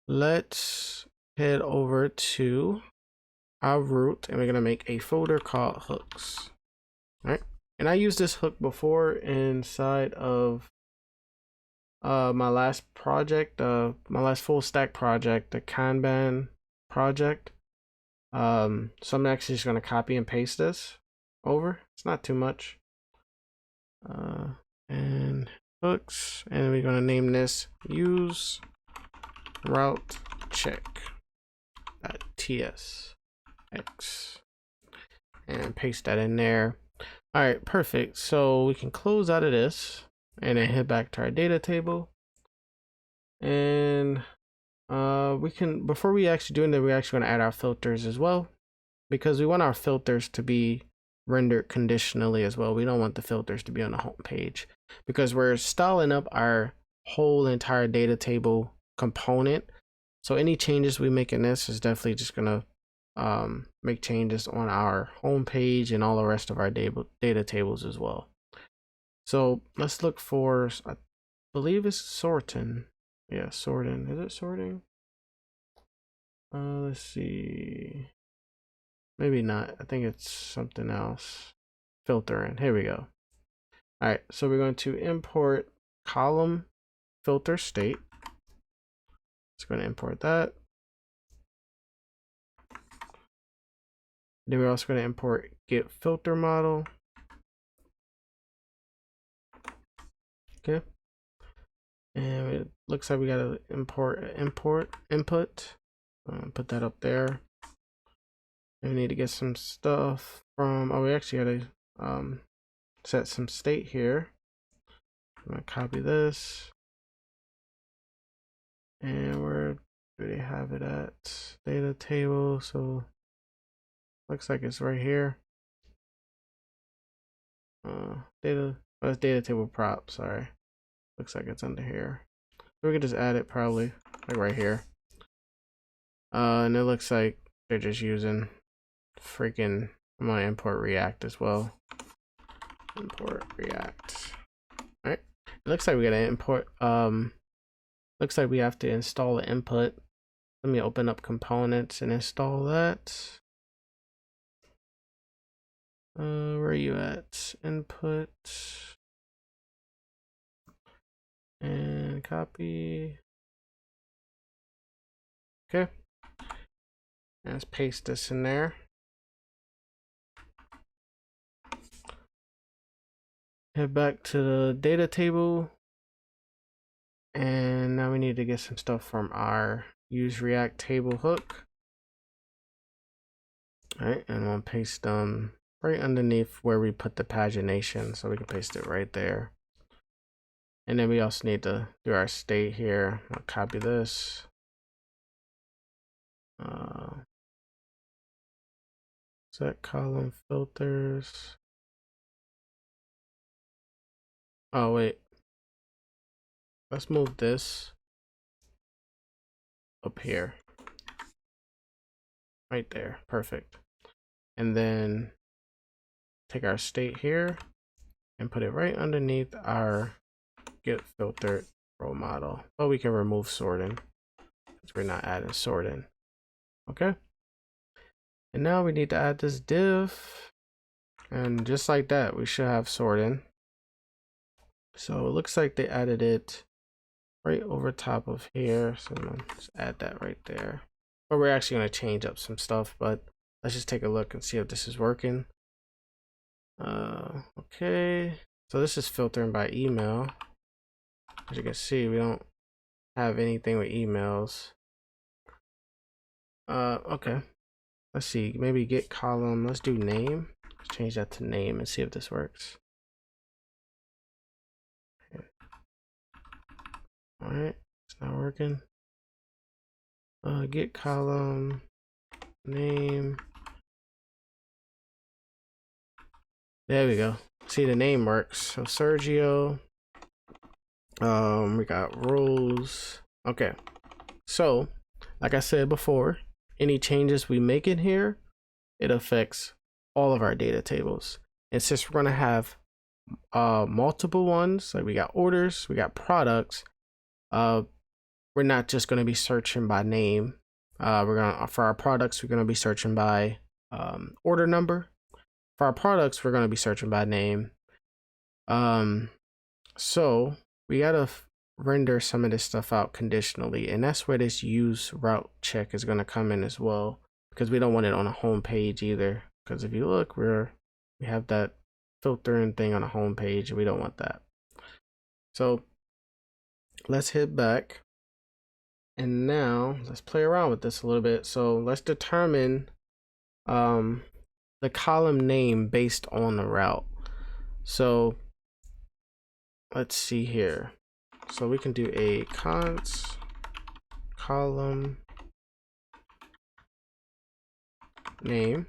let's head over to our root, and we're going to make a folder called hooks. All right. And I used this hook before inside of my last project, my last full stack project, the Kanban project. So I'm actually just gonna copy and paste this over. It's not too much. And hooks, and we're gonna name this use route check .tsx and paste that in there. All right, perfect. So we can close out of this and then head back to our data table. And we can, before we actually do it, we're actually going to add our filters as well, because we want our filters to be rendered conditionally as well. We don't want the filters to be on the home page, because we're styling up our whole entire data table component. So any changes we make in this is definitely just gonna make changes on our home page and all the rest of our data tables as well. So let's look for, I believe it's sorting. Yeah, sorting. Is it sorting? Let's see. Maybe not. I think it's something else. Filtering. Here we go. All right, so we're going to import column filter state. It's going to import that. Then we're also going to import get filter model. Okay. And it looks like we got to import input. Put that up there. And we need to get some stuff from, oh, we actually got to set some state here. I'm going to copy this. And where do they have it at? Data table. So looks like it's right here. Data. Oh, it's data table prop. Sorry. Looks like it's under here. So we could just add it probably like right here. And it looks like they're just using freaking. I'm gonna import React as well. Import React. All right. It looks like we gotta import. Looks like we have to install the input. Let me open up components and install that. Where are you at? Input and copy. Okay. And let's paste this in there. Head back to the data table. And now we need to get some stuff from our use React table hook. All right, and we'll paste them right underneath where we put the pagination, so we can paste it right there. And then we also need to do our state here. I'll copy this. Set column filters. Oh wait, let's move this up here. Right there, perfect. And then take our state here and put it right underneath our get filtered row model. But we can remove sorting because we're not adding sorting. Okay. And now we need to add this div. And just like that, we should have sorting. So it looks like they added it right over top of here. So let's add that right there. But we're actually going to change up some stuff, but let's just take a look and see if this is working. Okay. So this is filtering by email. As you can see, we don't have anything with emails. Okay. Let's see, maybe get column. Let's do name. Let's change that to name and see if this works. Okay. All right, it's not working. Get column name. There we go. See, the name works. So Sergio. We got roles. Okay. So, like I said before, any changes we make in here, it affects all of our data tables. And since we're going to have multiple ones, like we got orders, we got products, we're not just going to be searching by name. For our products, we're going to be searching by order number. For our products, we're going to be searching by name. So we got to render some of this stuff out conditionally, and that's where this use route check is going to come in as well, because we don't want it on a home page either. Because if you look, we have that filtering thing on a home page, and we don't want that. So let's hit back, and now let's play around with this a little bit. So let's determine the column name based on the route. So let's see here. So we can do a const column name,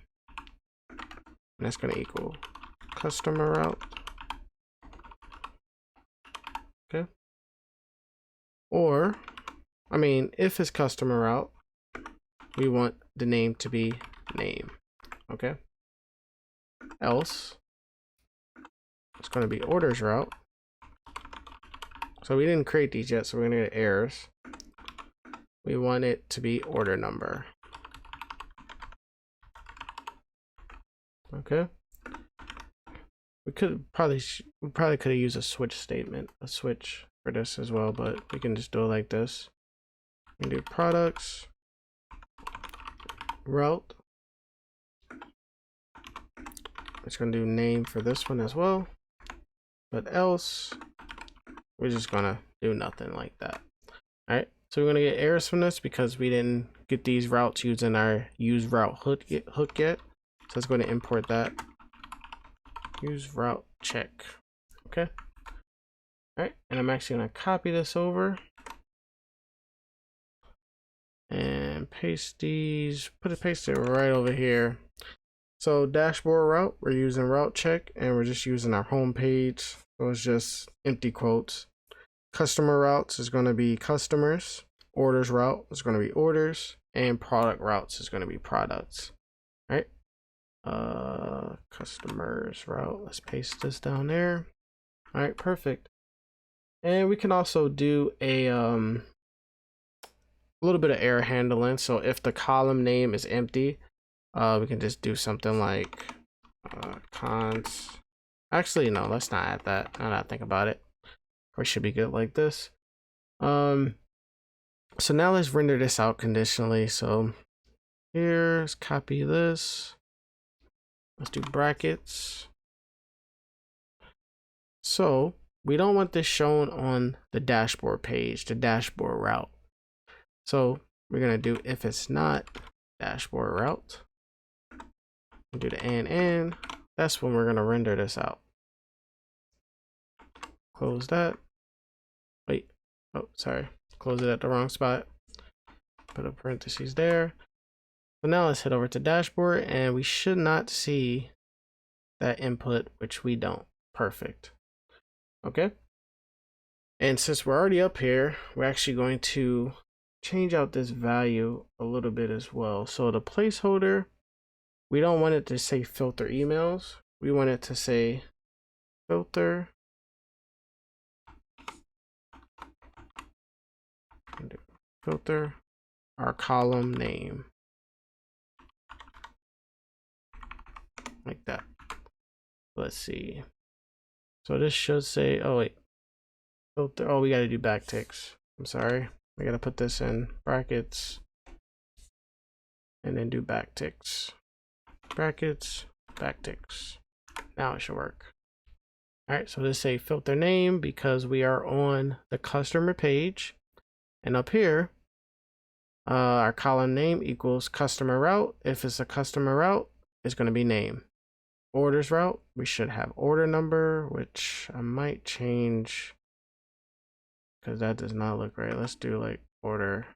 and that's going to equal customer route. Okay. Or, I mean, if it's customer route, we want the name to be name. Okay. Else, it's going to be orders route. So we didn't create these yet, so we're going to get errors. We want it to be order number. Okay. We probably could have used a switch statement, a switch for this as well, but we can just do it like this. We can do products route. It's going to do name for this one as well, but else we're just going to do nothing like that. All right, so we're going to get errors from this because we didn't get these routes using our use route hook yet. So it's going to import that. Use route check. Okay. All right, and I'm actually going to copy this over and paste these, paste it right over here. So dashboard route, we're using route check, and we're just using our home page. So it's just empty quotes. Customer routes is going to be customers. Orders route is going to be orders, and product routes is going to be products. All right. Customers route. Let's paste this down there. All right, perfect. And we can also do a little bit of error handling. So if the column name is empty, we can just do something like const. Actually, no, let's not add that. Now that I think about it, we should be good like this. So now let's render this out conditionally. So here's copy this. Let's do brackets. So we don't want this shown on the dashboard page, the dashboard route. So we're gonna do if it's not dashboard route. Do the and. That's when we're gonna render this out. Close that. Wait. Oh, sorry. Close it at the wrong spot. Put a parentheses there. So now let's head over to dashboard, and we should not see that input, which we don't. Perfect. Okay. And since we're already up here, we're actually going to change out this value a little bit as well. So the placeholder, we don't want it to say filter emails. We want it to say filter our column name. Like that. Let's see. So this should say, oh wait, filter. Oh, we got to do backticks. I'm sorry. We got to put this in brackets and then do backticks. Brackets, backticks. Now it should work. All right, so this say filter name because we are on the customer page, and up here, our column name equals customer route. If it's a customer route, it's going to be name. Orders route, we should have order number, which I might change because that does not look right. Let's do like order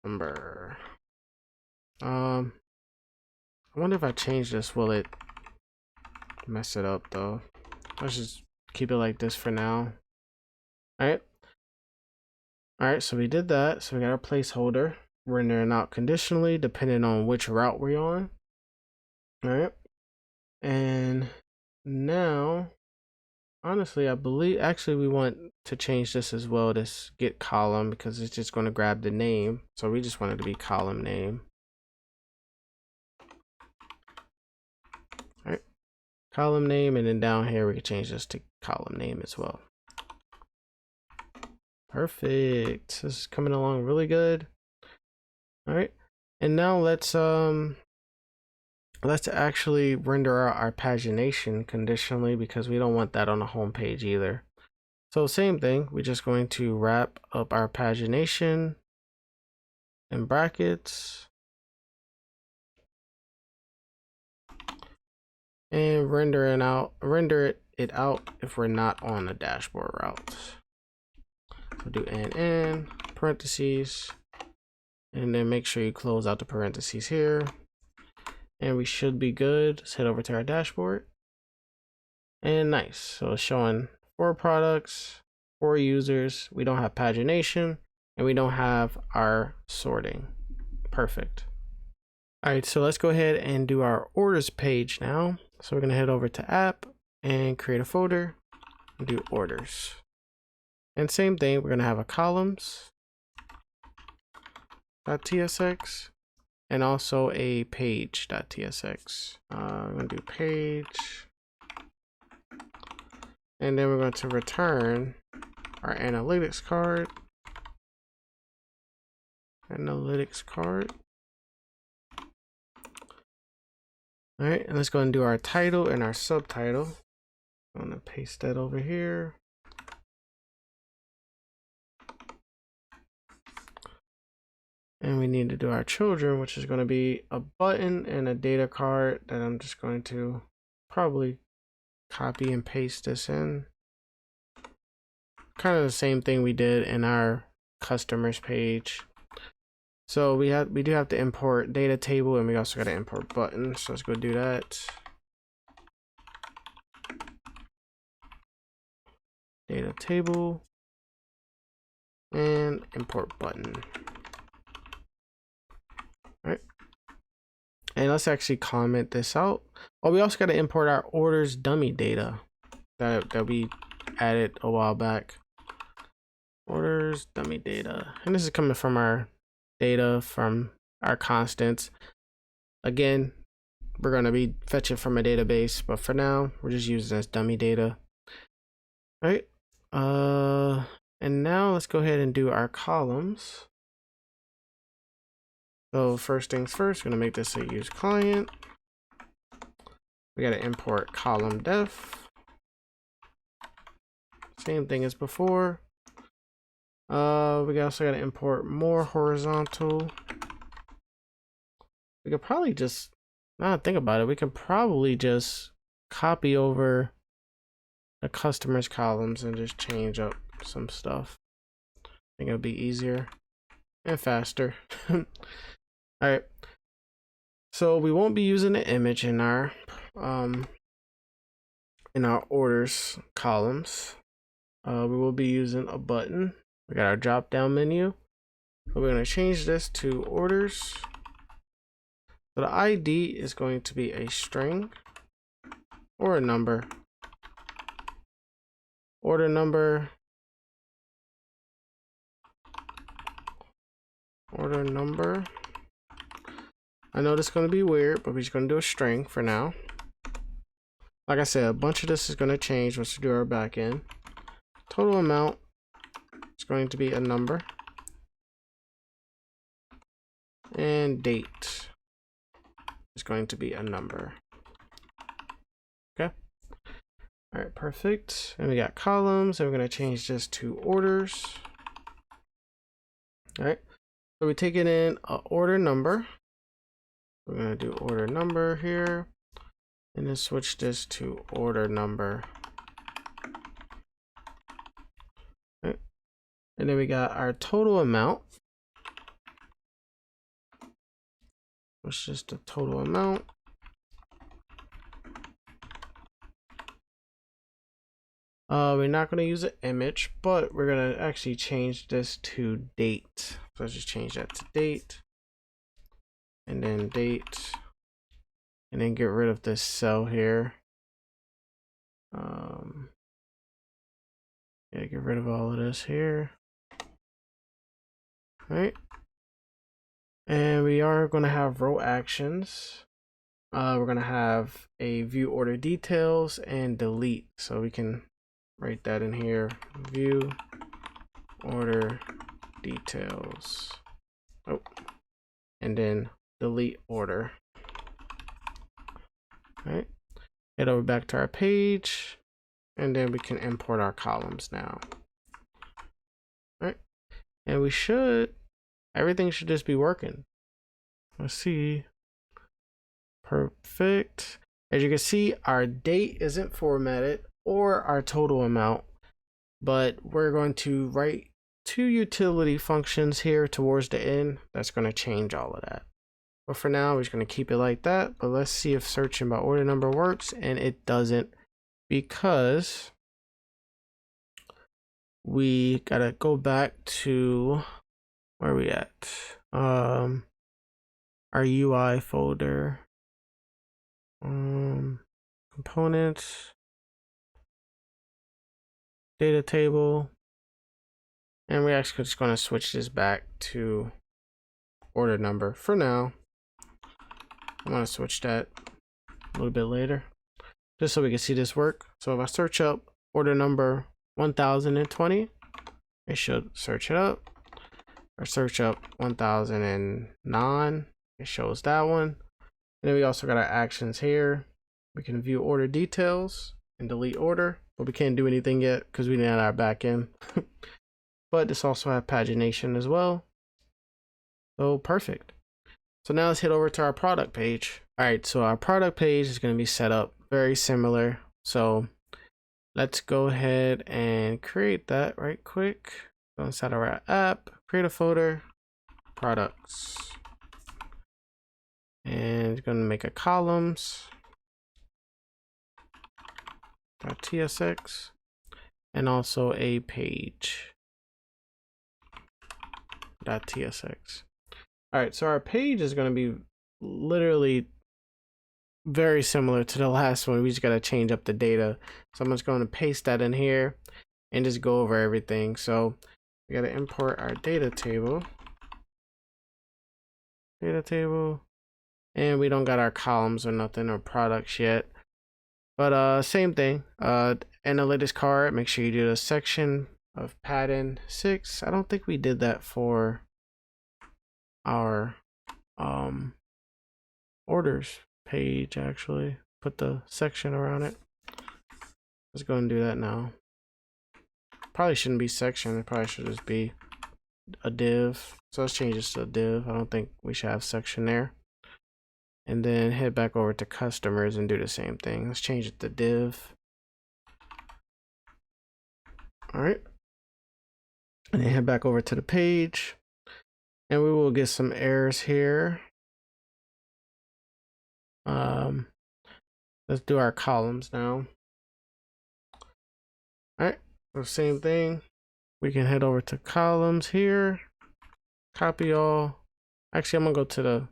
number. I wonder if I change this, will it mess it up though? Let's just keep it like this for now. All right, so we did that. So we got our placeholder rendering out conditionally depending on which route we're on. All right, and now honestly, I believe actually we want to change this as well, this get column, because it's just going to grab the name. So we just want it to be column name. All right, column name, and then down here we can change this to column name as well. Perfect. This is coming along really good. All right. And now let's actually render out our pagination conditionally, because we don't want that on the home page either. So same thing, we're just going to wrap up our pagination in brackets and render it out if we're not on the dashboard route. So do and parentheses, and then make sure you close out the parentheses here. And we should be good. Let's head over to our dashboard. And nice. So it's showing 4 products, 4 users. We don't have pagination, and we don't have our sorting. Perfect. All right, so let's go ahead and do our orders page now. So we're going to head over to app and create a folder and do orders. And same thing, we're going to have a columns.tsx and also a page.tsx. We're going to do page. And then we're going to return our analytics card. All right, and let's go and do our title and our subtitle. I'm going to paste that over here. And we need to do our children, which is going to be a button and a data card that I'm just going to probably copy and paste this in. Kind of the same thing we did in our customers page. So we do have to import data table, and we also got to import button. So let's go do that. Data table and import button. All right. And let's actually comment this out. Oh, we also got to import our orders dummy data that we added a while back. Orders dummy data. And this is coming from our data from our constants. Again, we're going to be fetching from a database, but for now we're just using this dummy data. All right. And now let's go ahead and do our columns. So first things first, we're going to make this a use client. We got to import column def. Same thing as before. We also got to import more horizontal. We could probably just, now that I think about it, we can probably just copy over the customers columns and just change up some stuff. I think it'll be easier and faster. All right. So we won't be using the image in our orders columns. We will be using a button. We got our drop down menu. So we're going to change this to orders. So the ID is going to be a string or a number. Order number. Order number. I know this is going to be weird, but we're just going to do a string for now. Like I said, a bunch of this is going to change once we do our backend. Total amount is going to be a number. And date is going to be a number. Okay. All right, perfect. And we got columns, and we're going to change this to orders. All right. So we take it in a order number. We're going to do order number here, and then switch this to order number. All right. And then we got our total amount, which is the total amount. We're not going to use an image, but we're going to actually change this to date. So let's just change that to date, and then date, and then get rid of this cell here. Yeah, get rid of all of this here. All right. And we are going to have row actions. We're going to have a view order details and delete. So we can write that in here. View order details. Oh, and then delete order. All right, head over back to our page, and then we can import our columns now. All right, and everything should just be working. Let's see. Perfect. As you can see, our date isn't formatted or our total amount, but we're going to write 2 utility functions here towards the end. That's going to change all of that. But for now, we're just going to keep it like that. But let's see if searching by order number works, and it doesn't, because we got to go back to where we at? Our UI folder. Components, data table, and we're actually just going to switch this back to order number for now. I'm going to switch that a little bit later just so we can see this work. So if I search up order number 1020, it should search it up, or search up 1009, it shows that one. And then we also got our actions here. We can view order details and delete order, but we can't do anything yet because we didn't add our backend. But this also has pagination as well. So perfect. So now let's head over to our product page. All right, so our product page is going to be set up very similar. So let's go ahead and create that right quick. Go inside of our app, create a folder, products, and it's going to make a columns. .tsx, and also a page .tsx. All right, so our page is going to be literally very similar to the last one. We just got to change up the data. So I'm just going to paste that in here and just go over everything. So we got to import our data table, and we don't got our columns or nothing or products yet. But same thing, analytics card, make sure you do the section of pattern 6. I don't think we did that for our orders page, actually. Put the section around it. Let's go and do that now. Probably shouldn't be section, it probably should just be a div. So let's change this to a div. I don't think we should have section there. And then head back over to customers and do the same thing. Let's change it to div. All right. And then head back over to the page. And we will get some errors here. Let's do our columns now. All right. So same thing. We can head over to columns here. Copy all. Actually, I'm going to go to the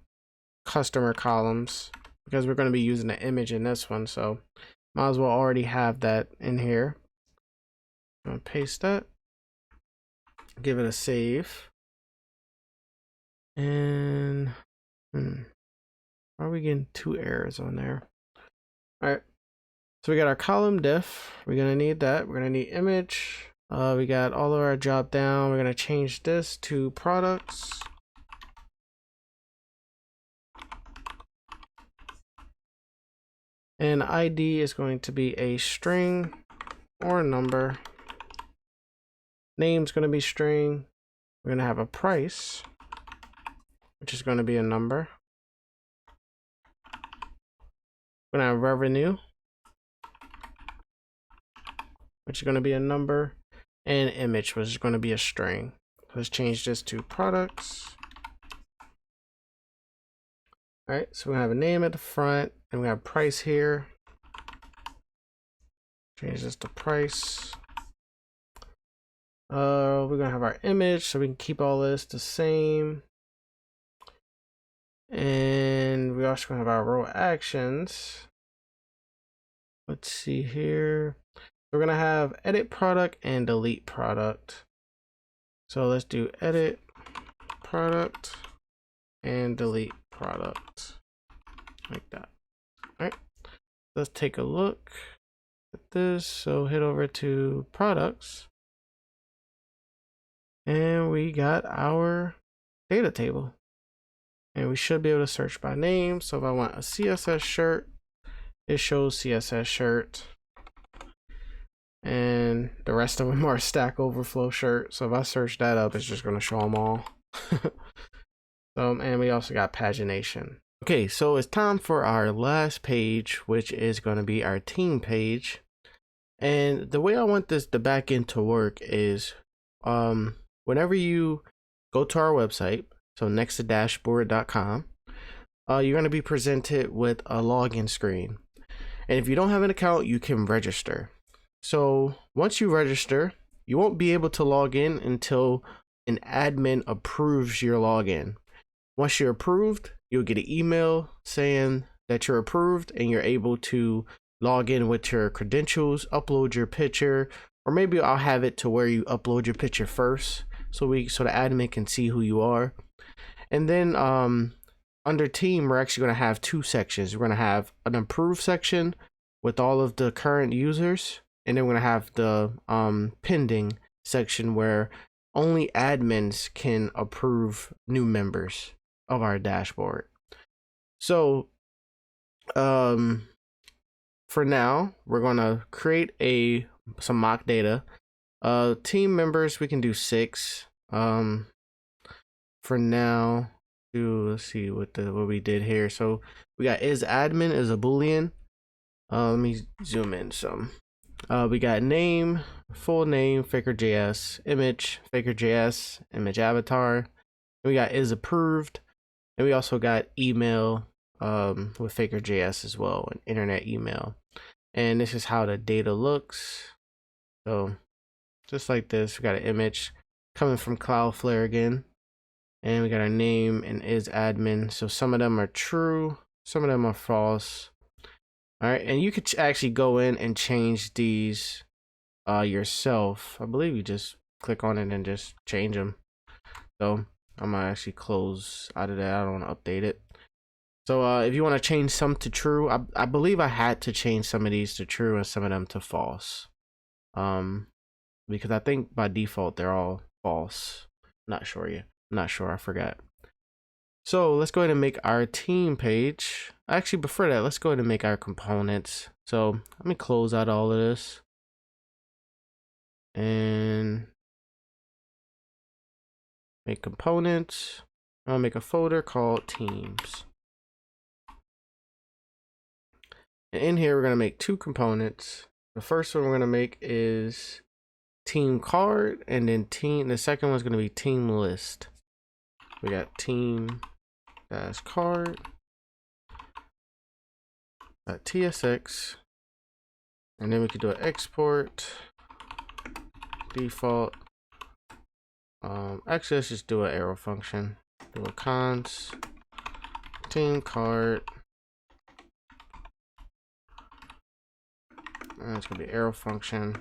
customer columns because we're going to be using the image in this one, so might as well already have that in here. I'm going to paste that, give it a save, and why are we getting 2 errors on there? All right, so we got our column diff. We're going to need that. We're going to need image. We got all of our drop down. We're going to change this to products. And ID is going to be a string or a number. Name's going to be string. We're going to have a price, which is going to be a number. We're going to have revenue, which is going to be a number, and image, which is going to be a string. Let's change this to products. All right, so we have a name at the front, and we have price here. Change this to price. We're gonna have our image, so we can keep all this the same. And we're also gonna have our row actions. Let's see here. We're gonna have edit product and delete product. So let's do edit product and delete product, like that. All right, let's take a look at this. So head over to products, And we got our data table. And we should be able to search by name. So if I want a CSS shirt, it shows CSS shirt. And the rest of them are Stack Overflow shirt. So if I search that up, it's just going to show them all. And we also got pagination. Okay, so it's time for our last page, which is going to be our team page. And the way I want the backend to work is whenever you go to our website, so next.dashboard.com, you're going to be presented with a login screen. And if you don't have an account, you can register. So once you register, you won't be able to log in until an admin approves your login. Once you're approved, you'll get an email saying that you're approved and you're able to log in with your credentials, upload your picture, or maybe I'll have it to where you upload your picture first so the admin can see who you are. And then under team, we're actually going to have two sections. We're going to have an approved section with all of the current users, and then we're going to have the pending section where only admins can approve new members of our dashboard. So for now, we're going to create some mock data. Team members, we can do 6. For now, let's see what we did here. So we got is admin is a boolean. Let me zoom in some. We got name, full name, Faker.js, image, Faker.js, image avatar. And we got is approved, and we also got email with Faker.js as well, an internet email. And this is how the data looks. So just like this, we got an image coming from Cloudflare again, and we got our name and is admin. So some of them are true, some of them are false. All right, and you could actually go in and change these yourself. I believe you just click on it and just change them. So I'm gonna actually close out of that. I don't want to update it. So if you want to change some to true, I believe I had to change some of these to true and some of them to false. Because I think by default they're all false. Not sure yet. Not sure. I forgot. So let's go ahead and make our team page. Actually, before that, let's go ahead and make our components. So let me close out all of this. And make components. I'll make a folder called teams. And in here, we're going to make 2 components. The first one we're going to make is team card, and then the second one's going to be team list. We got team dash card .tsx, and then we could do an export default. Actually, let's just do an arrow function. Do a cons team card, and it's gonna be arrow function.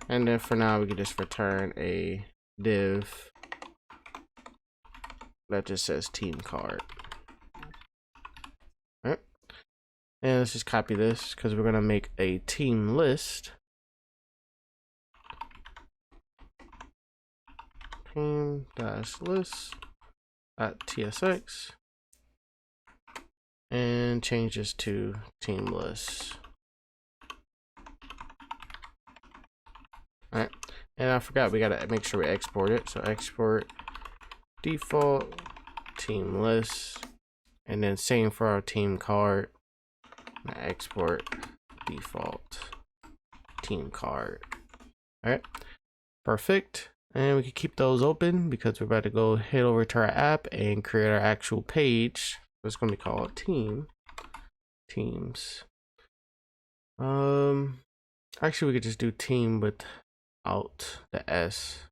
And then for now, we could just return a div that just says team card. All right. And let's just copy this because we're going to make a team list. Team-list.tsx. And change this to team list. All right. And I forgot, we got to make sure we export it. So export default team list, and then same for our team card. Export default team card. All right, perfect. And we can keep those open because we're about to go head over to our app and create our actual page. It's going to be called teams. Actually, we could just do team without the S.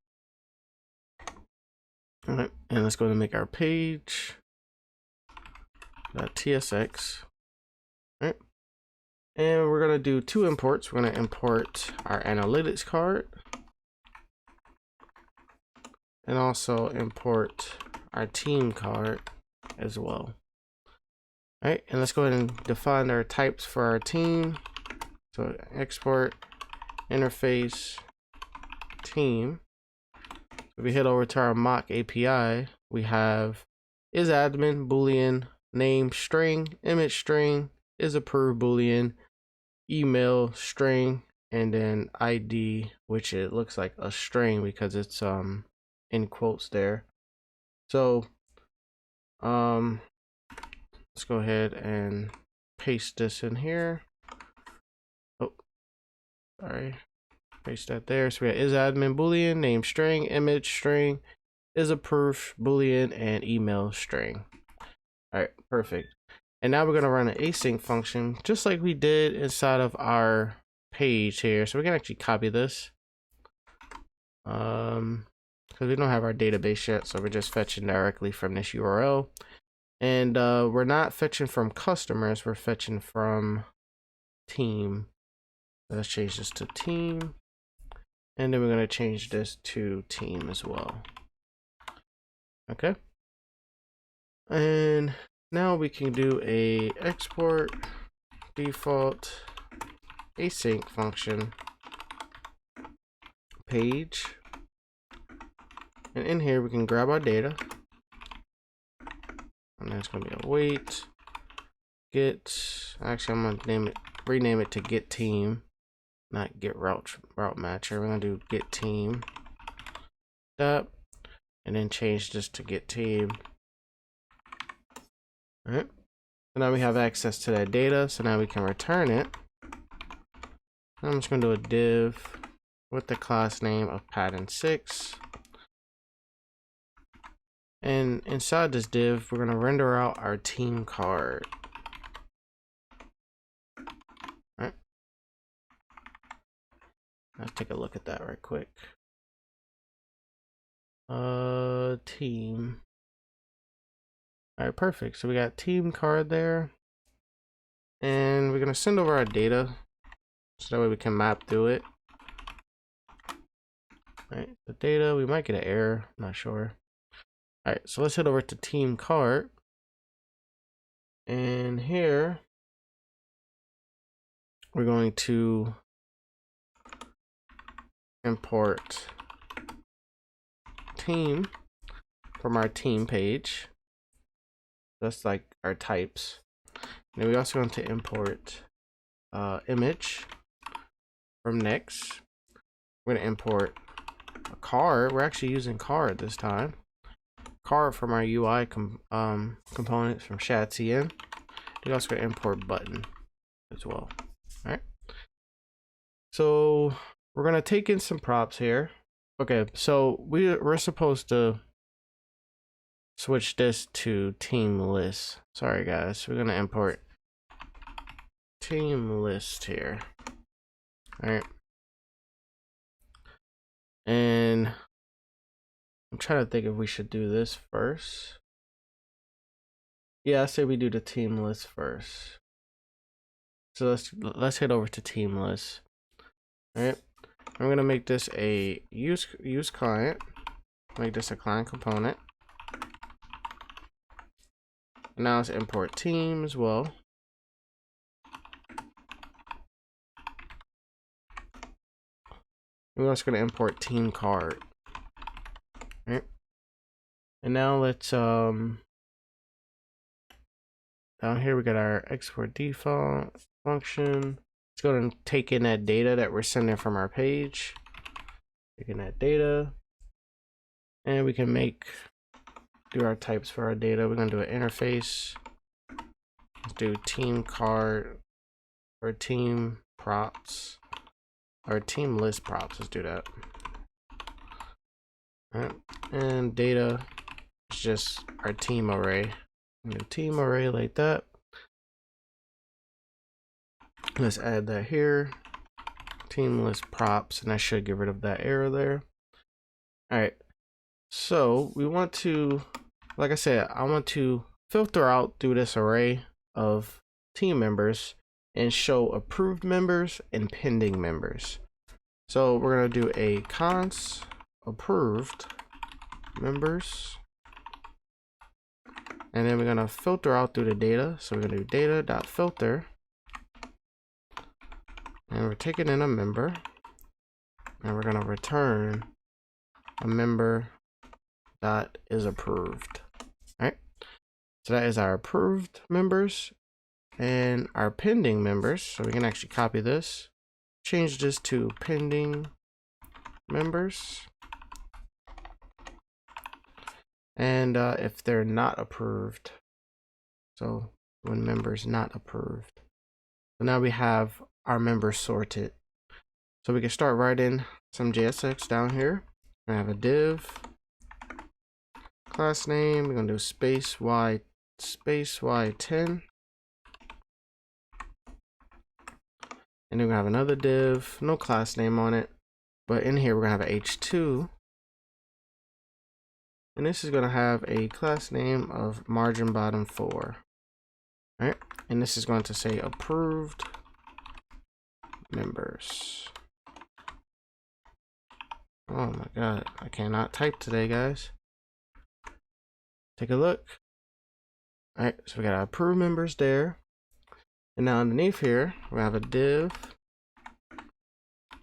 All right, and let's go and make our page .tsx. All right, and we're gonna do 2 imports. We're gonna import our analytics card, and also import our team card as well. All right, and let's go ahead and define our types for our team. So export interface team. If we head over to our mock API, we have is admin boolean, name string, image string, is approved boolean, email string, and then ID, which it looks like a string because it's in quotes there. So let's go ahead and paste this in here. Oh, sorry. Paste that there. So we got is admin boolean, name string, image string, is approved boolean, and email string. All right, perfect. And now we're going to run an async function just like we did inside of our page here. So we can actually copy this because we don't have our database yet. So we're just fetching directly from this URL. And we're not fetching from customers. We're fetching from team. Let's change this to team. And then we're going to change this to team as well. Okay. And now we can do a export default async function page. And in here we can grab our data. And that's going to be a wait get. Actually, I'm going to rename it to get team. Not get route matcher. We're gonna do get team that, and then change this to get team. All right. So now we have access to that data. So now we can return it. I'm just gonna do a div with the class name of pattern6, and inside this div, we're gonna render out our team card. Let's take a look at that right quick. Team. All right, perfect. So we got team card there, and we're gonna send over our data so that way we can map through it. All right, the data, we might get an error, not sure. All right, so let's head over to team card, and here we're going to import team from our team page. That's like our types. And we also want to import image from Next. We're going to import a card. We're actually using card this time. Card from our UI components from ShadCN. We're also going to import button as well. All right. So we're going to take in some props here. Okay, so we're supposed to switch this to team list. Sorry guys, we're going to import team list here. All right. And I'm trying to think if we should do this first. Yeah, I say we do the team list first. So let's head over to team list. All right. I'm gonna make this a use client. Make this a client component. Now let's import team as well. We're also gonna import team card. All right. And now let's down here we got our export default function. Let's go and take in that data that we're sending from our page. Taking that data, and we can do our types for our data. We're gonna do an interface. Let's do team card or team props or team list props. Let's do that. All right, and data is just our team array. Do team array like that. Let's add that here. Team list props, and I should get rid of that error there. All right. So we want to, like I said, I want to filter out through this array of team members and show approved members and pending members. So we're going to do a const approved members. And then we're going to filter out through the data. So we're going to do data.filter. And we're taking in a member. And we're going to return a member that is approved. All right. So that is our approved members and our pending members. So we can actually copy this, change this to pending members. And if they're not approved, so when members not approved. So now we have our members sorted. So we can start writing some JSX down here. We have a div, class name, we're gonna do space y10. And then we have another div, no class name on it, but in here we're gonna have a h2. And this is gonna have a class name of margin bottom 4. All right, and this is going to say approved members. Oh my god, I cannot type today, guys. Take a look. All right, so we got our approved members there. And now underneath here, we have a div.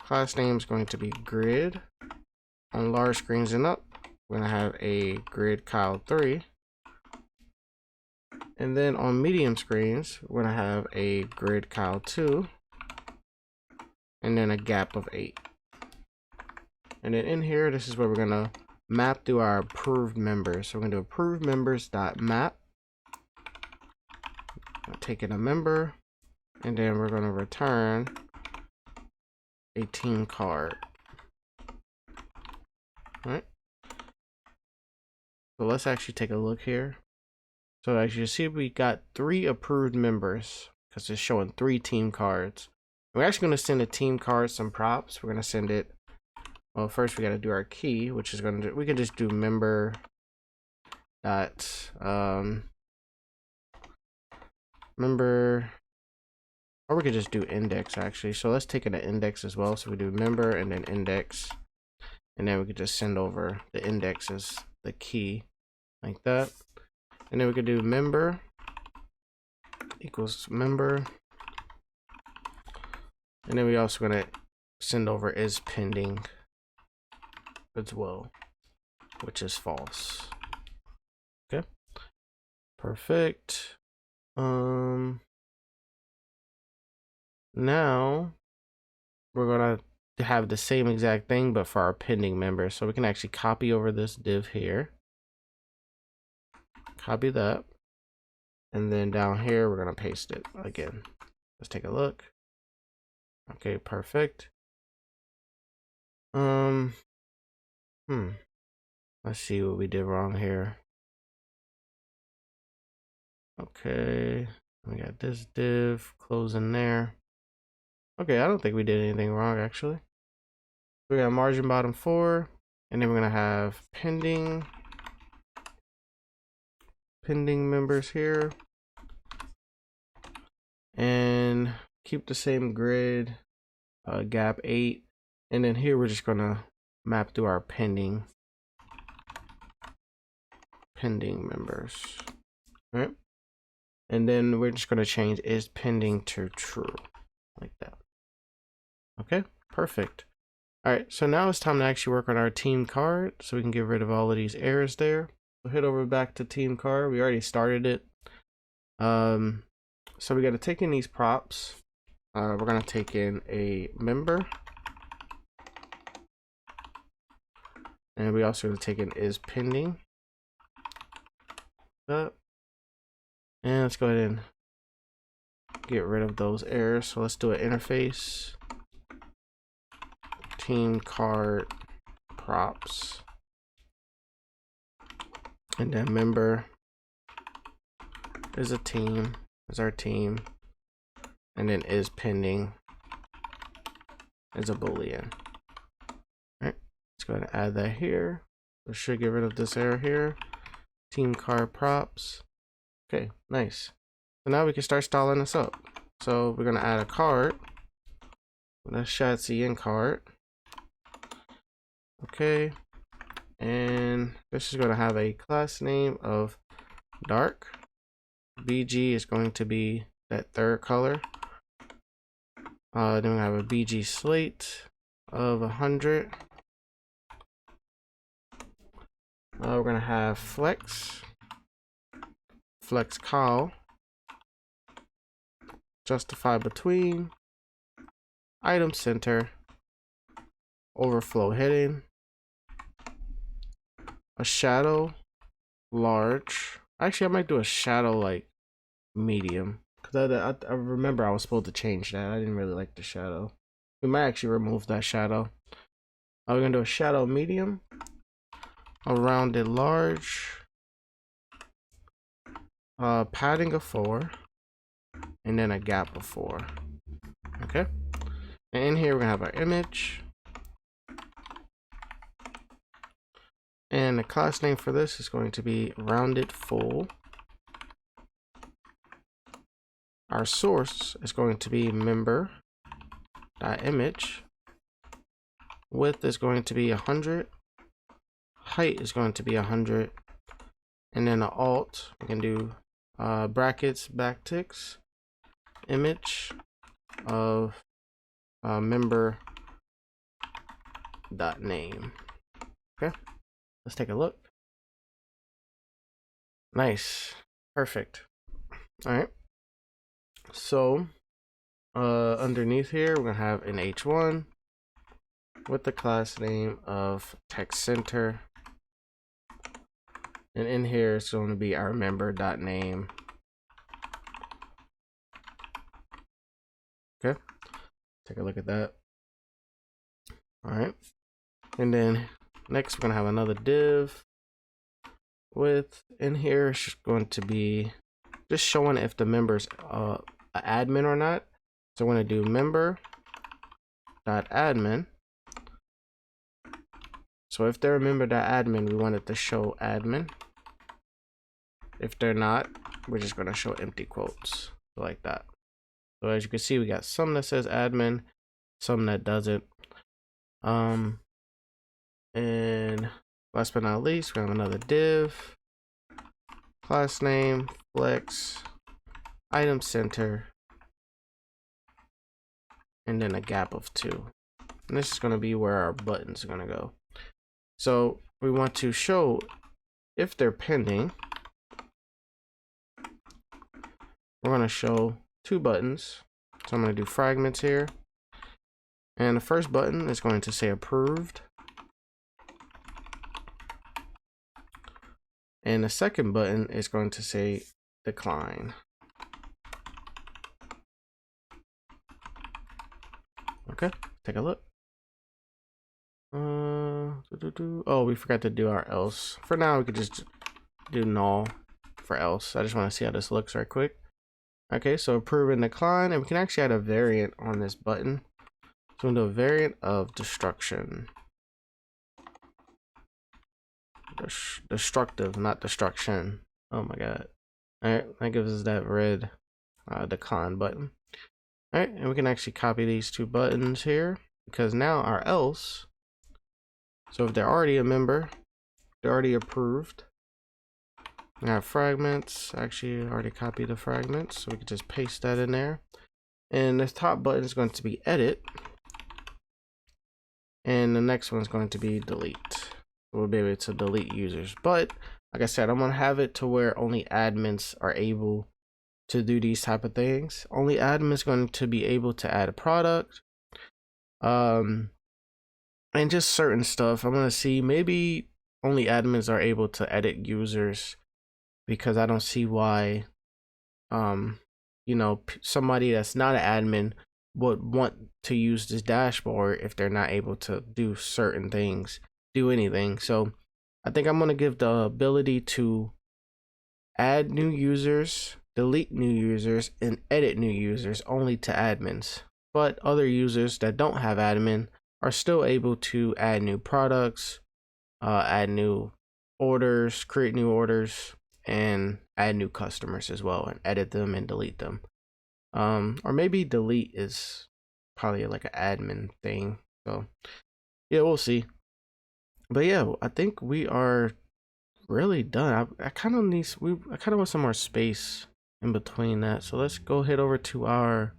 Class name is going to be grid. On large screens and up, we're gonna have a grid Kyle 3. And then on medium screens, we're gonna have a grid Kyle 2. And then a gap of 8. And then in here, this is where we're gonna map through our approved members. So we're gonna do approved members.map. Take in a member, and then we're gonna return a team card. All right. So let's actually take a look here. So as you see, we got 3 approved members because it's showing 3 team cards. We're actually going to send a team card some props. We're going to send it. Well, first we got to do our key, which is going to, we can just do member dot member, or we could just do index actually. So let's take it an index as well. So we do member and then index, and then we could just send over the index as the key like that. And then we could do member equals member. And then we also gonna send over is pending as well, which is false. Okay, perfect. Now we're gonna have the same exact thing, but for our pending members. So we can actually copy over this div here. Copy that. And then down here, we're gonna paste it again. Let's take a look. Okay, perfect. Let's see what we did wrong here. Okay, we got this div closing there. Okay, I don't think we did anything wrong actually. We got margin bottom 4, and then we're gonna have pending members here, and keep the same grid, gap 8, and then here we're just gonna map through our pending members. All right, and then we're just gonna change is pending to true like that. Okay, perfect. All right, so now it's time to actually work on our team card so we can get rid of all of these errors there. So head over back to team card. We already started it. So we got to take in these props. We're gonna take in a member, and we also going to take in is pending. And let's go ahead and get rid of those errors. So let's do an interface. Team card props, and then member is a team, is our team, and then is pending is a boolean. All right, let's go ahead and add that here. We should get rid of this error here. Team card props. Okay, nice. So now we can start styling this up. So we're gonna add a card. That's ShadCN card. Okay, and this is going to have a class name of dark. BG is going to be that third color. Then we have a BG slate of 100. We're gonna have flex call, justify between, item center, overflow heading, a shadow large. Actually, I might do a shadow like medium, because I remember I was supposed to change that. I didn't really like the shadow. We might actually remove that shadow. We're gonna do a shadow medium, a rounded large, padding of 4, and then a gap of 4. Okay, and in here we're gonna have our image, and the class name for this is going to be rounded full. Our source is going to be member.image. Width is going to be 100. Height is going to be 100. And then an alt, we can do brackets, backticks, image of member.name. Okay, let's take a look. Nice, perfect. All right. So underneath here, we're gonna have an h1 with the class name of text center, and in here it's going to be our member.name. Okay, take a look at that. All right, and then next we're gonna have another div with, in here it's going to be just showing if the member's an admin or not. So we're going to do member.admin. So if they're a member.admin, we want it to show admin. If they're not, we're just going to show empty quotes like that. So as you can see, we got some that says admin, some that doesn't. And last but not least, we have another div, class name, flex, item center, and then a gap of 2. And this is going to be where our buttons are going to go. So we want to show if they're pending. We're going to show 2 buttons. So I'm going to do fragments here. And the first button is going to say approved. And the second button is going to say decline. Okay, take a look. Oh, we forgot to do our else. For now, we could just do null for else. I just want to see how this looks right quick. Okay, so approve and decline, and we can actually add a variant on this button. So we'll do a variant of destruction. Destructive, not destruction. Oh my god. All right, that gives us that red decline button. All right, and we can actually copy these 2 buttons here, because now our else, so if they're already a member, they're already approved. We have fragments. Actually, I already copied the fragments, so we can just paste that in there. And this top button is going to be edit, and the next one is going to be delete. We'll be able to delete users, but like I said, I'm gonna have it to where only admins are able to do these type of things. Only admins going to be able to add a product, and just certain stuff. I'm gonna see maybe only admins are able to edit users, because I don't see why you know, somebody that's not an admin would want to use this dashboard if they're not able to do certain things, do anything. So I think I'm going to give the ability to add new users, delete new users, and edit new users only to admins. But other users that don't have admin are still able to add new products, add new orders, create new orders, and add new customers as well, and edit them and delete them. Or maybe delete is probably like an admin thing. So yeah, we'll see. But yeah, I think we are really done. I kind of want some more space in between that. So let's go head over to our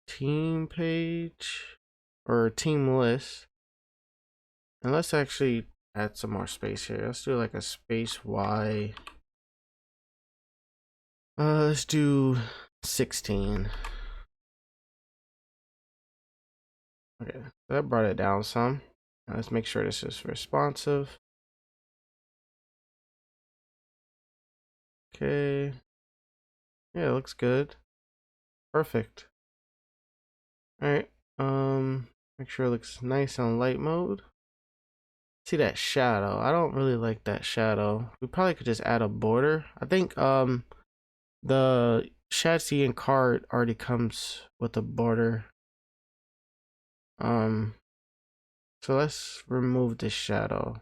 team page or team list, and let's actually add some more space here. Let's do like a space Y. Let's do 16. Okay, that brought it down some. Now let's make sure this is responsive. Okay. Yeah, it looks good. Perfect. All right. Make sure it looks nice on light mode. See that shadow? I don't really like that shadow. We probably could just add a border. I think the ShadCN card already comes with a border. So let's remove the shadow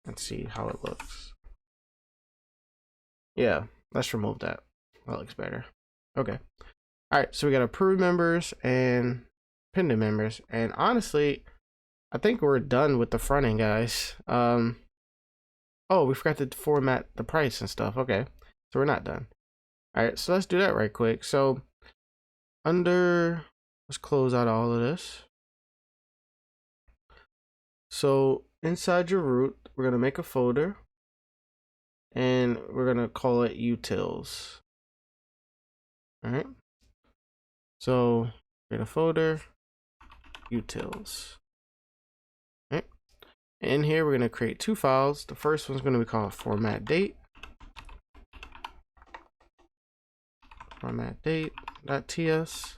and see how it looks. Yeah, let's remove that. That looks better. Okay. All right, so we got approved members and pending members, and honestly, I think we're done with the front end, guys. Oh, we forgot to format the price and stuff. Okay, so we're not done. All right, so let's do that right quick. So let's close out all of this. So inside your root, we're gonna make a folder, and we're gonna call it utils. All right. So create a folder, utils. All right. In here, we're gonna create two files. The first one's gonna be called formatDate. formatDate.ts.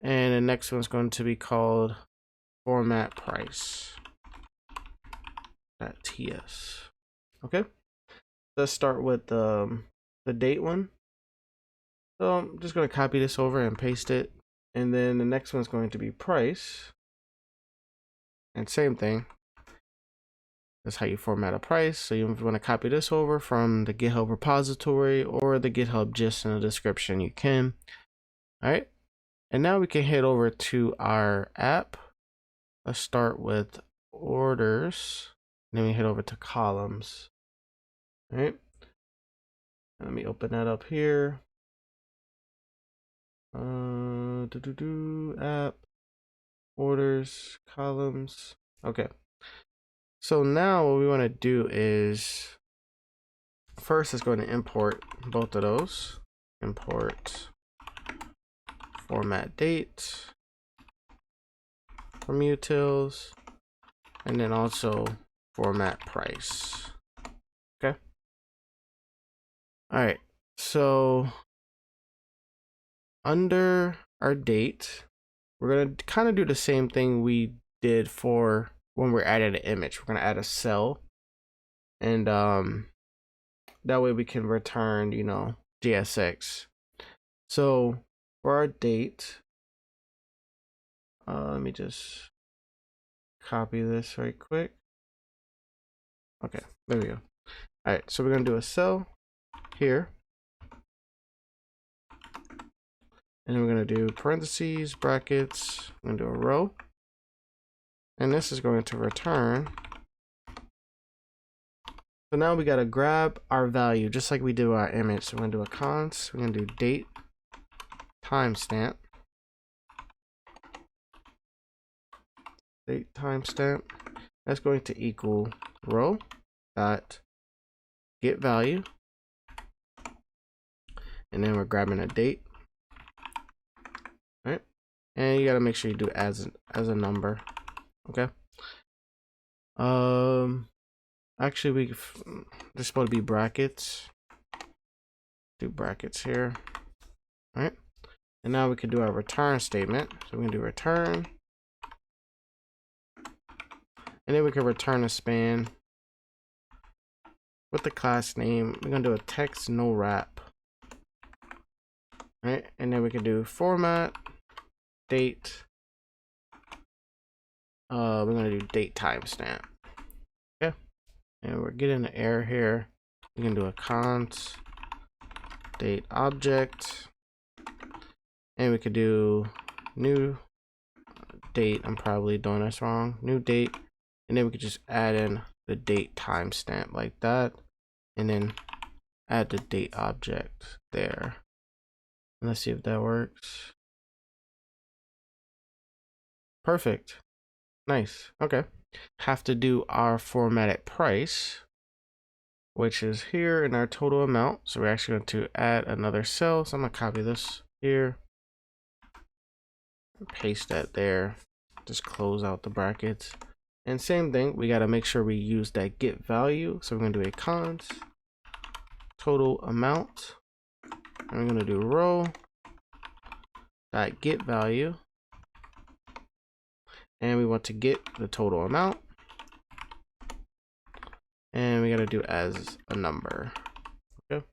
And the next one's going to be called formatPrice.ts. Okay, let's start with the date one. So I'm just going to copy this over and paste it, and then the next one's going to be price, and same thing. That's how you format a price. So you want to copy this over from the GitHub repository or the GitHub gist in the description, you can. All right, and now we can head over to our app. Let's start with orders, and then we head over to columns. All right, let me open that up here. App, orders, columns. Okay, so now what we want to do is first it's going to import both of those. Import formatDate from utils, and then also formatPrice. Okay. All right. So under our date, we're gonna kind of do the same thing we did for when we're adding an image. We're gonna add a cell, and that way we can return, JSX. So for our date, let me just copy this right quick. Okay, there we go. All right, so we're gonna do a cell here, and then we're gonna do parentheses, brackets. I'm gonna do a row, and this is going to return. So now we gotta grab our value just like we do our image. So we're gonna do a const. We're gonna do date timestamp. Date timestamp. That's going to equal row dot get value, and then we're grabbing a date. All right, and you gotta make sure you do as a number. Okay. Actually, there's supposed to be brackets. Do brackets here. All right, and now we can do our return statement. So we're gonna do return, and then we can return a span with the class name. We're gonna do a text no wrap. All right, and then we can do format date. We're gonna do date timestamp. Okay, and we're getting an error here. We can do a const date object, and we could do new date. I'm probably doing this wrong. New date, and then we could just add in the date timestamp like that, and then add the date object there. And let's see if that works. Perfect. Nice. Okay. have to do our formatted price, which is here in our total amount. So we're actually going to add another cell. So I'm going to copy this here, paste that there, just close out the brackets. And same thing, we got to make sure we use that get value. So we're going to do a const total amount, and we're going to do row dot get value, and we want to get the total amount, and we got to do as a number. Okay,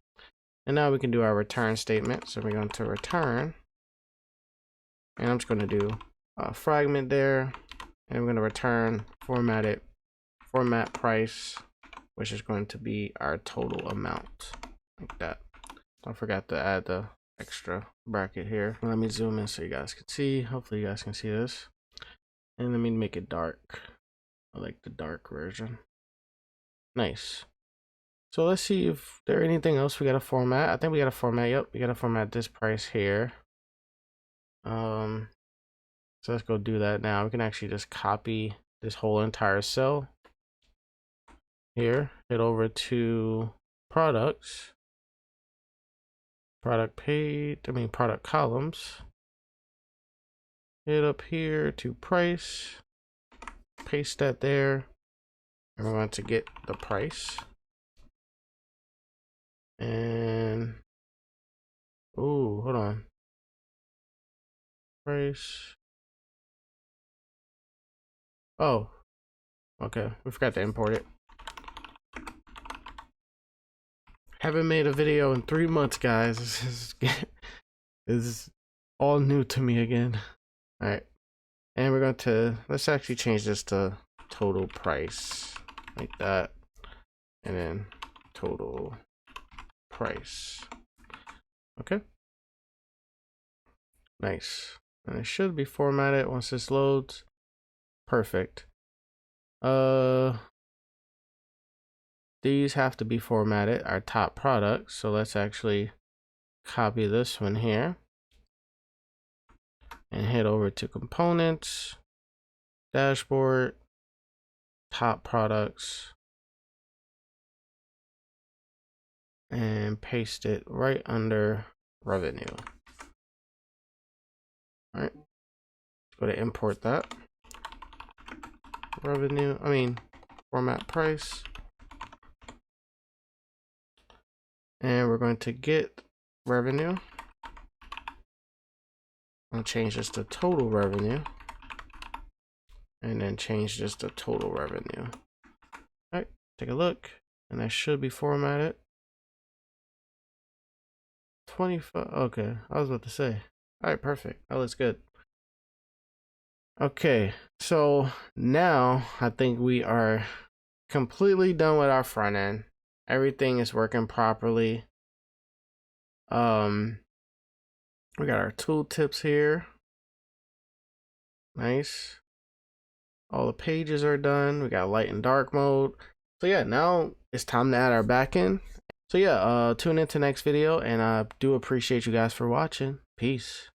and now we can do our return statement. So we're going to return, and I'm just going to do a fragment there, and we're going to return formatPrice, which is going to be our total amount, like that. Don't forget to add the extra bracket here. Let me zoom in so you guys can see. Hopefully you guys can see this. And let me make it dark. I like the dark version. Nice. So let's see if there anything else we got to format. I think we got to format. Yep, we got to format this price here. So let's go do that now. We can actually just copy this whole entire cell here. Head over to products, product columns. Hit up here to price, paste that there, and we're going to get the price. And oh, hold on, price. Oh, okay, we forgot to import it. Haven't made a video in 3 months, guys. This is all new to me again. All right, and we're going to, let's actually change this to total price, like that, and then total price. Okay, nice. And it should be formatted once this loads. Perfect. These have to be formatted, our top products. So let's actually copy this one here and head over to components, dashboard, top products, and paste it right under revenue. All right, let's go to import that. Format price. And we're going to get revenue. I'll change this to total revenue. And then change this to total revenue. All right, take a look. And that should be formatted. 25, okay, I was about to say. All right, perfect, that looks good. Okay, so now I think we are completely done with our front end. Everything is working properly. We got our tooltips here. Nice. All the pages are done. We got light and dark mode. So yeah, now it's time to add our backend. So yeah, tune into next video, and I do appreciate you guys for watching. Peace.